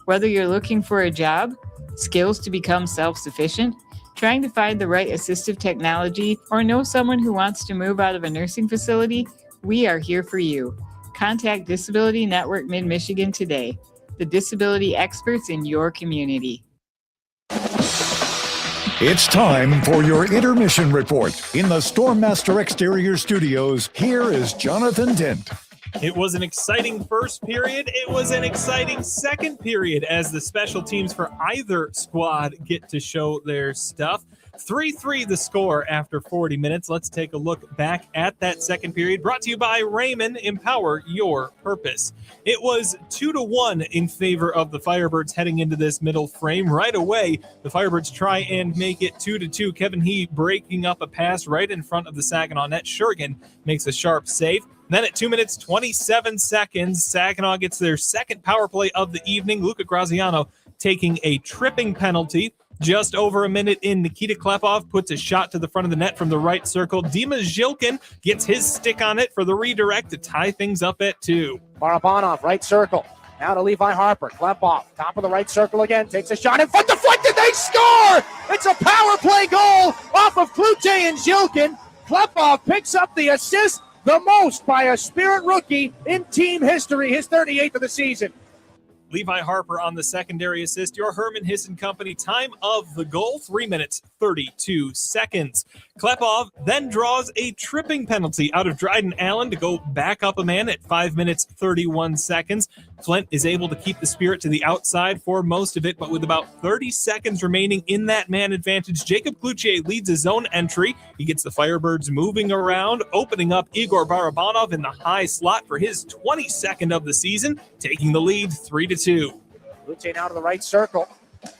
Whether you're looking for a job, skills to become self-sufficient, trying to find the right assistive technology, or know someone who wants to move out of a nursing facility, we are here for you. Contact Disability Network Mid-Michigan today. The disability experts in your community. It's time for your intermission report. In the Stormmaster Exterior Studios, here is Jonathan Dent. It was an exciting first period. It was an exciting second period as the special teams for either squad get to show their stuff. 3-3 the score after 40 minutes. Let's take a look back at that second period. Brought to you by Raymond. Empower your purpose. It was 2-1 in favor of the Firebirds heading into this middle frame. Right away, the Firebirds try and make it 2-2. Kevin He breaking up a pass right in front of the Saginaw net. Shurigan makes a sharp save. Then at 2 minutes, 27 seconds, Saginaw gets their second power play of the evening. Luca Graziano taking a tripping penalty. Just over a minute in, Nikita Klepov puts a shot to the front of the net from the right circle. Dima Zhilkin gets his stick on it for the redirect to tie things up at 2. Barabanov, right circle. Now to Levi Harper. Klepov, top of the right circle again. Takes a shot in front. Deflected. They score! It's a power play goal off of Klute and Zhilkin. Klepov picks up the assist, the most by a Spirit rookie in team history, his 38th of the season. Levi Harper on the secondary assist. Your Herman Hissen Company time of the goal, 3 minutes, 32 seconds. Klepov then draws a tripping penalty out of Dryden Allen to go back up a man at 5 minutes, 31 seconds. Flint is able to keep the Spirit to the outside for most of it, but with about 30 seconds remaining in that man advantage, Jacob Cloutier leads his own entry. He gets the Firebirds moving around, opening up Igor Barabanov in the high slot for his 22nd of the season, taking the lead 3-2. Cloutier now to the right circle.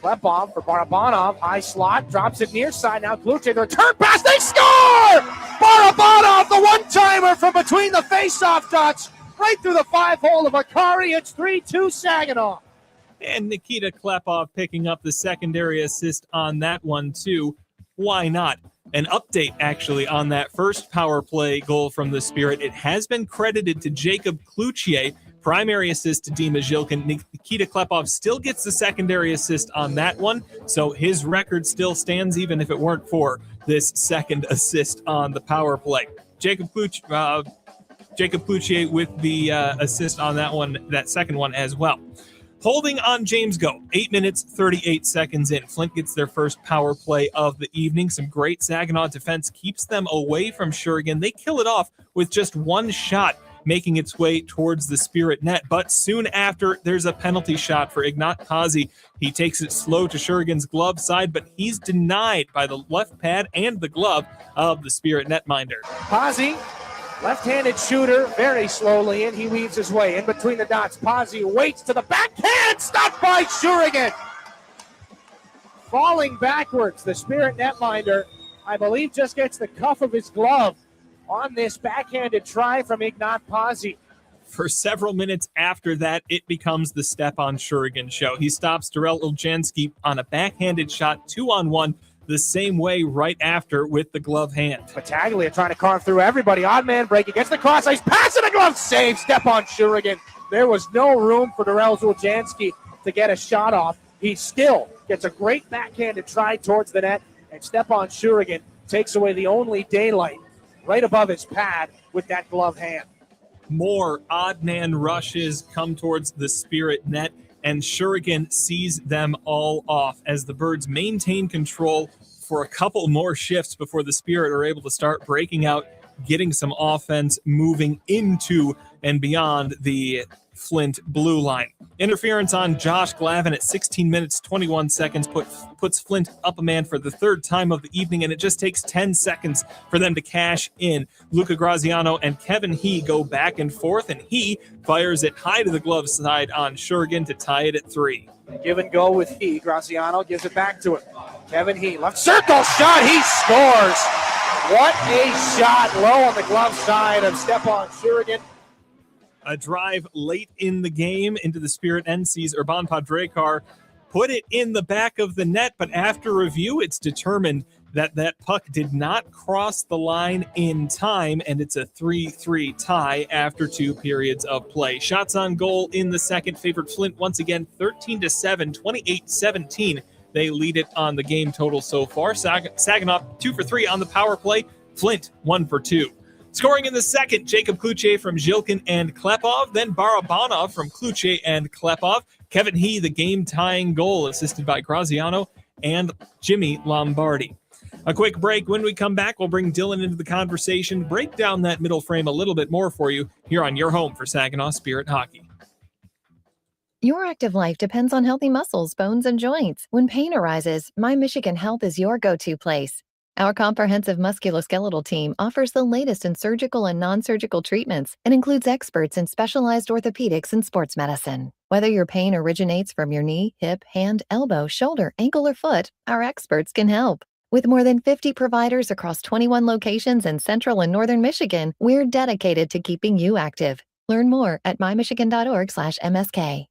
Klepov for Barabanov, high slot, drops it near side. Now Cloutier, the return pass, they score! Barabanov, the one-timer from between the face-off dots, right through the 5-hole of Akari. It's 3-2 Saginaw. And Nikita Klepov picking up the secondary assist on that one, too. Why not? An update, actually, on that first power play goal from the Spirit. It has been credited to Jacob Cloutier. Primary assist to Dima Zhilkin. Nikita Klepov still gets the secondary assist on that one, so his record still stands even if it weren't for this second assist on the power play. Jacob Cloutier with the assist on that one, that second one as well. Holding on James Go, 8 minutes, 38 seconds in. Flint gets their first power play of the evening. Some great Saginaw defense keeps them away from Shurigan. They kill it off with just one shot, making its way towards the Spirit net. But soon after, there's a penalty shot for Ignat Pazzi. He takes it slow to Shurigan's glove side, but he's denied by the left pad and the glove of the Spirit netminder. Pazzi, left-handed shooter, very slowly in. He weaves his way in between the dots. Pazzi waits to the backhand, stopped by Shurigan. Falling backwards, the Spirit netminder, I believe, just gets the cuff of his glove on this backhanded try from Ignat Pazzi. For several minutes after that, it becomes the Stepan Shurigan show. He stops Darrell Iljansky on a backhanded shot, 2-on-1, the same way right after with the glove hand. Battaglia trying to carve through everybody. Odd man break against the cross ice. Pass and a glove save. Stepan Shurigan. There was no room for Darrell Iljansky to get a shot off. He still gets a great backhanded try towards the net, and Stepan Shurigan takes away the only daylight right above his pad with that glove hand. More odd man rushes come towards the Spirit net, and Shurigan sees them all off as the Birds maintain control for a couple more shifts before the Spirit are able to start breaking out, getting some offense moving into and beyond the Flint blue line. Interference on Josh Glavin at 16 minutes, 21 seconds puts Flint up a man for the third time of the evening, and it just takes 10 seconds for them to cash in. Luca Graziano and Kevin He go back and forth, and He fires it high to the glove side on Shurigan to tie it at 3. Give and go with He. Graziano gives it back to him. Kevin He, left circle shot. He scores. What a shot low on the glove side of Stepan Shurigan. A drive late in the game into the Spirit end sees Urban Padrekar put it in the back of the net, but after review, it's determined that that puck did not cross the line in time, and it's a 3-3 tie after 2 periods of play. Shots on goal in the second favored Flint once again 13-7, 28-17. They lead it on the game total so far. Saginaw 2 for 3 on the power play. Flint 1 for 2. Scoring in the second, Jacob Kluche from Zhilkin and Klepov, then Barabanov from Kluche and Klepov. Kevin He, the game-tying goal, assisted by Graziano and Jimmy Lombardi. A quick break. When we come back, we'll bring Dylan into the conversation, break down that middle frame a little bit more for you here on your home for Saginaw Spirit Hockey. Your active life depends on healthy muscles, bones, and joints. When pain arises, My Michigan Health is your go-to place. Our comprehensive musculoskeletal team offers the latest in surgical and non-surgical treatments and includes experts in specialized orthopedics and sports medicine. Whether your pain originates from your knee, hip, hand, elbow, shoulder, ankle, or foot, our experts can help. With more than 50 providers across 21 locations in central and northern Michigan, we're dedicated to keeping you active. Learn more at mymichigan.org/MSK.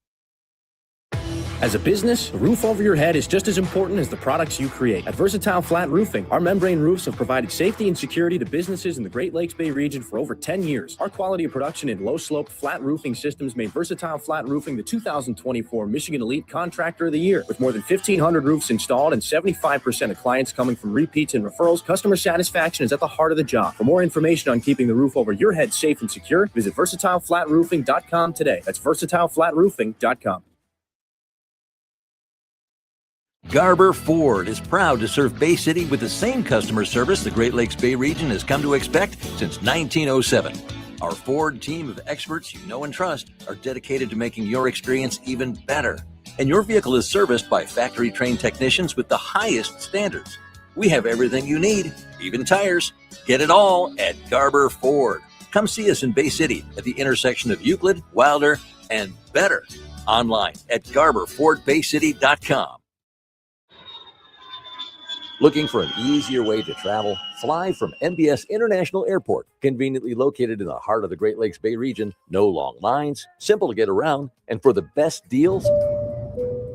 As a business, the roof over your head is just as important as the products you create. At Versatile Flat Roofing, our membrane roofs have provided safety and security to businesses in the Great Lakes Bay region for over 10 years. Our quality of production in low-sloped flat roofing systems made Versatile Flat Roofing the 2024 Michigan Elite Contractor of the Year. With more than 1,500 roofs installed and 75% of clients coming from repeats and referrals, customer satisfaction is at the heart of the job. For more information on keeping the roof over your head safe and secure, visit VersatileflatRoofing.com today. That's VersatileflatRoofing.com. Garber Ford is proud to serve Bay City with the same customer service the Great Lakes Bay region has come to expect since 1907. Our Ford team of experts you know and trust are dedicated to making your experience even better. And your vehicle is serviced by factory-trained technicians with the highest standards. We have everything you need, even tires. Get it all at Garber Ford. Come see us in Bay City at the intersection of Euclid, Wilder, and Better. Online at GarberFordBayCity.com. Looking for an easier way to travel? Fly from MBS International Airport, conveniently located in the heart of the Great Lakes Bay region. No long lines, simple to get around, and for the best deals,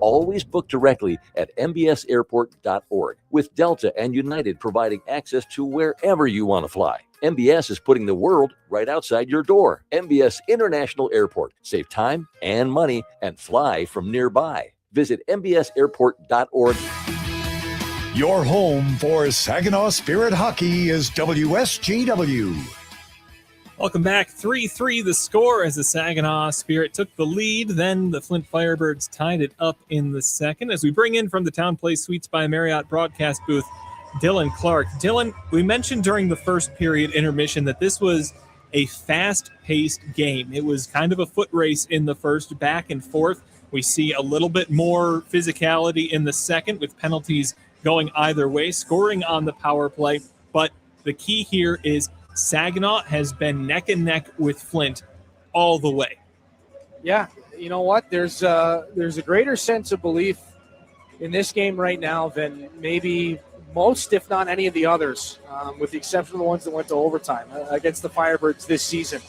always book directly at mbsairport.org, with Delta and United providing access to wherever you want to fly. MBS is putting the world right outside your door. MBS International Airport. Save time and money and fly from nearby. Visit mbsairport.org. Your home for Saginaw Spirit Hockey is WSGW. Welcome back. 3-3 the score as the Saginaw Spirit took the lead. Then the Flint Firebirds tied it up in the second. As we bring in from the Town Place Suites by Marriott broadcast booth, Dylan Clark. Dylan, we mentioned during the first period intermission that this was a fast-paced game. It was kind of a foot race in the first, back and forth. We see a little bit more physicality in the second with penalties going either way, scoring on the power play. But the key here is Saginaw has been neck and neck with Flint all the way. Yeah, you know what? There's a greater sense of belief in this game right now than maybe most, if not any of the others, with the exception of the ones that went to overtime against the Firebirds this season.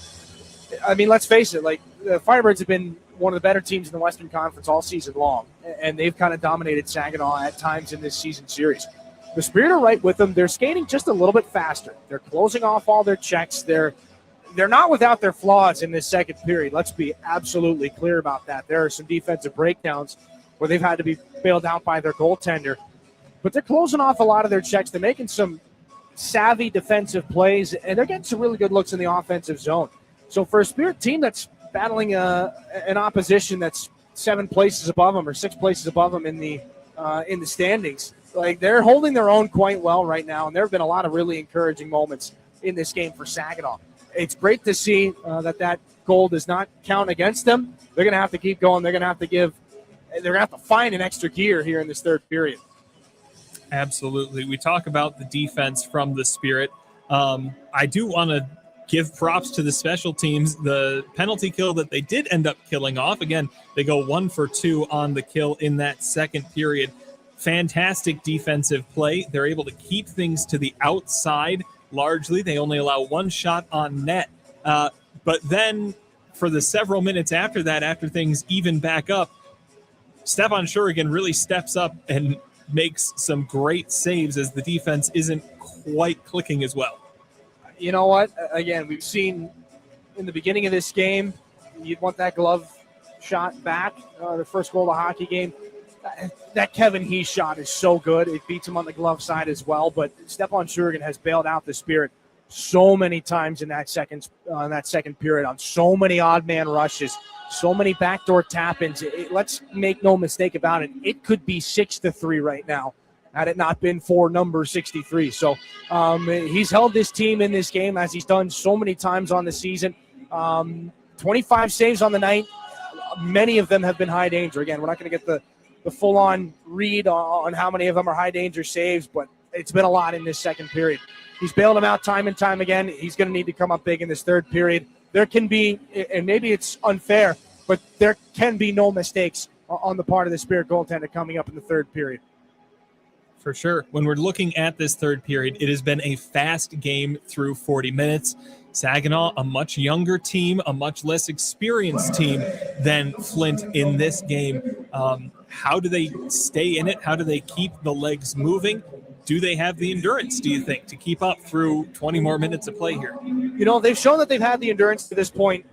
I mean, let's face it, like the Firebirds have been one of the better teams in the Western Conference all season long, and they've kind of dominated Saginaw at times in this season series. The Spirit are right with them. They're skating just a little bit faster. They're closing off all their checks. They're not without their flaws in this second period. Let's be absolutely clear about that. There are some defensive breakdowns where they've had to be bailed out by their goaltender. But they're closing off a lot of their checks. They're making some savvy defensive plays, and they're getting some really good looks in the offensive zone. So for a Spirit team that's battling an opposition that's 7 places above them or 6 places above them in the standings, like, they're holding their own quite well right now, and there have been a lot of really encouraging moments in this game for Saginaw. It's great to see that goal does not count against them. They're going to have to keep going. They're going to have to find an extra gear here in this third period. Absolutely. We talk about the defense from the Spirit. I do want to give props to the special teams. The penalty kill that they did end up killing off, again, they go 1 for 2 on the kill in that second period. Fantastic defensive play. They're able to keep things to the outside largely. They only allow 1 shot on net. But then for the several minutes after that, after things even back up, Stepan Shurigan really steps up and makes some great saves as the defense isn't quite clicking as well. You know what? Again, we've seen in the beginning of this game, you'd want that glove shot back, the first goal of the hockey game. That Kevin Heath shot is so good. It beats him on the glove side as well. But Stepan Shurigan has bailed out the Spirit so many times in that second period on so many odd man rushes, so many backdoor tap-ins. Let's make no mistake about it. It could be 6-3 right now had it not been for number 63. So he's held this team in this game as he's done so many times on the season. 25 saves on the night. Many of them have been high danger. Again, we're not going to get the full-on read on how many of them are high danger saves, but it's been a lot in this second period. He's bailed them out time and time again. He's going to need to come up big in this third period. There can be, and maybe it's unfair, but there can be no mistakes on the part of the Spirit goaltender coming up in the third period. For sure. When we're looking at this third period, it has been a fast game through 40 minutes. Saginaw, a much younger team, a much less experienced team than Flint in this game. How do they stay in it? How do they keep the legs moving? Do they have the endurance, do you think, to keep up through 20 more minutes of play here? You know, they've shown that they've had the endurance to this point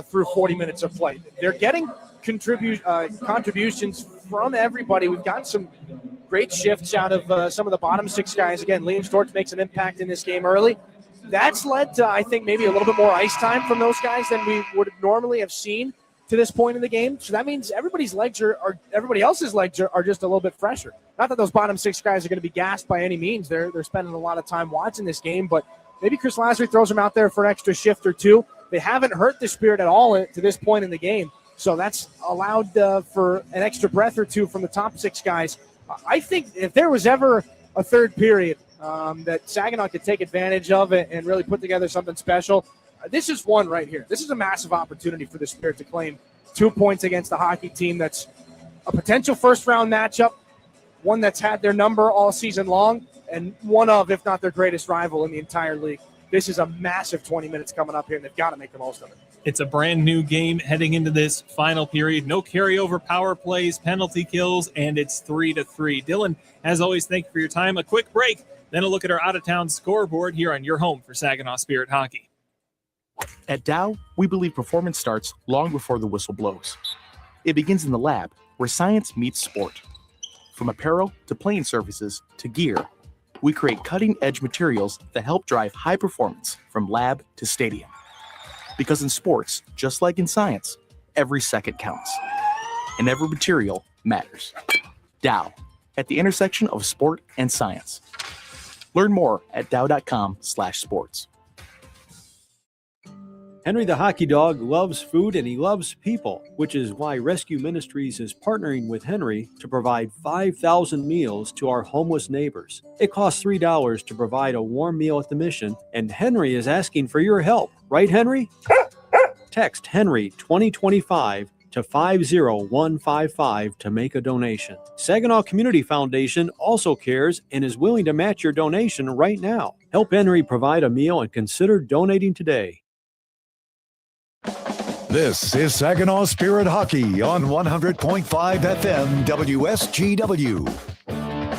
through 40 minutes of play. They're getting contributions from everybody. We've gotten some great shifts out of some of the bottom 6 guys. Again, Liam Storch makes an impact in this game early. That's led to, I think, maybe a little bit more ice time from those guys than we would normally have seen to this point in the game. So that means everybody else's legs are just a little bit fresher. Not that those bottom 6 guys are going to be gassed by any means. They're spending a lot of time watching this game, but maybe Chris Lazary throws them out there for an extra shift or 2. They haven't hurt the Spirit at all to this point in the game. So that's allowed for an extra breath or 2 from the top 6 guys. I think if there was ever a third period that Saginaw could take advantage of and really put together something special, this is one right here. This is a massive opportunity for the Spirit to claim 2 points against the hockey team that's a potential first-round matchup, one that's had their number all season long, and one of, if not their greatest rival in the entire league. This is a massive 20 minutes coming up here, and they've got to make the most of it. It's a brand new game heading into this final period. No carryover power plays, penalty kills, and it's 3-3. Dylan, as always, thank you for your time. A quick break, then a look at our out-of-town scoreboard here on your home for Saginaw Spirit Hockey. At Dow, we believe performance starts long before the whistle blows. It begins in the lab, where science meets sport. From apparel to playing surfaces to gear, we create cutting-edge materials that help drive high performance from lab to stadium. Because in sports, just like in science, every second counts. And every material matters. Dow, at the intersection of sport and science. Learn more at dow.com/sports. Henry the Hockey Dog loves food and he loves people, which is why Rescue Ministries is partnering with Henry to provide 5,000 meals to our homeless neighbors. It costs $3 to provide a warm meal at the mission, and Henry is asking for your help. Right, Henry? Text Henry 2025 to 50155 to make a donation. Saginaw Community Foundation also cares and is willing to match your donation right now. Help Henry provide a meal and consider donating today. This is Saginaw Spirit Hockey on 100.5 FM WSGW.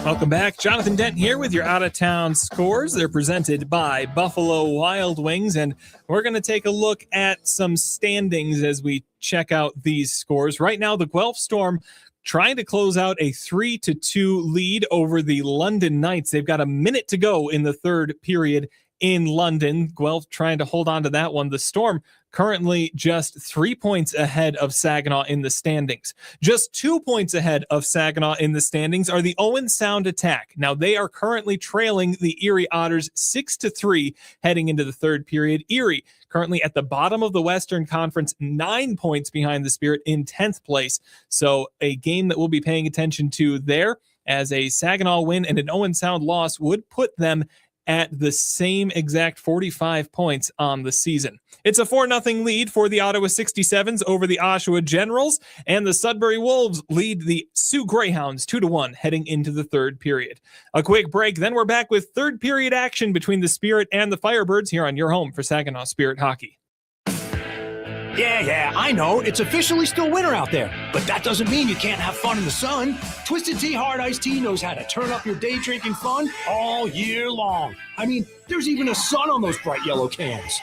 Welcome back. Jonathan Dent here with your out-of-town scores. They're presented by Buffalo Wild Wings, and we're going to take a look at some standings as we check out these scores. Right now, the Guelph Storm trying to close out a 3-2 lead over the London Knights. They've got a minute to go in the third period in London. Guelph trying to hold on to that one. The Storm currently just 3 points ahead of Saginaw in the standings. Just 2 points ahead of Saginaw in the standings are the Owen Sound Attack. Now they are currently trailing the Erie Otters 6-3 heading into the third period. Erie currently at the bottom of the Western Conference, 9 points behind the Spirit in 10th place. So a game that we'll be paying attention to there, as a Saginaw win and an Owen Sound loss would put them at the same exact 45 points on the season. It's a 4-0 lead for the Ottawa 67s over the Oshawa Generals, and the Sudbury Wolves lead the Sioux Greyhounds 2-1 heading into the third period. A quick break, then we're back with third period action between the Spirit and the Firebirds here on your home for Saginaw Spirit Hockey. Yeah, I know. It's officially still winter out there, but that doesn't mean you can't have fun in the sun. Twisted Tea Hard Iced Tea knows how to turn up your day drinking fun all year long. I mean, there's even a sun on those bright yellow cans.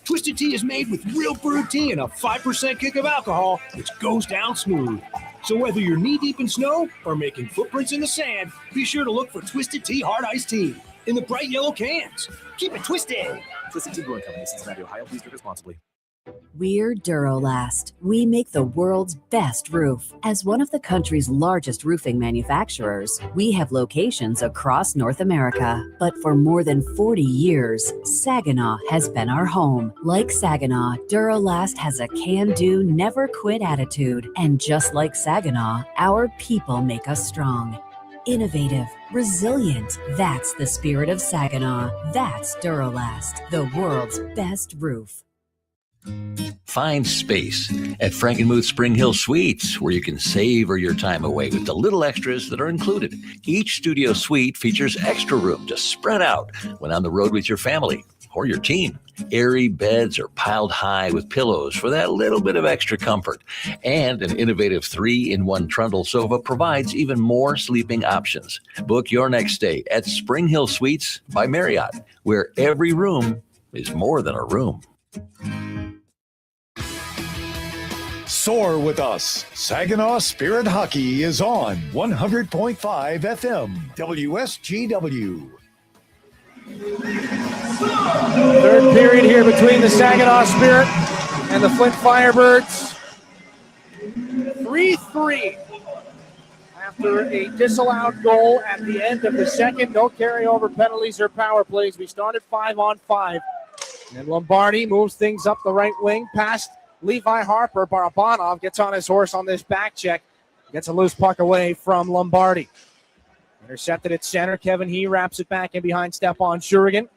Twisted Tea is made with real brewed tea and a 5% kick of alcohol, which goes down smooth. So whether you're knee-deep in snow or making footprints in the sand, be sure to look for Twisted Tea Hard Iced Tea in the bright yellow cans. Keep it twisted. Twisted Tea Brewing Company, Cincinnati, Ohio. Please drink responsibly. We're Durolast. We make the world's best roof. As one of the country's largest roofing manufacturers, we have locations across North America. But for more than 40 years, Saginaw has been our home. Like Saginaw, Durolast has a can-do, never-quit attitude. And just like Saginaw, our people make us strong. Innovative, resilient. That's the spirit of Saginaw. That's Durolast, the world's best roof. Find space at Frankenmuth Spring Hill Suites, where you can savor your time away with the little extras that are included. Each studio suite features extra room to spread out when on the road with your family or your team. Airy beds are piled high with pillows for that little bit of extra comfort. And an innovative 3-in-1 trundle sofa provides even more sleeping options. Book your next stay at Spring Hill Suites by Marriott, where every room is more than a room. Soar with us. Saginaw Spirit Hockey is on 100.5 FM WSGW. Third period here between the Saginaw Spirit and the Flint Firebirds. 3-3 after a disallowed goal at the end of the second. No carryover penalties or power plays. We started 5-on-5. And Lombardi moves things up the right wing past Levi Harper. Barabanov gets on his horse on this back check. Gets a loose puck away from Lombardi. Intercepted at center. Kevin He wraps it back in behind Stepan Shurigan.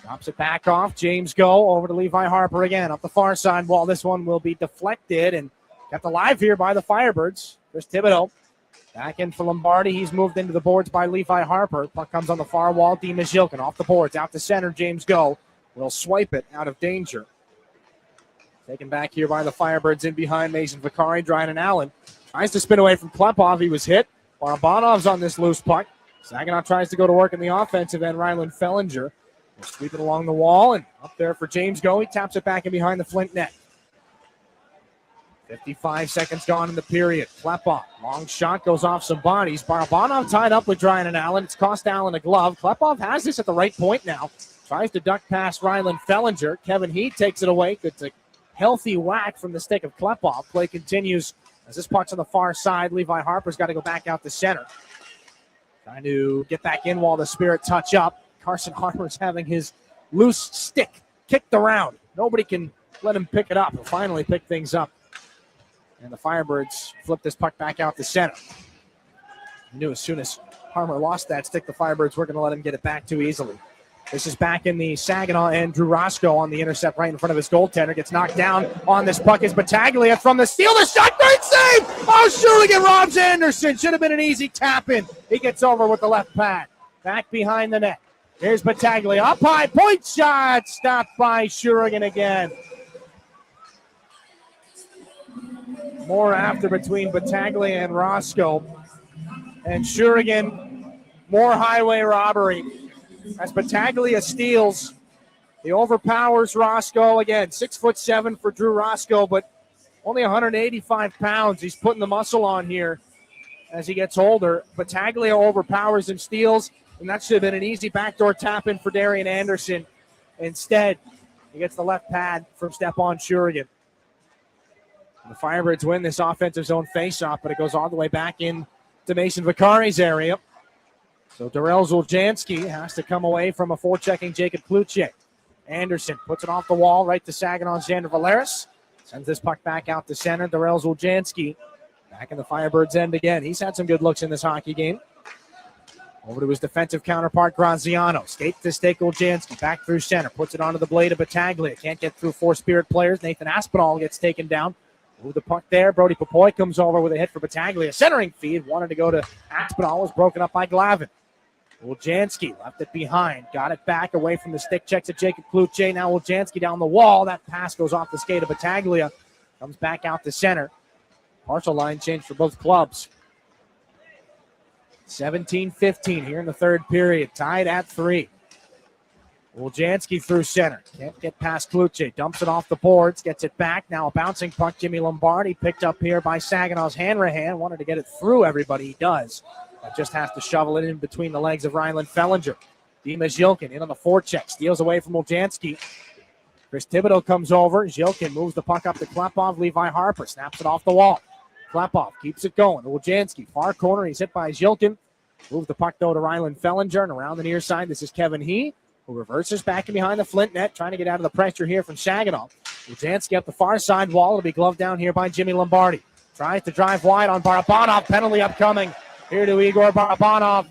Drops it back off. James Go over to Levi Harper again. Up the far side wall. This one will be deflected and kept alive here by the Firebirds. Chris Thibodeau back in for Lombardi. He's moved into the boards by Levi Harper. Puck comes on the far wall. Dimas Yilkin off the boards. Out to center. James Go will swipe it out of danger. Taken back here by the Firebirds in behind Mason Vicari. Dryden Allen tries to spin away from Klepov. He was hit. Barabanov's on this loose puck. Saginaw tries to go to work in the offensive end. Ryland Fellinger will sweep it along the wall and up there for James Go. He taps it back in behind the Flint net. 55 seconds gone in the period. Klepov, long shot, goes off some bodies. Barabanov tied up with Dryden Allen. It's cost Allen a glove. Klepov has this at the right point now. Tries to duck past Ryland Fellinger. Kevin Heath takes it away. It's a healthy whack from the stick of Klepov. Play continues as this puck's on the far side. Levi Harper's got to go back out to center. Trying to get back in while the Spirit touch up. Carson Harper's having his loose stick kicked around. Nobody can let him pick it up. He'll finally pick things up. And the Firebirds flip this puck back out to center. You knew as soon as Harper lost that stick, the Firebirds weren't going to let him get it back too easily. This is back in the Saginaw end. Drew Roscoe on the intercept right in front of his goaltender. Gets knocked down on this puck. Is Battaglia from the steal. The shot. Great save. Oh, Shurigan robs Anderson. Should have been an easy tap in. He gets over with the left pad. Back behind the net. Here's Battaglia. Up high. Point shot. Stopped by Shurigan again. More after between Battaglia and Roscoe. And Shurigan, more highway robbery. As Battaglia steals, he overpowers Roscoe. Again, 6'7" for Drew Roscoe, but only 185 pounds. He's putting the muscle on here. as he gets older. Battaglia overpowers him, steals, and that should have been an easy backdoor tap in for Darian Anderson. Instead, he gets the left pad from Stepan Shurigan. The Firebirds win this offensive zone faceoff, but it goes all the way back in to Mason Vicari's area. So Darrell Zuljanski has to come away from a forechecking Jacob Kluche. Anderson puts it off the wall right to Saginaw's Xander Valeris. Sends this puck back out to center. Darrell Zuljanski back in the Firebirds' end again. He's had some good looks in this hockey game. Over to his defensive counterpart, Graziano. Skate to stake Zuljanski. Back through center. Puts it onto the blade of Battaglia. Can't get through four Spirit players. Nathan Aspinall gets taken down. Move the puck there. Brody Popoy comes over with a hit for Battaglia. Centering feed. Wanted to go to Aspinall. Was broken up by Glavin. Woljanski left it behind. Got it back away from the stick. Checks at Jacob Kluche. Now Woljanski down the wall. That pass goes off the skate of Battaglia. Comes back out to center. Partial line change for both clubs. 17-15 here in the third period. Tied at 3. Woljanski through center. Can't get past Kluche. Dumps it off the boards. Gets it back. Now a bouncing puck. Jimmy Lombardi picked up here by Saginaw's Hanrahan. Wanted to get it through everybody. He does. But just has to shovel it in between the legs of Ryland Fellinger. Dimas Zhilkin in on the forecheck. Steals away from Woljanski. Chris Thibodeau comes over. Zhilkin moves the puck up to Klepov. Levi Harper snaps it off the wall. Klepov keeps it going. Woljanski, far corner. He's hit by Zhilkin. Move the puck, though, to Ryland Fellinger. And around the near side, this is Kevin He, who reverses back in behind the Flint net, trying to get out of the pressure here from Saginaw. Woljanski up the far side wall. It'll be gloved down here by Jimmy Lombardi. Tries to drive wide on Barabanov. Penalty upcoming here to Igor Barabanov.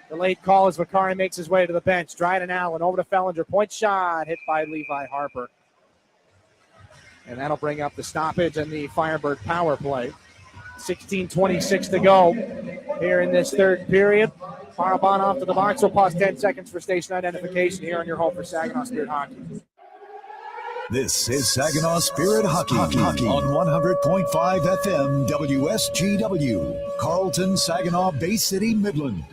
The late call as Vicari makes his way to the bench. Dryden Allen over to Fellinger. Point shot hit by Levi Harper. And that'll bring up the stoppage and the Firebird power play. 16:26 to go here in this third period. Barabanov to the box. We'll pause 10 seconds for station identification here on your home for Saginaw Spirit Hockey. This is Saginaw Spirit Hockey on 100.5 FM WSGW, Carlton, Saginaw, Bay City, Midland.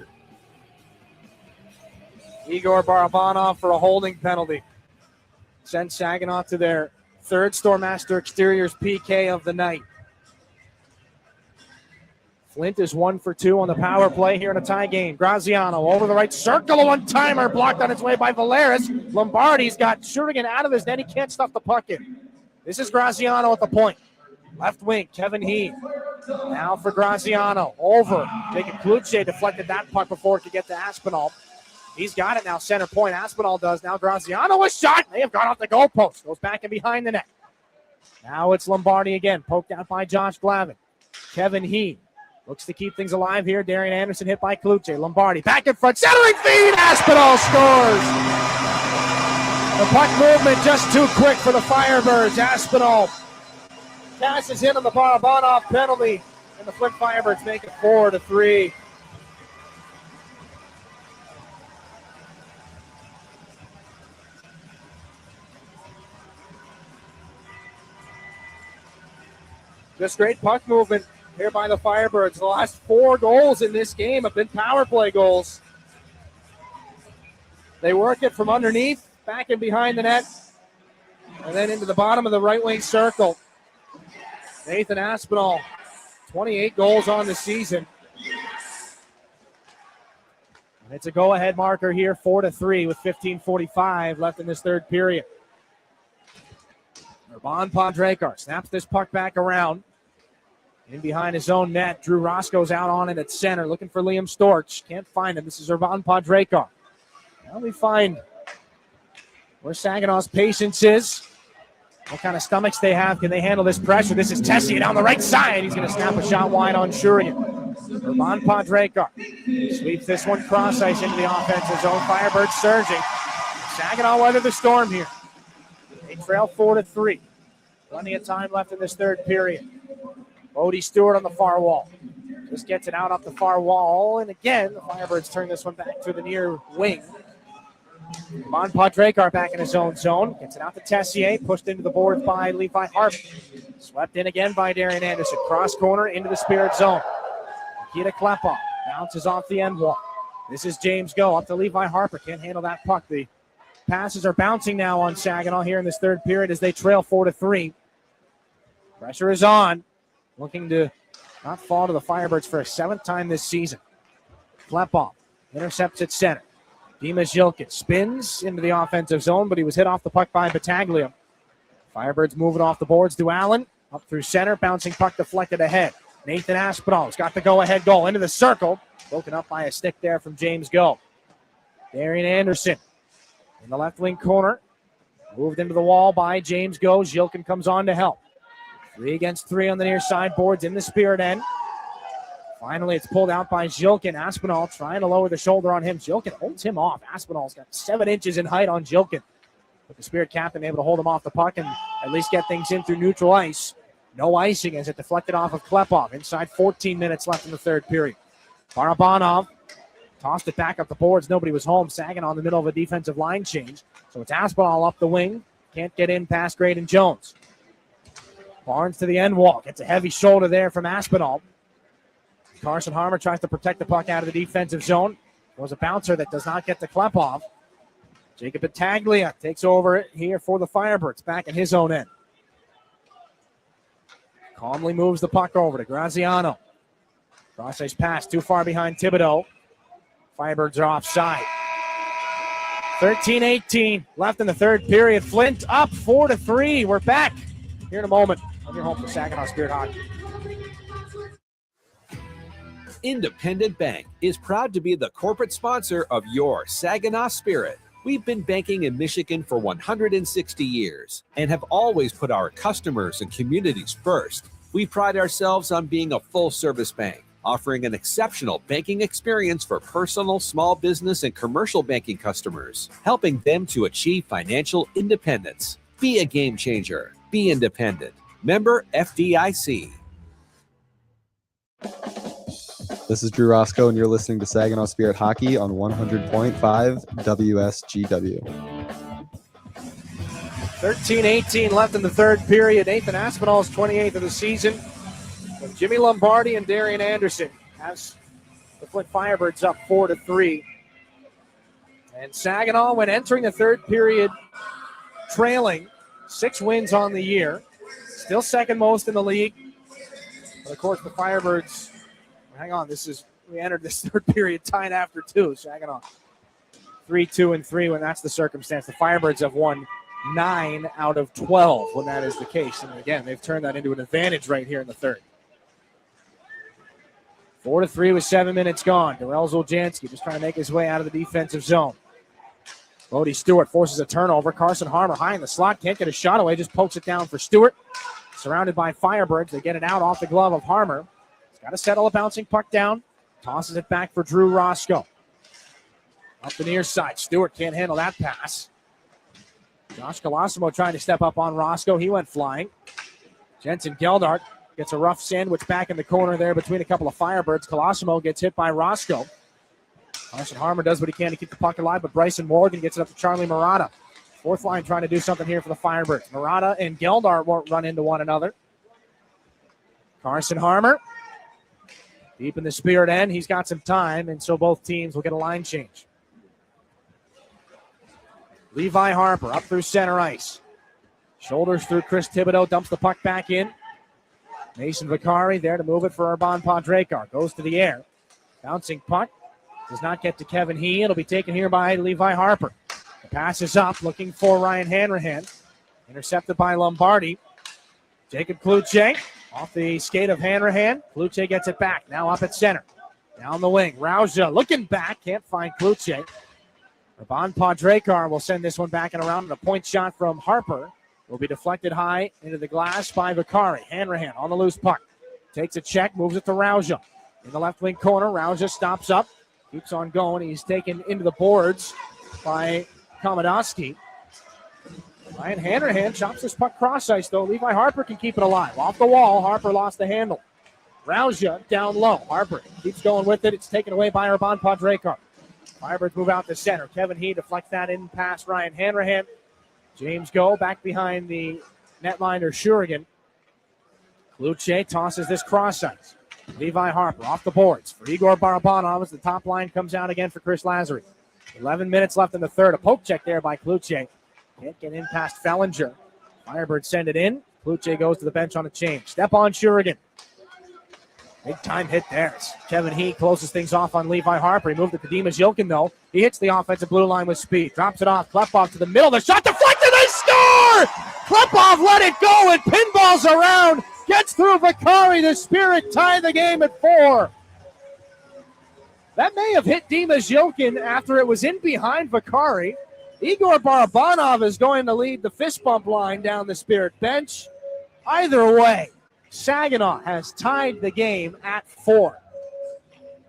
Igor Barabanov for a holding penalty. Sends Saginaw to their third Stormaster Exteriors PK of the night. Flint is 1 for 2 on the power play here in a tie game. Graziano over the right circle. A one-timer blocked on its way by Valeris. Lombardi's got Shurigan out of his net. He can't stuff the puck in. This is Graziano at the point. Left wing, Kevin He. Now for Graziano. Over. Jacob Kluche deflected that puck before it could get to Aspinall. He's got it now, center point. Aspinall does. Now Graziano, a shot. They have gone off the goalpost. Goes back and behind the net. Now it's Lombardi again. Poked out by Josh Glavin. Kevin He. Looks to keep things alive here. Darian Anderson hit by Kluche. Lombardi back in front. Centering feed. Aspinall scores. The puck movement just too quick for the Firebirds. Aspinall passes in on the Barabanov penalty. And the Flint Firebirds make it 4-3. Just great puck movement here by the Firebirds. The last 4 goals in this game have been power play goals. They work it from underneath, back and behind the net, and then into the bottom of the right wing circle. Nathan Aspinall, 28 goals on the season. And it's a go-ahead marker here, 4-3 with 15:45 left in this third period. Urban Podrekar snaps this puck back around. In behind his own net, Drew Roscoe's out on it at center, looking for Liam Storch. Can't find him. This is Urban Podrekar. Now we find where Saginaw's patience is, what kind of stomachs they have. Can they handle this pressure? This is Tessier down the right side. He's going to snap a shot wide on Shurigan. Urban Podrekar sweeps this one cross ice into the offensive zone. Firebirds surging. Saginaw weather the storm here. They trail 4-3. Plenty of time left in this third period. Bodie Stewart on the far wall. Just gets it out off the far wall. And again, the Firebirds turn this one back to the near wing. Von Podrekar back in his own zone. Gets it out to Tessier. Pushed into the boards by Levi Harper. Swept in again by Darian Anderson. Cross corner into the Spirit zone. Nikita Klepov bounces off the end wall. This is James Go up to Levi Harper. Can't handle that puck. The passes are bouncing now on Saginaw here in this third period as they trail 4-3. Pressure is on. Looking to not fall to the Firebirds for a 7th time this season. Klepov intercepts at center. Dimas Jilkin spins into the offensive zone, but he was hit off the puck by Battaglia. Firebirds moving off the boards to Allen. Up through center, bouncing puck deflected ahead. Nathan Aspinall's got the go-ahead goal into the circle. Broken up by a stick there from James Go. Darian Anderson in the left wing corner. Moved into the wall by James Go. Jilkin comes on to help. 3 against 3 on the near side boards in the Spirit end. Finally, it's pulled out by Jilkin. Aspinall trying to lower the shoulder on him. Jilkin holds him off. Aspinall's got 7 inches in height on Jilkin. But the Spirit captain able to hold him off the puck and at least get things in through neutral ice. No icing as it deflected off of Klepov. Inside 14 minutes left in the third period. Barabanov tossed it back up the boards. Nobody was home. Saginaw in the middle of a defensive line change. So it's Aspinall up the wing. Can't get in past Graydon Jones. Barnes to the end wall. Gets a heavy shoulder there from Aspinall. Carson Harmer tries to protect the puck out of the defensive zone. Was a bouncer that does not get to Klepov. Jacob Battaglia takes over it here for the Firebirds. Back in his own end. Calmly moves the puck over to Graziano. Cross-ice pass too far behind Thibodeau. Firebirds are offside. 13-18 left in the third period. Flint up 4-3. We're back here in a moment on your home for Saginaw Spirit Hockey. Independent Bank is proud to be the corporate sponsor of your Saginaw Spirit. We've been banking in Michigan for 160 years and have always put our customers and communities first. We pride ourselves on being a full-service bank, offering an exceptional banking experience for personal, small business, and commercial banking customers, helping them to achieve financial independence. Be a game changer. Be independent. Member FDIC. This is Drew Roscoe, and you're listening to Saginaw Spirit Hockey on 100.5 WSGW. 13-18 left in the third period. Nathan Aspinall's 28th of the season. With Jimmy Lombardi and Darian Anderson has the Flint Firebirds up 4-3. And Saginaw, when entering the third period, trailing 6 wins on the year. Still second most in the league. But of course, the Firebirds... Hang on, we entered this third period tied after 2. Saginaw 3-2-3 when that's the circumstance. The Firebirds have won 9 out of 12 when that is the case. And again, they've turned that into an advantage right here in the third. 4-3 with 7 minutes gone. Darrell Zoljanski just trying to make his way out of the defensive zone. Bodie Stewart forces a turnover. Carson Harmer high in the slot. Can't get a shot away. Just pokes it down for Stewart. Surrounded by Firebirds. They get it out off the glove of Harmer. Got to settle a bouncing puck down. Tosses it back for Drew Roscoe. Up the near side. Stewart can't handle that pass. Josh Colosimo trying to step up on Roscoe. He went flying. Jensen Geldart gets a rough sandwich back in the corner there between a couple of Firebirds. Colosimo gets hit by Roscoe. Carson Harmer does what he can to keep the puck alive, but Bryson Morgan gets it up to Charlie Murata. Fourth line trying to do something here for the Firebirds. Murata and Geldart won't run into one another. Carson Harmer. Deep in the Spirit end, he's got some time, and so both teams will get a line change. Levi Harper up through center ice. Shoulders through Chris Thibodeau, dumps the puck back in. Mason Vicari there to move it for Urban Podrekar. Goes to the air. Bouncing puck. Does not get to Kevin He. It'll be taken here by Levi Harper. The pass is up, looking for Ryan Hanrahan. Intercepted by Lombardi. Jacob Kluche. Off the skate of Hanrahan. Kluche gets it back. Now up at center. Down the wing. Rauja looking back. Can't find Kluche. Urban Podrekar will send this one back and around. And a point shot from Harper will be deflected high into the glass by Vicari. Hanrahan on the loose puck. Takes a check. Moves it to Rauja. In the left wing corner. Rauja stops up. Keeps on going. He's taken into the boards by Komodowski. Ryan Hanrahan chops this puck cross ice, though. Levi Harper can keep it alive. Off the wall, Harper lost the handle. Rauja down low. Harper keeps going with it. It's taken away by Urban Podrekar. Firebirds move out to center. Kevin He deflects that in past Ryan Hanrahan. James Go back behind the netliner Shurigan. Kluche tosses this cross ice. Levi Harper off the boards for Igor Barabanov as the top line comes out again for Chris Lazary. 11 minutes left in the third. A poke check there by Kluche. Can't get in past Fellinger. Firebirds send it in. Kluche goes to the bench on a change. Step on Shurigan. Big time hit there. Kevin He closes things off on Levi Harper. He moved it to Dimas Yilkin, though. He hits the offensive blue line with speed. Drops it off. Klepov to the middle. The shot deflected. They score! Klepov let it go and pinballs around. Gets through Vakari. The Spirit tie the game at 4. That may have hit Dimas Yilkin after it was in behind Vakari. Igor Barabanov is going to lead the fist bump line down the Spirit bench. Either way, Saginaw has tied the game at 4.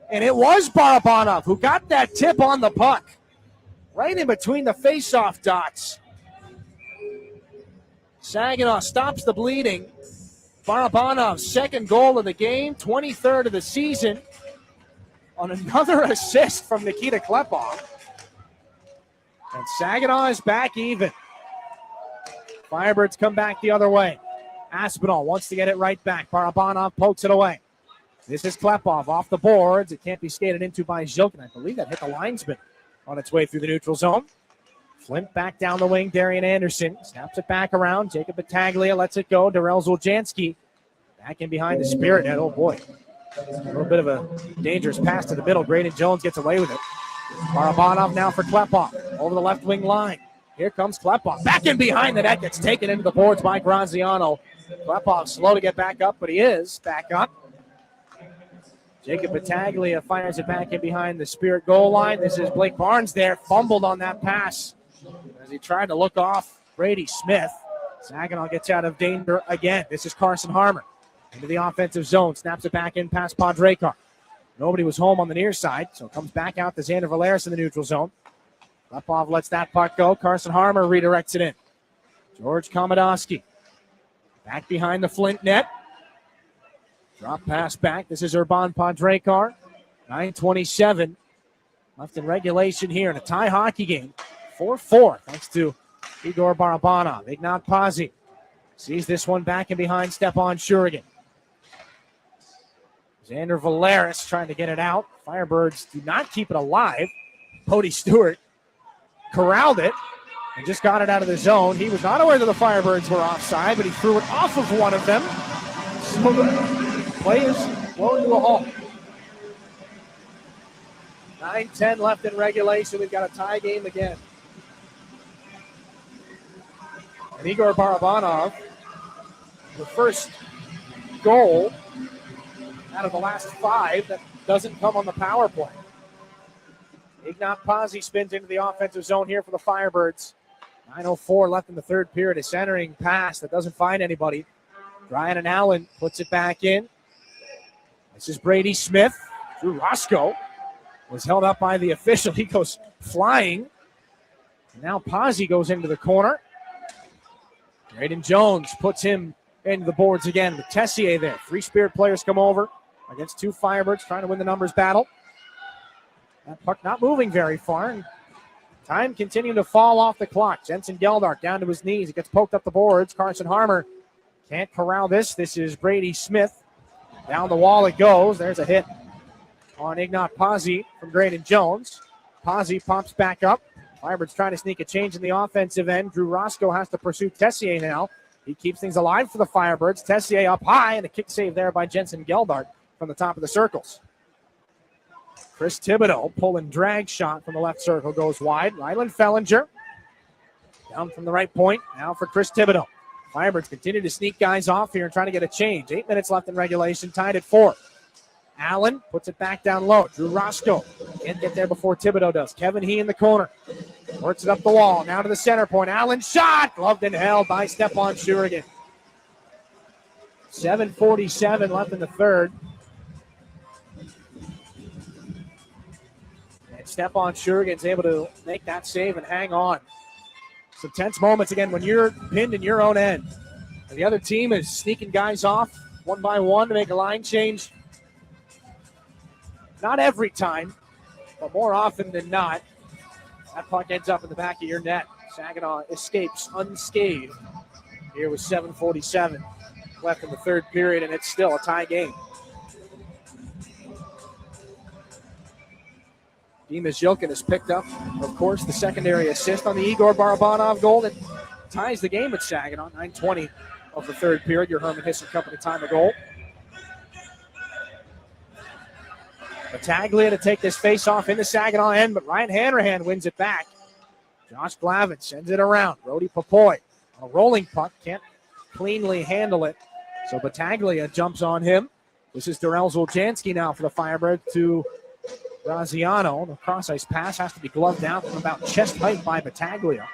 And it was Barabanov who got that tip on the puck. Right in between the face-off dots. Saginaw stops the bleeding. Barabanov's second goal of the game, 23rd of the season. On another assist from Nikita Klepov. And Saginaw is back even. Firebirds come back the other way. Aspinall wants to get it right back. Barabanov pokes it away. This is Klepov off the boards. It can't be skated into by Zhilkin. I believe that hit the linesman on its way through the neutral zone. Flint back down the wing. Darian Anderson snaps it back around. Jacob Battaglia lets it go. Darrell Zuljanski back in behind the Spirit net. Oh, boy. A little bit of a dangerous pass to the middle. Graydon Jones gets away with it. Barabanov now for Klepov. Over the left wing line. Here comes Klepov. Back in behind the net. Gets taken into the boards by Graziano. Klepov slow to get back up, but he is back up. Jacob Battaglia fires it back in behind the Spirit goal line. This is Blake Barnes there. Fumbled on that pass as he tried to look off Brady Smith. Saginaw gets out of danger again. This is Carson Harmer. Into the offensive zone. Snaps it back in past Podrekar. Nobody was home on the near side, so it comes back out to Xander Valeris in the neutral zone. Klepov lets that puck go. Carson Harmer redirects it in. George Komodowski back behind the Flint net. Drop pass back. This is Urban Podrekar. 9:27 left in regulation here in a tie hockey game. 4-4 thanks to Igor Barabanov. Ignat Pazzi sees this one back in behind Stepan Shurigan. Xander Valeris trying to get it out. Firebirds do not keep it alive. Cody Stewart corralled it and just got it out of the zone. He was not aware that the Firebirds were offside, but he threw it off of one of them. So the play is blown to a halt. 9:10 left in regulation. We've got a tie game again. And Igor Barabanov, the first goal out of the last 5 that doesn't come on the power play. Ignat Pazzi spins into the offensive zone here for the Firebirds. 9:04 left in the third period. A centering pass that doesn't find anybody. Ryan Allen puts it back in. This is Brady Smith. Drew Roscoe was held up by the official. He goes flying. And now Pazzi goes into the corner. Graydon Jones puts him into the boards again with Tessier there. 3 Spirit players come over against 2 Firebirds trying to win the numbers battle. That puck not moving very far. And time continuing to fall off the clock. Jensen Geldart down to his knees. He gets poked up the boards. Carson Harmer can't corral this. This is Brady Smith. Down the wall it goes. There's a hit on Ignat Pazzi from Graydon Jones. Pazzi pops back up. Firebirds trying to sneak a change in the offensive end. Drew Roscoe has to pursue Tessier now. He keeps things alive for the Firebirds. Tessier up high, and a kick save there by Jensen Geldart from the top of the circles. Chris Thibodeau pulling drag shot from the left circle goes wide. Ryland Fellinger down from the right point. Now for Chris Thibodeau. Firebirds continue to sneak guys off here and trying to get a change. 8 minutes left in regulation, tied at 4. Allen puts it back down low. Drew Roscoe can't get there before Thibodeau does. Kevin He in the corner. Works it up the wall. Now to the center point. Allen shot. Gloved and held by Stepan Shurigan. 7:47 left in the third. And Stepan Shurigan's able to make that save and hang on. Some tense moments again when you're pinned in your own end. And the other team is sneaking guys off one by one to make a line change. Not every time, but more often than not, that puck ends up in the back of your net. Saginaw escapes unscathed here with 7:47 left in the third period, and it's still a tie game. Dimas Yilkin has picked up, of course, the secondary assist on the Igor Barabanov goal that ties the game at Saginaw. 9:20 of the third period. Your Herman Hisson Company time of goal. Battaglia to take this face-off in the Saginaw end, but Ryan Hanrahan wins it back. Josh Glavin sends it around. Brody Papoy on a rolling puck, can't cleanly handle it. So Battaglia jumps on him. This is Darrell Zoljanski now for the Firebirds to Graziano. The cross-ice pass has to be gloved down from about chest height by Battaglia.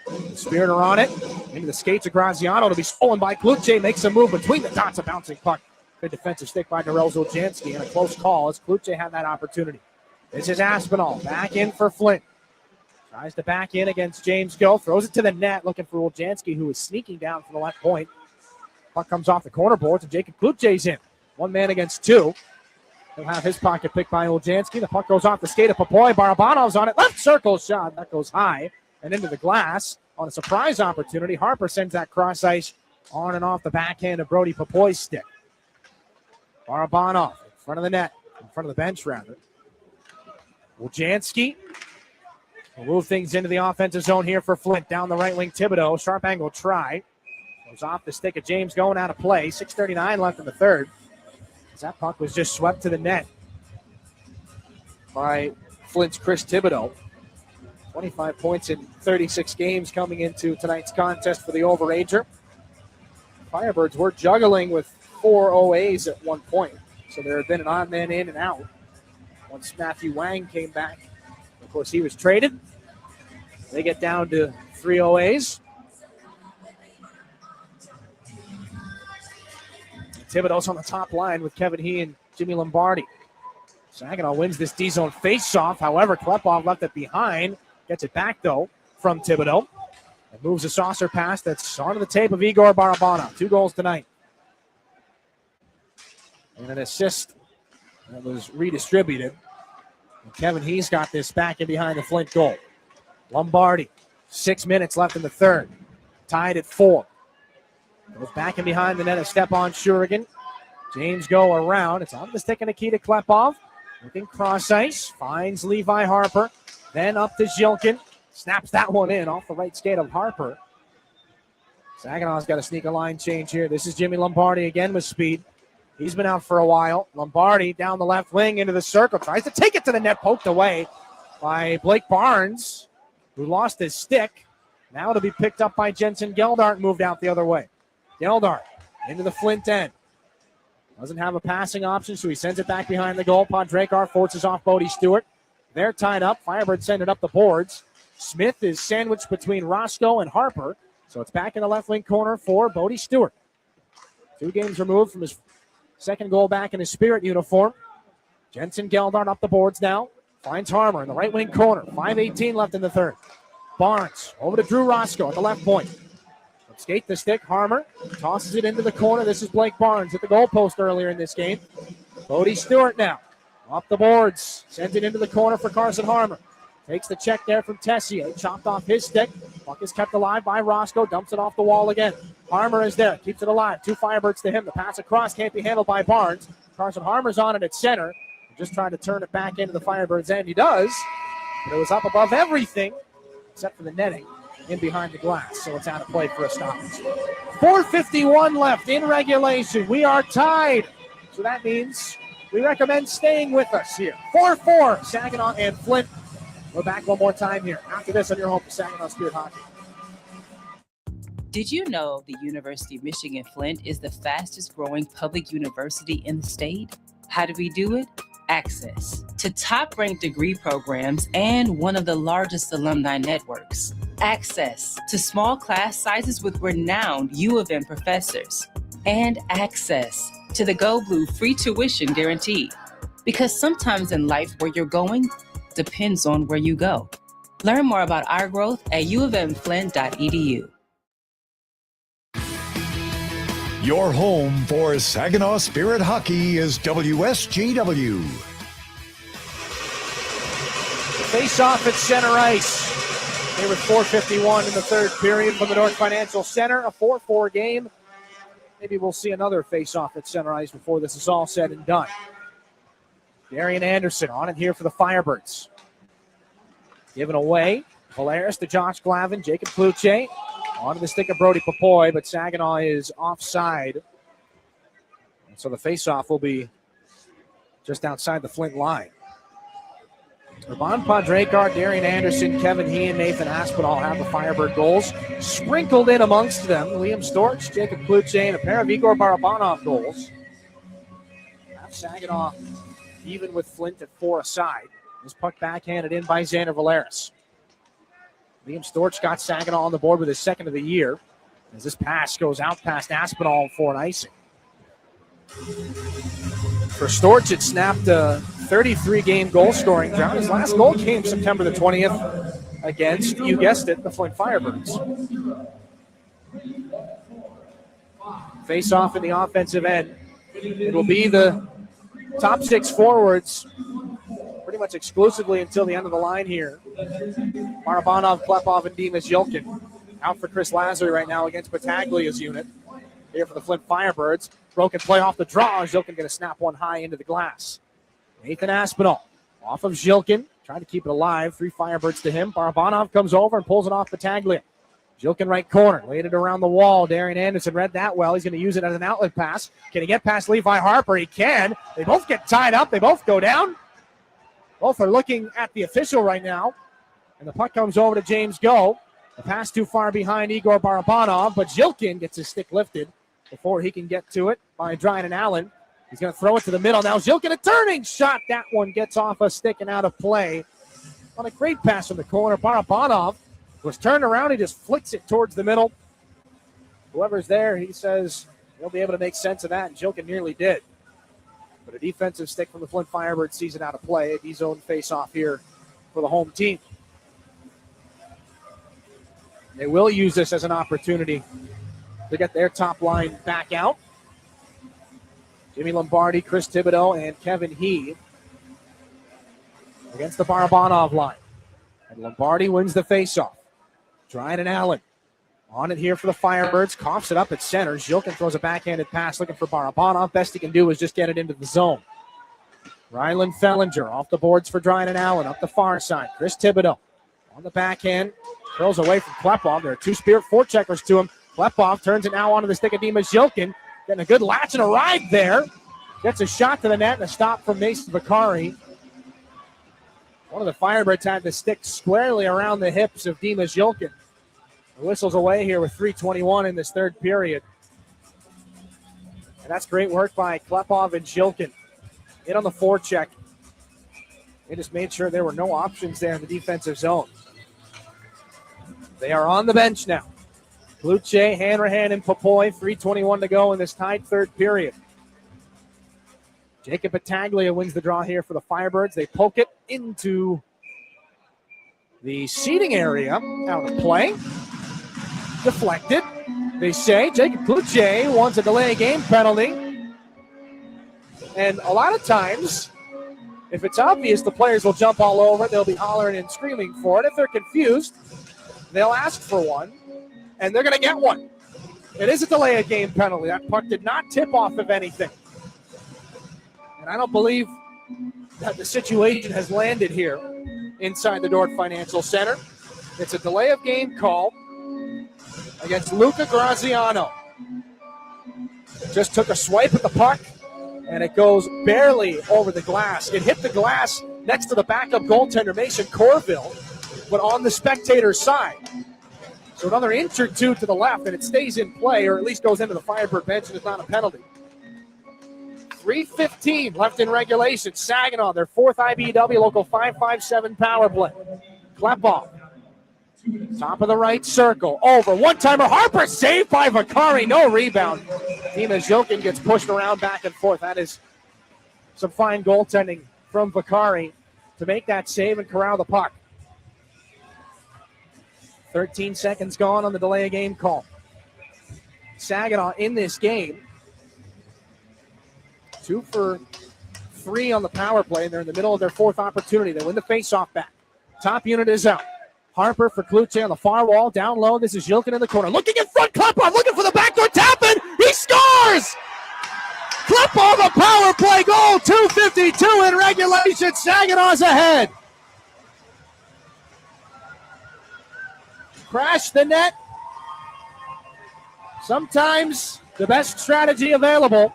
The Spirit are on it. Into the skates of Graziano to be stolen by Kluche. Makes a move between the dots, a bouncing puck. Good defensive stick by Darrell Zoljanski, and a close call as Kluche had that opportunity. This is Aspinall back in for Flint. Tries to back in against James Go. Throws it to the net, looking for Zoljanski, who is sneaking down from the left point. Puck comes off the corner boards, and Jacob Kluche's in. One man against two. He'll have his pocket picked by Zoljanski. The puck goes off the skate of Papoy. Barabanov's on it. Left circle shot. That goes high and into the glass on a surprise opportunity. Harper sends that cross ice on and off the backhand of Brody Papoy's stick. Barabanov in front of the net, in front of the bench rather. Zoljanski will move things into the offensive zone here for Flint. Down the right wing, Thibodeau. Sharp angle try. Goes off the stick of James going out of play. 6:39 left in the third. That puck was just swept to the net by Flint's Chris Thibodeau. 25 points in 36 games coming into tonight's contest for the overager. Firebirds were juggling with 4 OAs at one point, so there had been an odd man in and out. Once Matthew Wang came back, of course, he was traded. They get down to 3 OAs. Thibodeau's on the top line with Kevin He and Jimmy Lombardi. Saginaw wins this D-zone face-off. However, Klepov left it behind. Gets it back, though, from Thibodeau. And moves a saucer pass that's onto the tape of Igor Barabanov. 2 goals tonight. And an assist that was redistributed. And Kevin He's got this back in behind the Flint goal. Lombardi, 6 minutes left in the third. Tied at 4. Goes back in behind the net of Stepan Shurigan. James Go around. It's on the stick of Nikita Klepov. Looking cross ice. Finds Levi Harper. Then up to Zhilkin. Snaps that one in off the right skate of Harper. Saginaw's got to sneak a line change here. This is Jimmy Lombardi again with speed. He's been out for a while. Lombardi down the left wing into the circle. Tries to take it to the net. Poked away by Blake Barnes, who lost his stick. Now to be picked up by Jensen Geldart, moved out the other way. Geldart into the Flint end. Doesn't have a passing option, so he sends it back behind the goal. Podrekar forces off Bodie Stewart. They're tied up. Firebirds send it up the boards. Smith is sandwiched between Roscoe and Harper, so it's back in the left wing corner for Bodie Stewart. 2 games removed from his second goal back in his Spirit uniform. Jensen Geldart up the boards now. Finds Harmer in the right wing corner. 5:18 left in the third. Barnes over to Drew Roscoe at the left point. Skate the stick. Harmer tosses it into the corner. This is Blake Barnes at the goalpost earlier in this game. Bodie Stewart now up the boards. Sends it into the corner for Carson Harmer. Takes the check there from Tessier. Chopped off his stick. Puck is kept alive by Roscoe. Dumps it off the wall again. Harmer is there. Keeps it alive. 2 Firebirds to him. The pass across can't be handled by Barnes. Carson Harmer's on it at center. Just trying to turn it back into the Firebirds' end. He does. But it was up above everything except for the netting in behind the glass. So it's out of play for a stoppage. 4:51 left in regulation. We are tied. So that means we recommend staying with us here. 4-4, Saginaw and Flint. We're back one more time here after this on your home for Saginaw Spirit Hockey. Did you know the University of Michigan Flint is the fastest growing public university in the state? How do we do it? Access to top-ranked degree programs and one of the largest alumni networks. Access to small class sizes with renowned U of M professors. And access to the Go Blue free tuition guarantee. Because sometimes in life where you're going depends on where you go. Learn more about our growth at uofmflint.edu. Your home for Saginaw Spirit Hockey is WSGW. Face-off at center ice. Here with 4:51 in the third period from the North Financial Center. A 4-4 game. Maybe we'll see another face-off at center ice before this is all said and done. Darian Anderson on it here for the Firebirds. Given away. Polaris to Josh Glavin. Jacob Kluche. Onto the stick of Brody Papoy, but Saginaw is offside. And so the face-off will be just outside the Flint line. Ravon Padrekar, Darian Anderson, Kevin He, and Nathan Aspinall have the Firebird goals. Sprinkled in amongst them, Liam Storch, Jacob Kluche, and a pair of Igor Barabanov goals. Now Saginaw even with Flint at 4 aside. This puck backhanded in by Xander Valeris. Liam Storch got Saginaw on the board with his second of the year as this pass goes out past Aspinall for an icing. For Storch, it snapped a 33-game goal-scoring drought. His last goal came September the 20th against, you guessed it, the Flint Firebirds. Face-off in the offensive end. It will be the top 6 forwards pretty much exclusively until the end of the line here. Barabanov, Klepov, and Dimas Yilkin. Out for Chris Lazary right now against Battaglia's unit. Here for the Flint Firebirds. Broken play off the draw. Zilkin going to snap one high into the glass. Nathan Aspinall off of Zilkin. Trying to keep it alive. 3 Firebirds to him. Barabanov comes over and pulls it off Battaglia. Zilkin right corner. Laid it around the wall. Darian Anderson read that well. He's going to use it as an outlet pass. Can he get past Levi Harper? He can. They both get tied up. They both go down. Both are looking at the official right now. And the puck comes over to James Go. The pass too far behind Igor Barabanov, but Zilkin gets his stick lifted before he can get to it by Dryan Allen. He's going to throw it to the middle. Now Zilkin, a turning shot. That one gets off a stick and out of play. On a great pass from the corner. Barabanov was turned around. He just flicks it towards the middle. Whoever's there, he says he'll be able to make sense of that, and Zilkin nearly did. But a defensive stick from the Flint Firebirds sees it out of play. A D-zone face-off here for the home team. They will use this as an opportunity to get their top line back out. Jimmy Lombardi, Chris Thibodeau, and Kevin He against the Barabanov line. And Lombardi wins the faceoff. Dryan Allen on it here for the Firebirds. Coughs it up at center. Zilkin throws a backhanded pass looking for Barabanov. Best he can do is just get it into the zone. Rylan Fellinger off the boards for Dryan Allen up the far side. Chris Thibodeau on the backhand. Curls away from Klepov. There are 2 Spirit forecheckers to him. Klepov turns it now onto the stick of Dimas Zilkin. Getting a good latch and a ride there. Gets a shot to the net and a stop from Mason Vicari. One of the Firebirds had the stick squarely around the hips of Dimas Zilkin. The whistle's away here with 3:21 in this third period. And that's great work by Klepov and Zilkin. In on the forecheck. They just made sure there were no options there in the defensive zone. They are on the bench now. Kluche, Hanrahan, and Popoy. 3:21 to go in this tied third period. Jacob Battaglia wins the draw here for the Firebirds. They poke it into the seating area. Out of play. Deflected. They say Jacob Kluche wants a delay game penalty. And a lot of times, if it's obvious, the players will jump all over it. They'll be hollering and screaming for it. If they're confused, they'll ask for one, and they're going to get one. It is a delay of game penalty. That puck did not tip off of anything. And I don't believe that the situation has landed here inside the Dort Financial Center. It's a delay of game call against Luca Graziano. Just took a swipe at the puck, and it goes barely over the glass. It hit the glass next to the backup goaltender, Mason Corville, but on the spectator's side. So another inch or two to the left, and it stays in play, or at least goes into the Firebird bench, and it's not a penalty. 3:15 left in regulation. Saginaw, their 4th IBW local 557 power play. Klepov, top of the right circle, over. One-timer, Harper saved by Vicari, no rebound. Dimas Zilkin gets pushed around back and forth. That is some fine goaltending from Vicari to make that save and corral the puck. 13 seconds gone on the delay of game call. Saginaw in this game, 2 for 3 on the power play, and they're in the middle of their 4th opportunity. They win the faceoff back. Top unit is out. Harper for Kluche on the far wall, down low. This is Zilkin in the corner. Looking in front, Klepov looking for the backdoor tap in. He scores! Klepov, a power play goal, 2:52 in regulation. Saginaw's ahead. Crash the net. Sometimes the best strategy available.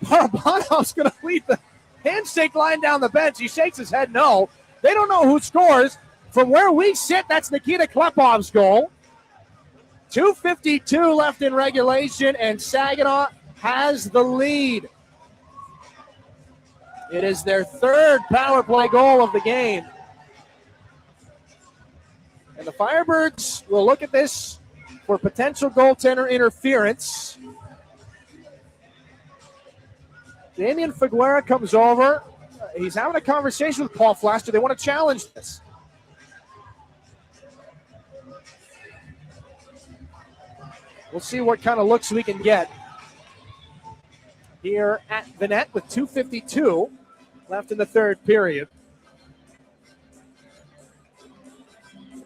Barabanov's going to lead Handshake line down the bench. He shakes his head no. They don't know who scores. From where we sit, that's Nikita Klepov's goal. 2:52 left in regulation, and Saginaw has the lead. It is their third power play goal of the game. And the Firebirds will look at this for potential goaltender interference. Damian Figuera comes over. He's having a conversation with Paul Flaster. They want to challenge this. We'll see what kind of looks we can get here at the net with 2:52 left in the third period.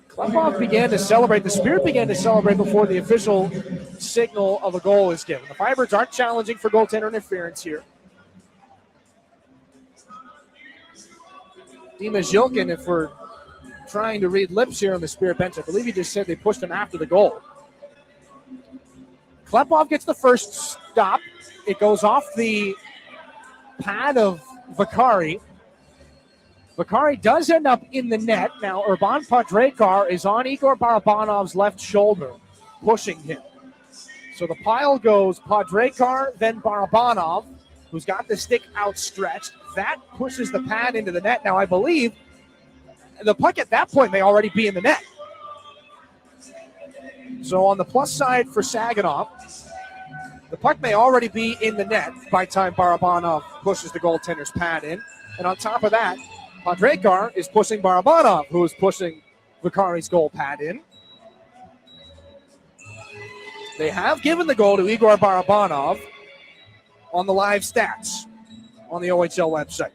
Klepov began to celebrate. The Spirit began to celebrate before the official signal of a goal is given. The Firebirds aren't challenging for goaltender interference here. Dima Zhilkin, if we're trying to read lips here on the Spirit bench, I believe he just said they pushed him after the goal. Klepov gets the first stop. It goes off the pad of Vakari. Vakari does end up in the net. Now, Urban Podrekar is on Igor Barabanov's left shoulder, pushing him. So the pile goes Podrekar, then Barabanov, who's got the stick outstretched. That pushes the pad into the net. Now, I believe the puck at that point may already be in the net. So on the plus side for Saginaw, the puck may already be in the net by the time Barabanov pushes the goaltender's pad in. And on top of that, Podrekar is pushing Barabanov, who is pushing Vakari's goal pad in. They have given the goal to Igor Barabanov on the live stats on the OHL website.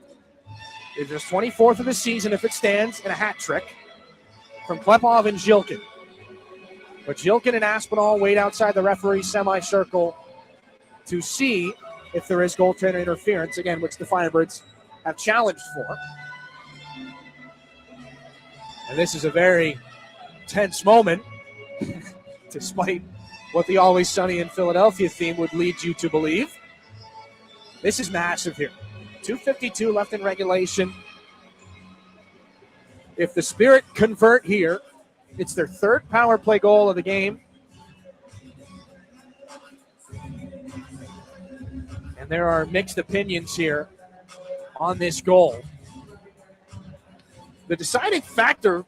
It's his 24th of the season if it stands, and a hat trick from Klepov and Zhilkin. But Zhilkin and Aspinall wait outside the referee's semicircle to see if there is goaltender interference, again, which the Firebirds have challenged for. And this is a very tense moment, despite what the Always Sunny in Philadelphia theme would lead you to believe. This is massive here. 2:52 left in regulation. If the Spirit convert here, it's their third power play goal of the game. And there are mixed opinions here on this goal. The deciding factor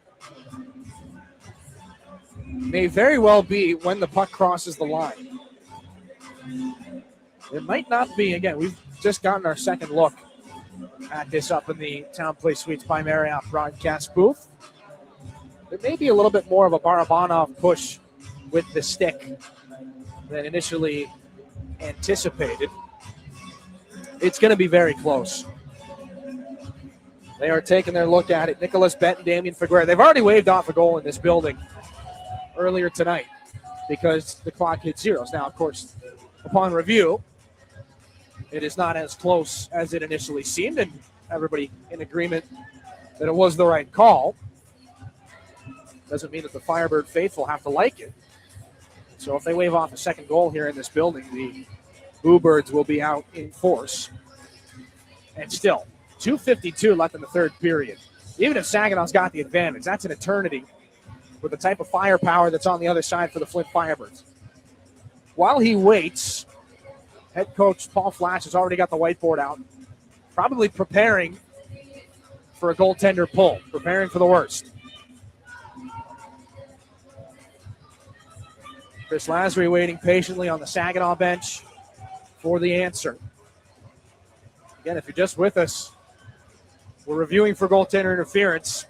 may very well be when the puck crosses the line. It might not be. Again, we've just gotten our second look at this up in the Town Place Suites by Marriott broadcast booth. There may be a little bit more of a Barabanov push with the stick than initially anticipated. It's going to be very close. They are taking their look at it. Nicholas Benton, Damian Figuera. They've already waved off a goal in this building earlier tonight because the clock hit zeros. Now, of course, upon review, it is not as close as it initially seemed, and everybody in agreement that it was the right call. Doesn't mean that the Firebird faithful have to like it. So if they wave off a second goal here in this building, the Bluebirds will be out in force. And still, 2:52 left in the third period. Even if Saginaw's got the advantage, that's an eternity with the type of firepower that's on the other side for the Flint Firebirds. While he waits, head coach Paul Flash has already got the whiteboard out, probably preparing for a goaltender pull, preparing for the worst. Chris Lasry waiting patiently on the Saginaw bench for the answer. Again, if you're just with us, we're reviewing for goaltender interference.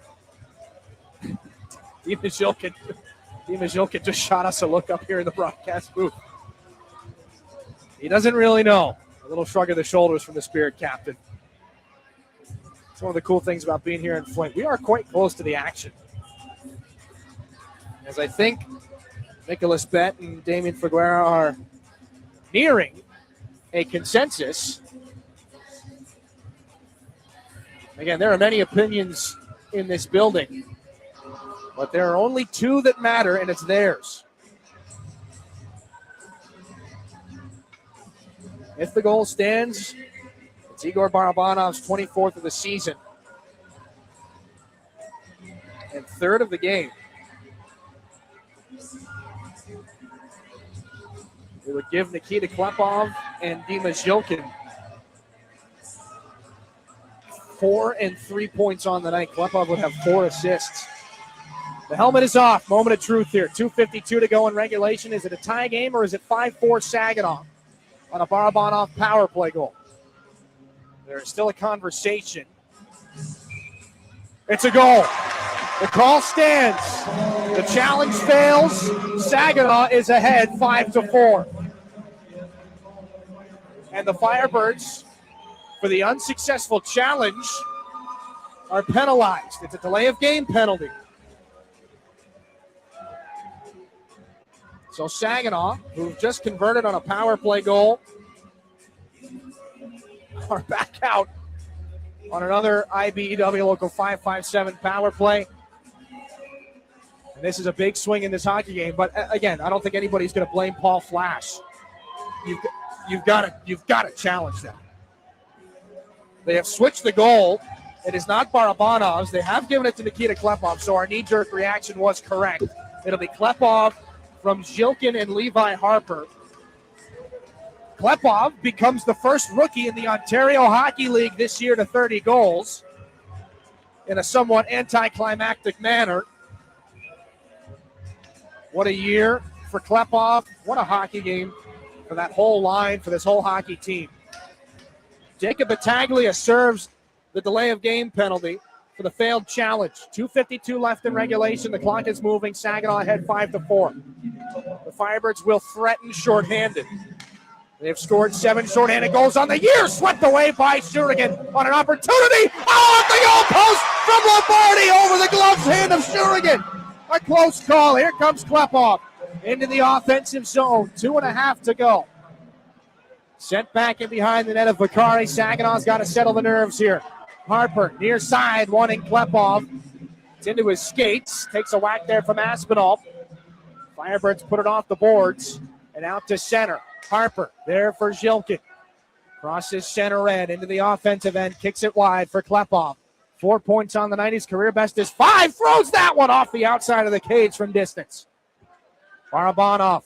Dima Zhilkin just shot us a look up here in the broadcast booth. He doesn't really know. A little shrug of the shoulders from the Spirit captain. It's one of the cool things about being here in Flint. We are quite close to the action. As I think Nicholas Bett and Damian Figuera are nearing a consensus. Again, there are many opinions in this building, but there are only two that matter, and it's theirs. If the goal stands, it's It's Igor Barabanov's 24th of the season and third of the game. It would give Nikita Klepov and Dima Zhilkin 4 and 3 points on the night. Klepov would have 4 assists. The helmet is off. Moment of truth here. 2:52 to go in regulation. Is it a tie game or is it 5-4 Saginaw on a Barabanov power play goal? There is still a conversation. It's a goal. The call stands. The challenge fails. Saginaw is ahead 5-4. And the Firebirds, for the unsuccessful challenge, are penalized. It's a delay of game penalty. So Saginaw, who've just converted on a power play goal, are back out on another IBEW Local 557 power play. And this is a big swing in this hockey game. But again, I don't think anybody's going to blame Paul Flash. You've got to challenge that. They have switched the goal. It is not Barabanov's. They have given it to Nikita Klepov, so our knee-jerk reaction was correct. It'll be Klepov from Zhilkin and Levi Harper. Klepov becomes the first rookie in the Ontario Hockey League this year to 30 goals in a somewhat anticlimactic manner. What a year for Klepov. What a hockey game for that whole line, for this whole hockey team. Jacob Battaglia serves the delay of game penalty for the failed challenge. 2:52 left in regulation. The clock is moving. Saginaw ahead 5-4. The Firebirds will threaten shorthanded. They have scored 7 shorthanded goals on the year. Swept away by Shurigan on an opportunity. Oh, at the goal post from Lombardi over the gloves hand of Shurigan. A close call. Here comes Klepov into the offensive zone. 2.5 to go. Sent back in behind the net of Vakari. Saginaw's got to settle the nerves here. Harper near side wanting Klepov. It's into his skates. Takes a whack there from Aspinall. Firebirds put it off the boards and out to center. Harper there for Zhilkin. Crosses center end into the offensive end. Kicks it wide for Klepov. 4 points on the night. His career best is 5. Throws that one off the outside of the cage from distance. Barabanov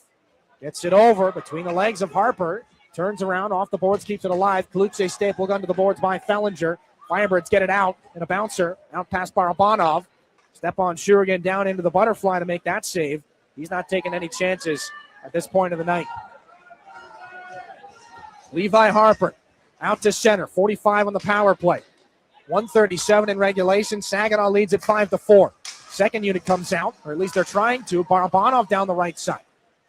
gets it over between the legs of Harper. Turns around off the boards, keeps it alive. Kaluche stapled gun to the boards by Fellinger. Firebirds get it out and a bouncer out past Barabanov. Stepan Shurigan down into the butterfly to make that save. He's not taking any chances at this point of the night. Levi Harper out to center. 45 on the power play. 1:37 in regulation. Saginaw leads at 5-4. Second unit comes out, or at least they're trying to. Barabanov down the right side.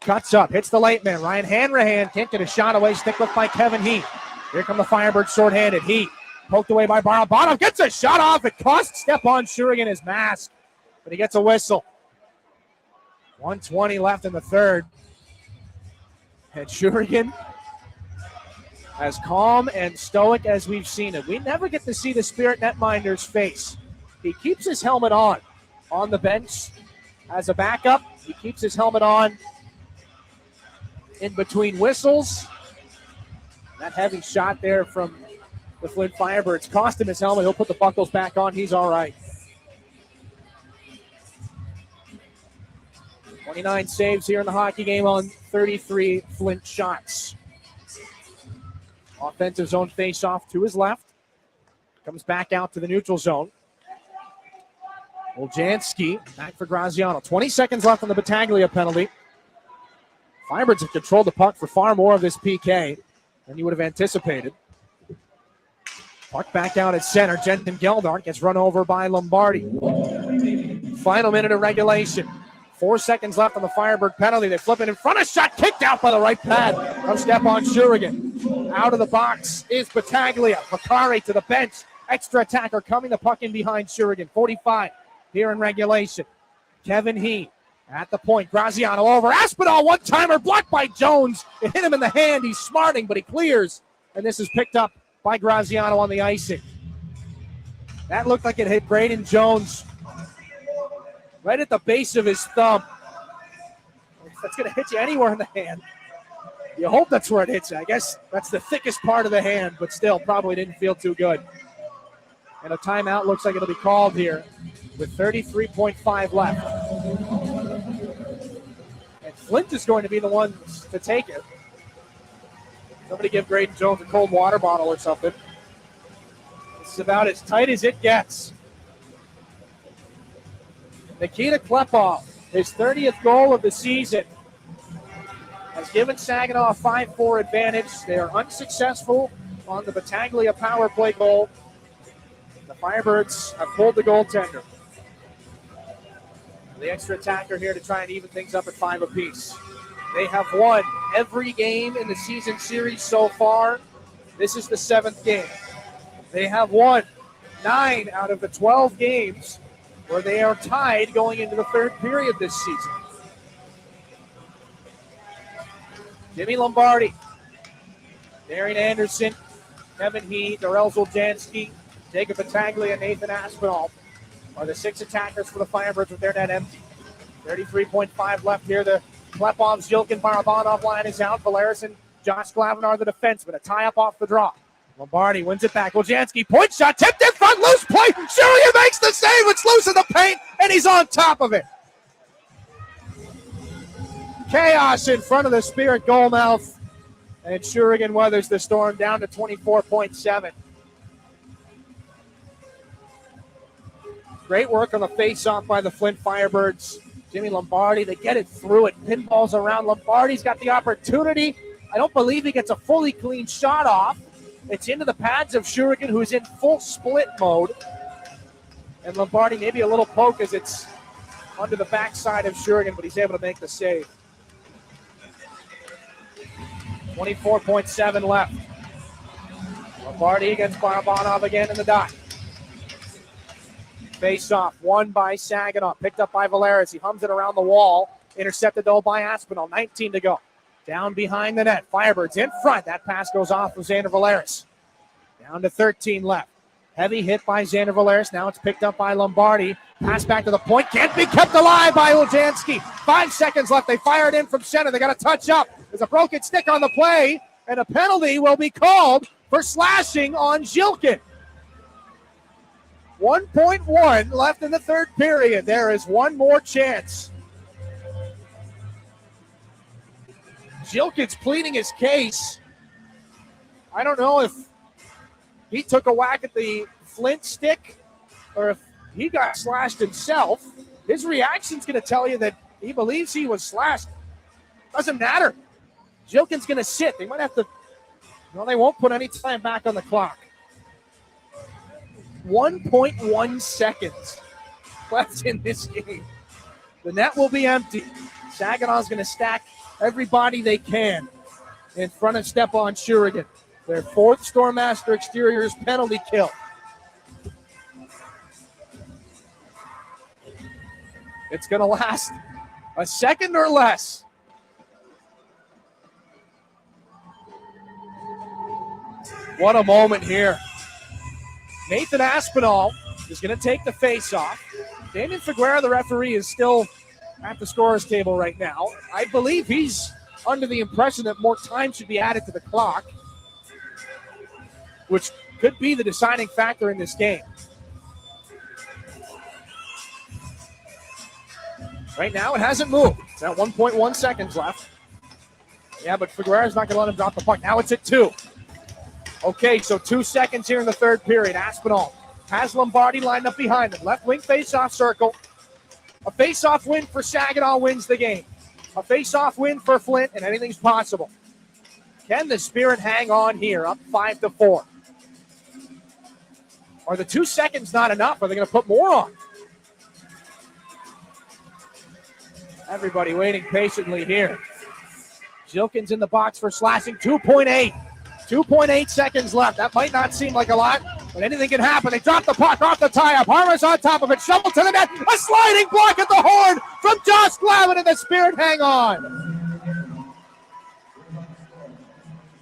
Cuts up, hits the late man. Ryan Hanrahan can't get a shot away. Stick with by Kevin Heat. Here come the Firebirds shorthanded. Heat poked away by Barabanov. Gets a shot off. It costs Stepan Shurigan his mask, but he gets a whistle. 1:20 left in the third. And Shurigan, as calm and stoic as we've seen it. We never get to see the Spirit netminder's face. He keeps his helmet on the bench as a backup. He keeps his helmet on in between whistles. That heavy shot there from the Flint Firebirds cost him his helmet. He'll put the buckles back on. He's all right. 29 saves here in the hockey game on 33 Flint shots. Offensive zone face-off to his left. Comes back out to the neutral zone. Oljanski back for Graziano. 20 seconds left on the Battaglia penalty. Firebirds have controlled the puck for far more of this PK than you would have anticipated. Puck back out at center. Jensen Geldart gets run over by Lombardi. Final minute of regulation. 4 seconds left on the Firebird penalty. They flip it in front. A shot kicked out by the right pad of Stepan Shurigan. Out of the box is Battaglia. Vakari to the bench. Extra attacker coming the puck in behind Shurigan. 45 here in regulation. Kevin Heat at the point. Graziano over. Aspinall, one-timer blocked by Jones. It hit him in the hand. He's smarting, but he clears. And this is picked up by Graziano on the icing. That looked like it hit Braden Jones right at the base of his thumb. That's going to hit you anywhere in the hand. You hope that's where it hits. I guess that's the thickest part of the hand, but still probably didn't feel too good. And a timeout looks like it'll be called here with 33.5 left. And Flint is going to be the one to take it. Somebody give Graydon Jones a cold water bottle or something. This is about as tight as it gets. Nikita Klepov, his 30th goal of the season, has given Saginaw a 5-4 advantage. They are unsuccessful on the Battaglia power play goal. The Firebirds have pulled the goaltender. The extra attacker here to try and even things up at 5 apiece. They have won every game in the season series so far. This is the 7th game. They have won 9 out of the 12 games where they are tied going into the 3rd period this season. Jimmy Lombardi, Darian Anderson, Kevin Heath, Darrell Zoljanski, Jacob Battaglia, and Nathan Aspinall are the 6 attackers for the Firebirds with their net empty. 33.5 left here. The Klepovs, Yilkin, Barabanov line is out. Valeris and Josh Glavin are the defensemen. A tie-up off the draw. Lombardi wins it back. Woljanski, point shot, tipped in front, loose play. Shurian makes the save. It's loose in the paint, and he's on top of it. Chaos in front of the Spirit goalmouth, and Shurian weathers the storm down to 24.7. Great work on the face-off by the Flint Firebirds. Jimmy Lombardi, they get it through it. Pinballs around. Lombardi's got the opportunity. I don't believe he gets a fully clean shot off. It's into the pads of Shurigan, who's in full split mode. And Lombardi, maybe a little poke as it's under the backside of Shurigan, but he's able to make the save. 24.7 left. Lombardi against Barabanov again in the dot. Face off, won by Saginaw, picked up by Valeris. He hums it around the wall, intercepted though by Aspinall. 19 to go. Down behind the net. Firebirds in front. That pass goes off of Xander Valeris. Down to 13 left. Heavy hit by Xander Valeris. Now it's picked up by Lombardi. Pass back to the point. Can't be kept alive by Woljanski. 5 seconds left. They fire it in from center. They got to touch up. There's a broken stick on the play, and a penalty will be called for slashing on Jilkin. 1.1 left in the 3rd period. There is one more chance. Jilkin's pleading his case. I don't know if he took a whack at the Flint stick or if he got slashed himself. His reaction's going to tell you that he believes he was slashed. Doesn't matter. Jilkin's going to sit. They might have to, well, they won't put any time back on the clock. 1.1 seconds left in this game. The net will be empty. Saginaw's going to stack everybody they can in front of Stepan Shurigan. Their 4th Stormmaster Exteriors penalty kill. It's going to last a second or less. What a moment here. Nathan Aspinall is going to take the face-off. Damien Figueroa, the referee, is still at the scorer's table right now. I believe he's under the impression that more time should be added to the clock, which could be the deciding factor in this game. Right now, it hasn't moved. It's at 1.1 seconds left. Yeah, but Figueroa's not going to let him drop the puck. Now it's at 2. Okay, so 2 seconds here in the 3rd period. Aspinall has Lombardi lined up behind him. Left wing face-off circle. A face-off win for Saginaw wins the game. A face-off win for Flint, and anything's possible. Can the Spirit hang on here, up 5-4? Are the 2 seconds not enough? Are they going to put more on? Everybody waiting patiently here. Jilkin's in the box for slashing. 2.8 seconds left. That might not seem like a lot, but anything can happen. They drop the puck off the tie-up. Harmer's on top of it. Shovel to the net. A sliding block at the horn from Josh Glavin, and the Spirit hang on.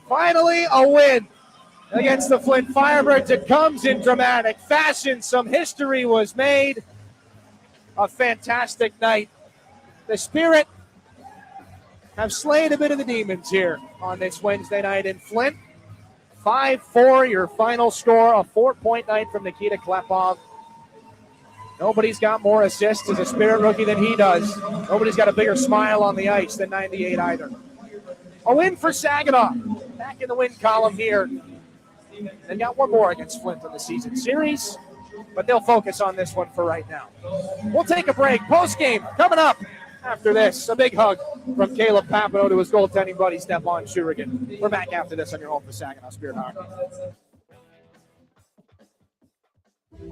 Finally, a win against the Flint Firebirds. It comes in dramatic fashion. Some history was made. A fantastic night. The Spirit have slayed a bit of the demons here on this Wednesday night in Flint. 5-4, your final score, a 4-point night from Nikita Klepov. Nobody's got more assists as a Spirit rookie than he does. Nobody's got a bigger smile on the ice than 98 either. A win for Saginaw. Back in the win column here. They got one more against Flint in the season series, but they'll focus on this one for right now. We'll take a break. Post-game coming up after this. A big hug from Caleb Papineau to his goaltending buddy, Stephon Shurigan. We're back after this on your home for Saginaw Spirit Hockey.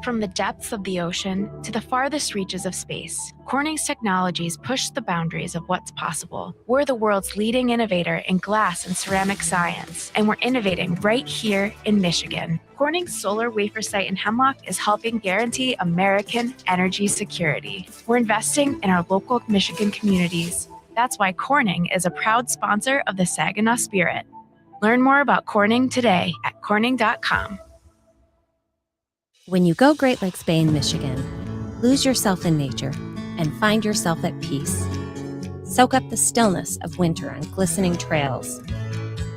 From the depths of the ocean to the farthest reaches of space, Corning's technologies push the boundaries of what's possible. We're the world's leading innovator in glass and ceramic science, and we're innovating right here in Michigan. Corning's solar wafer site in Hemlock is helping guarantee American energy security. We're investing in our local Michigan communities. That's why Corning is a proud sponsor of the Saginaw Spirit. Learn more about Corning today at corning.com. When you go Great Lakes Bay in Michigan, lose yourself in nature and find yourself at peace. Soak up the stillness of winter on glistening trails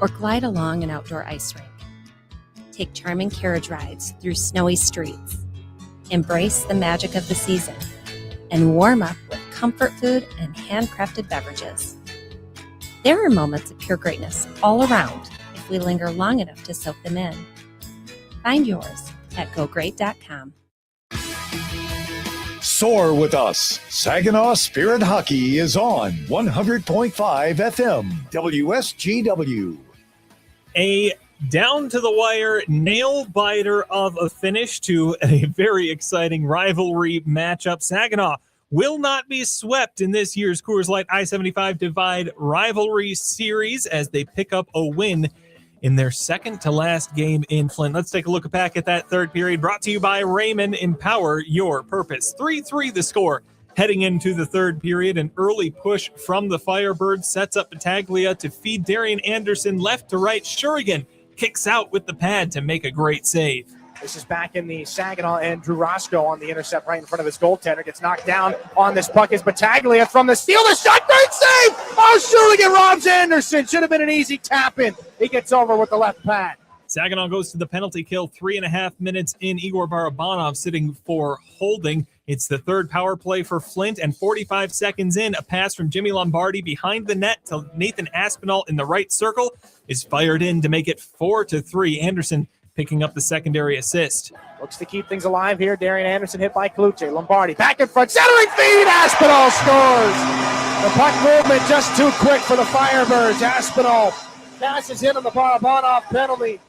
or glide along an outdoor ice rink. Take charming carriage rides through snowy streets. Embrace the magic of the season and warm up with comfort food and handcrafted beverages. There are moments of pure greatness all around if we linger long enough to soak them in. Find yours at gogreat.com. Soar with us. Saginaw Spirit Hockey is on 100.5 FM WSGW. A down-to-the-wire nail-biter of a finish to a very exciting rivalry matchup. Saginaw will not be swept in this year's Coors Light I-75 Divide Rivalry Series as they pick up a win in their second-to-last game in Flint. Let's take a look back at that third period, brought to you by Raymond. Empower your purpose. 3-3 the score. Heading into the third period, an early push from the Firebirds sets up Battaglia to feed Darian Anderson left to right. Shurigan kicks out with the pad to make a great save. This is back in the Saginaw end. Drew Roscoe on the intercept right in front of his goaltender. Gets knocked down on this puck is Battaglia from the steal. The shot, great save! Oh, Shurigan robs Anderson. Should have been an easy tap-in. He gets over with the left pad. Saginaw goes to the penalty kill 3.5 minutes in. Igor Barabanov sitting for holding. It's the third power play for Flint, and 45 seconds in, a pass from Jimmy Lombardi behind the net to Nathan Aspinall in the right circle is fired in to make it 4-3. Anderson picking up the secondary assist. Looks to keep things alive here. Darian Anderson hit by Kluche. Lombardi back in front. Centering feed. Aspinall scores. The puck movement just too quick for the Firebirds. Aspinall passes in on the Barabanov penalty.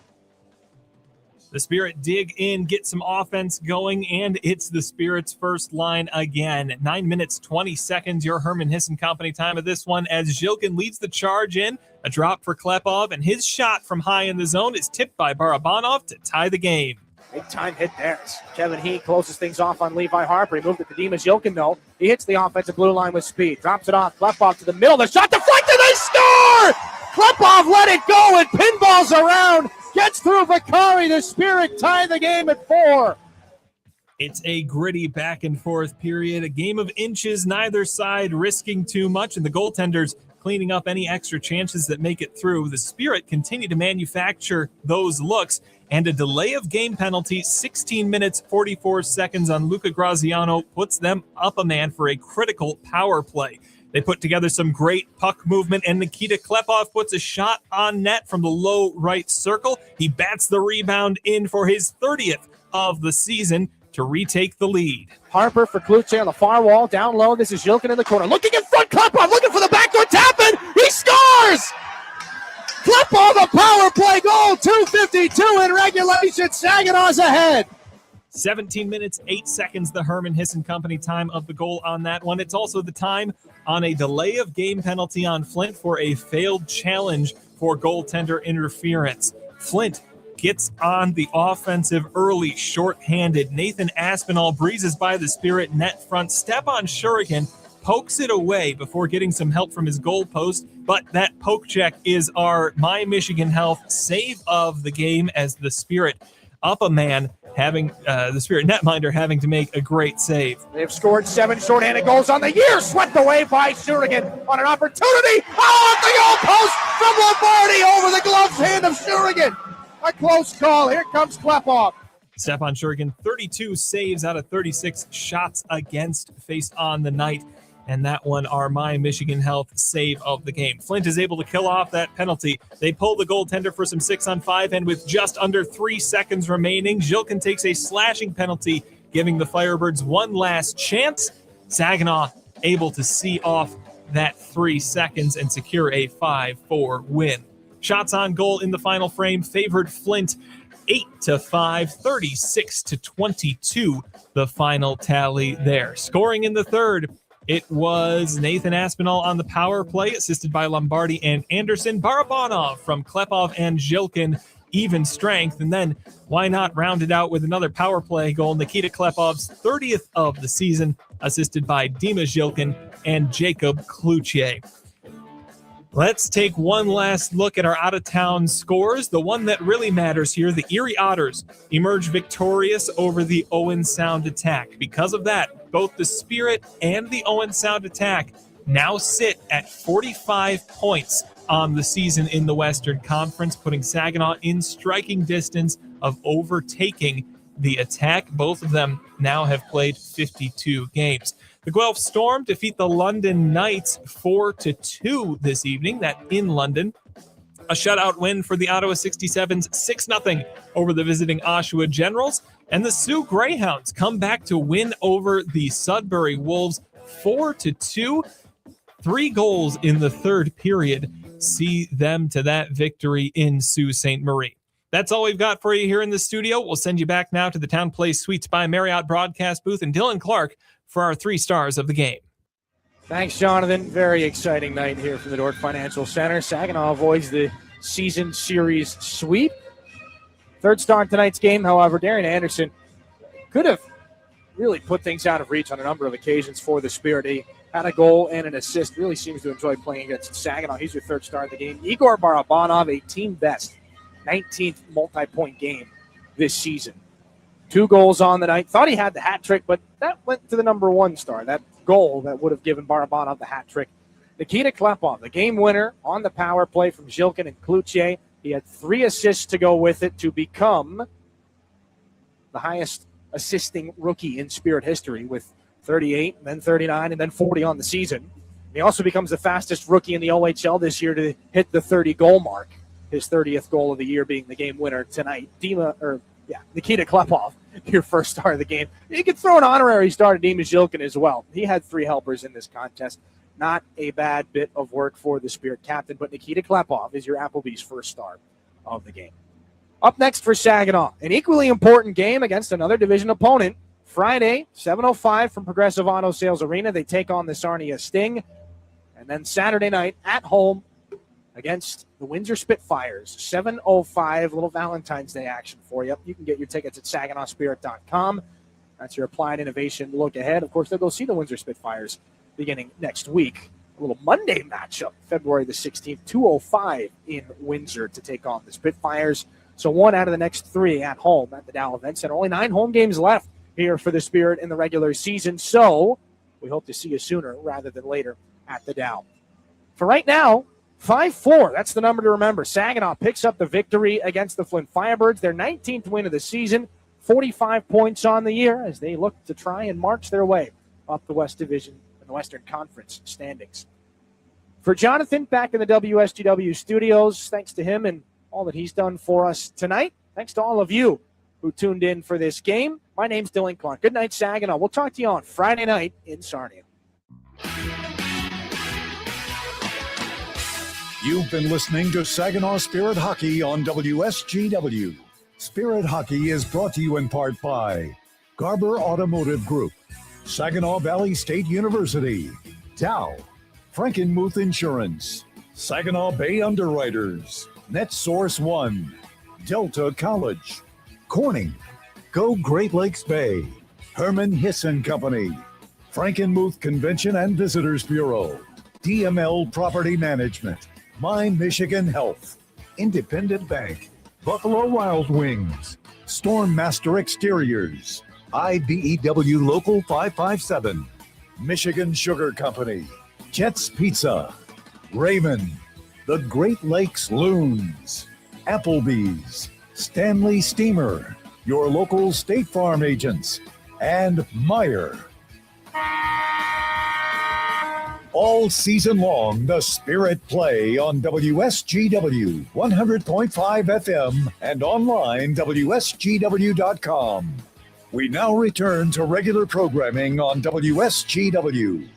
The Spirit dig in, get some offense going, and it's the Spirit's first line again. 9 minutes, 20 seconds, your Herman Hisson Company time of this one as Zhilkin leads the charge in. A drop for Klepov, and his shot from high in the zone is tipped by Barabanov to tie the game. Big time hit there. Kevin He closes things off on Levi Harper. He moved it to Dimas Zhilkin, though. He hits the offensive blue line with speed. Drops it off. Klepov to the middle. The shot deflected. They score! Klepov let it go. It pinballs around. Gets through Vakari. The Spirit tie the game at 4. It's a gritty back and forth period. A game of inches, neither side risking too much, and the goaltenders cleaning up any extra chances that make it through. The Spirit continue to manufacture those looks, and a delay of game penalty, 16 minutes, 44 seconds on Luca Graziano, puts them up a man for a critical power play. They put together some great puck movement, and Nikita Klepov puts a shot on net from the low right circle. He bats the rebound in for his 30th of the season to retake the lead. Harper for Kluche on the far wall, down low. This is Zhilkin in the corner. Looking in front, Klepov looking for the backdoor tap-in. He scores! Klepov, a power play goal, 2:52 in regulation. Saginaw's ahead. 17 minutes, 8 seconds, the Herman Hisson Company time of the goal on that one. It's also the time on a delay of game penalty on Flint for a failed challenge for goaltender interference. Flint gets on the offensive early, short-handed. Nathan Aspinall breezes by the Spirit net front. Stephon Shurigan pokes it away before getting some help from his goal post, but that poke check is our My Michigan Health save of the game as the Spirit up a man having the Spirit netminder having to make a great save. They've scored 7 shorthanded goals on the year, swept away by Shurigan on an opportunity. Oh, the goal post from Lombardi over the gloves hand of Shurigan. A close call. Here comes Klepov. Stepan Shurigan, 32 saves out of 36 shots against faced on the night. And that one, our My Michigan Health save of the game. Flint is able to kill off that penalty. They pull the goaltender for some 6-on-5, and with just under 3 seconds remaining, Zhilkin takes a slashing penalty, giving the Firebirds one last chance. Saginaw able to see off that 3 seconds and secure a 5-4 win. Shots on goal in the final frame favored Flint 8-5, 36-22, the final tally there. Scoring in the third, it was Nathan Aspinall on the power play, assisted by Lombardi and Anderson. Barabanov from Klepov and Zhilkin, even strength. And then, why not round it out with another power play goal? Nikita Klepov's 30th of the season, assisted by Dima Zhilkin and Jacob Cloutier. Let's take one last look at our out-of-town scores. The one that really matters here, the Erie Otters emerge victorious over the Owen Sound Attack. Because of that, both the Spirit and the Owen Sound Attack now sit at 45 points on the season in the Western Conference, putting Saginaw in striking distance of overtaking the Attack. Both of them now have played 52 games. The Guelph Storm defeat the London Knights 4-2 this evening. That in London. A shutout win for the Ottawa 67s, 6-0 over the visiting Oshawa Generals. And the Sioux Greyhounds come back to win over the Sudbury Wolves 4-2. 3 goals in the third period see them to that victory in Sault Ste. Marie. That's all we've got for you here in the studio. We'll send you back now to the Town Place Suites by Marriott broadcast booth and Dylan Clark for our 3 stars of the game. Thanks, Jonathan. Very exciting night here from the Dordt Financial Center. Saginaw avoids the season series sweep. Third star in tonight's game, however, Darian Anderson could have really put things out of reach on a number of occasions for the Spirit. He had a goal and an assist. Really seems to enjoy playing against Saginaw. He's your third star of the game. Igor Barabanov, a team best 19th multi-point game this season. 2 goals on the night. Thought he had the hat trick, but that went to the number 1 star. That goal that would have given Barabanov the hat trick. Nikita Klepov, the game winner on the power play from Zhilkin and Cloutier. He had 3 assists to go with it to become the highest assisting rookie in Spirit history with 38, then 39, and then 40 on the season. He also becomes the fastest rookie in the OHL this year to hit the 30-goal mark. His 30th goal of the year being the game winner tonight. Nikita Klepov, your first star of the game. You could throw an honorary star to Dima Zhilkin as well. He had 3 helpers in this contest. Not a bad bit of work for the Spirit captain, but Nikita Klepov is your Applebee's first star of the game. Up next for Saginaw, an equally important game against another division opponent. Friday, 7:05 from Progressive Auto Sales Arena. They take on the Sarnia Sting. And then Saturday night at home against the Windsor Spitfires, 7:05, little Valentine's Day action for you. You can get your tickets at SaginawSpirit.com. That's your Applied Innovation look ahead. Of course, they'll go see the Windsor Spitfires beginning next week. A little Monday matchup, February the 16th, 2:05 in Windsor to take on the Spitfires. So 1 out of the next 3 at home at the Dow Event Center. Only 9 home games left here for the Spirit in the regular season. So we hope to see you sooner rather than later at the Dow. For right now, 5-4, that's the number to remember. Saginaw picks up the victory against the Flint Firebirds, their 19th win of the season, 45 points on the year as they look to try and march their way up the West Division and the Western Conference standings. For Jonathan, back in the WSGW studios, thanks to him and all that he's done for us tonight. Thanks to all of you who tuned in for this game. My name's Dylan Clark. Good night, Saginaw. We'll talk to you on Friday night in Sarnia. You've been listening to Saginaw Spirit Hockey on WSGW. Spirit Hockey is brought to you in part by Garber Automotive Group, Saginaw Valley State University, Dow, Frankenmuth Insurance, Saginaw Bay Underwriters, NetSource One, Delta College, Corning, Go Great Lakes Bay, Herman Hisson Company, Frankenmuth Convention and Visitors Bureau, DML Property Management, My Michigan Health, Independent Bank, Buffalo Wild Wings, Stormmaster Exteriors, IBEW Local 557, Michigan Sugar Company, Jets Pizza, Raymond, the Great Lakes Loons, Applebee's, Stanley Steamer, your local State Farm agents, and Meyer. All season long, the Spirit play on WSGW 100.5 FM and online WSGW.com. We now return to regular programming on WSGW.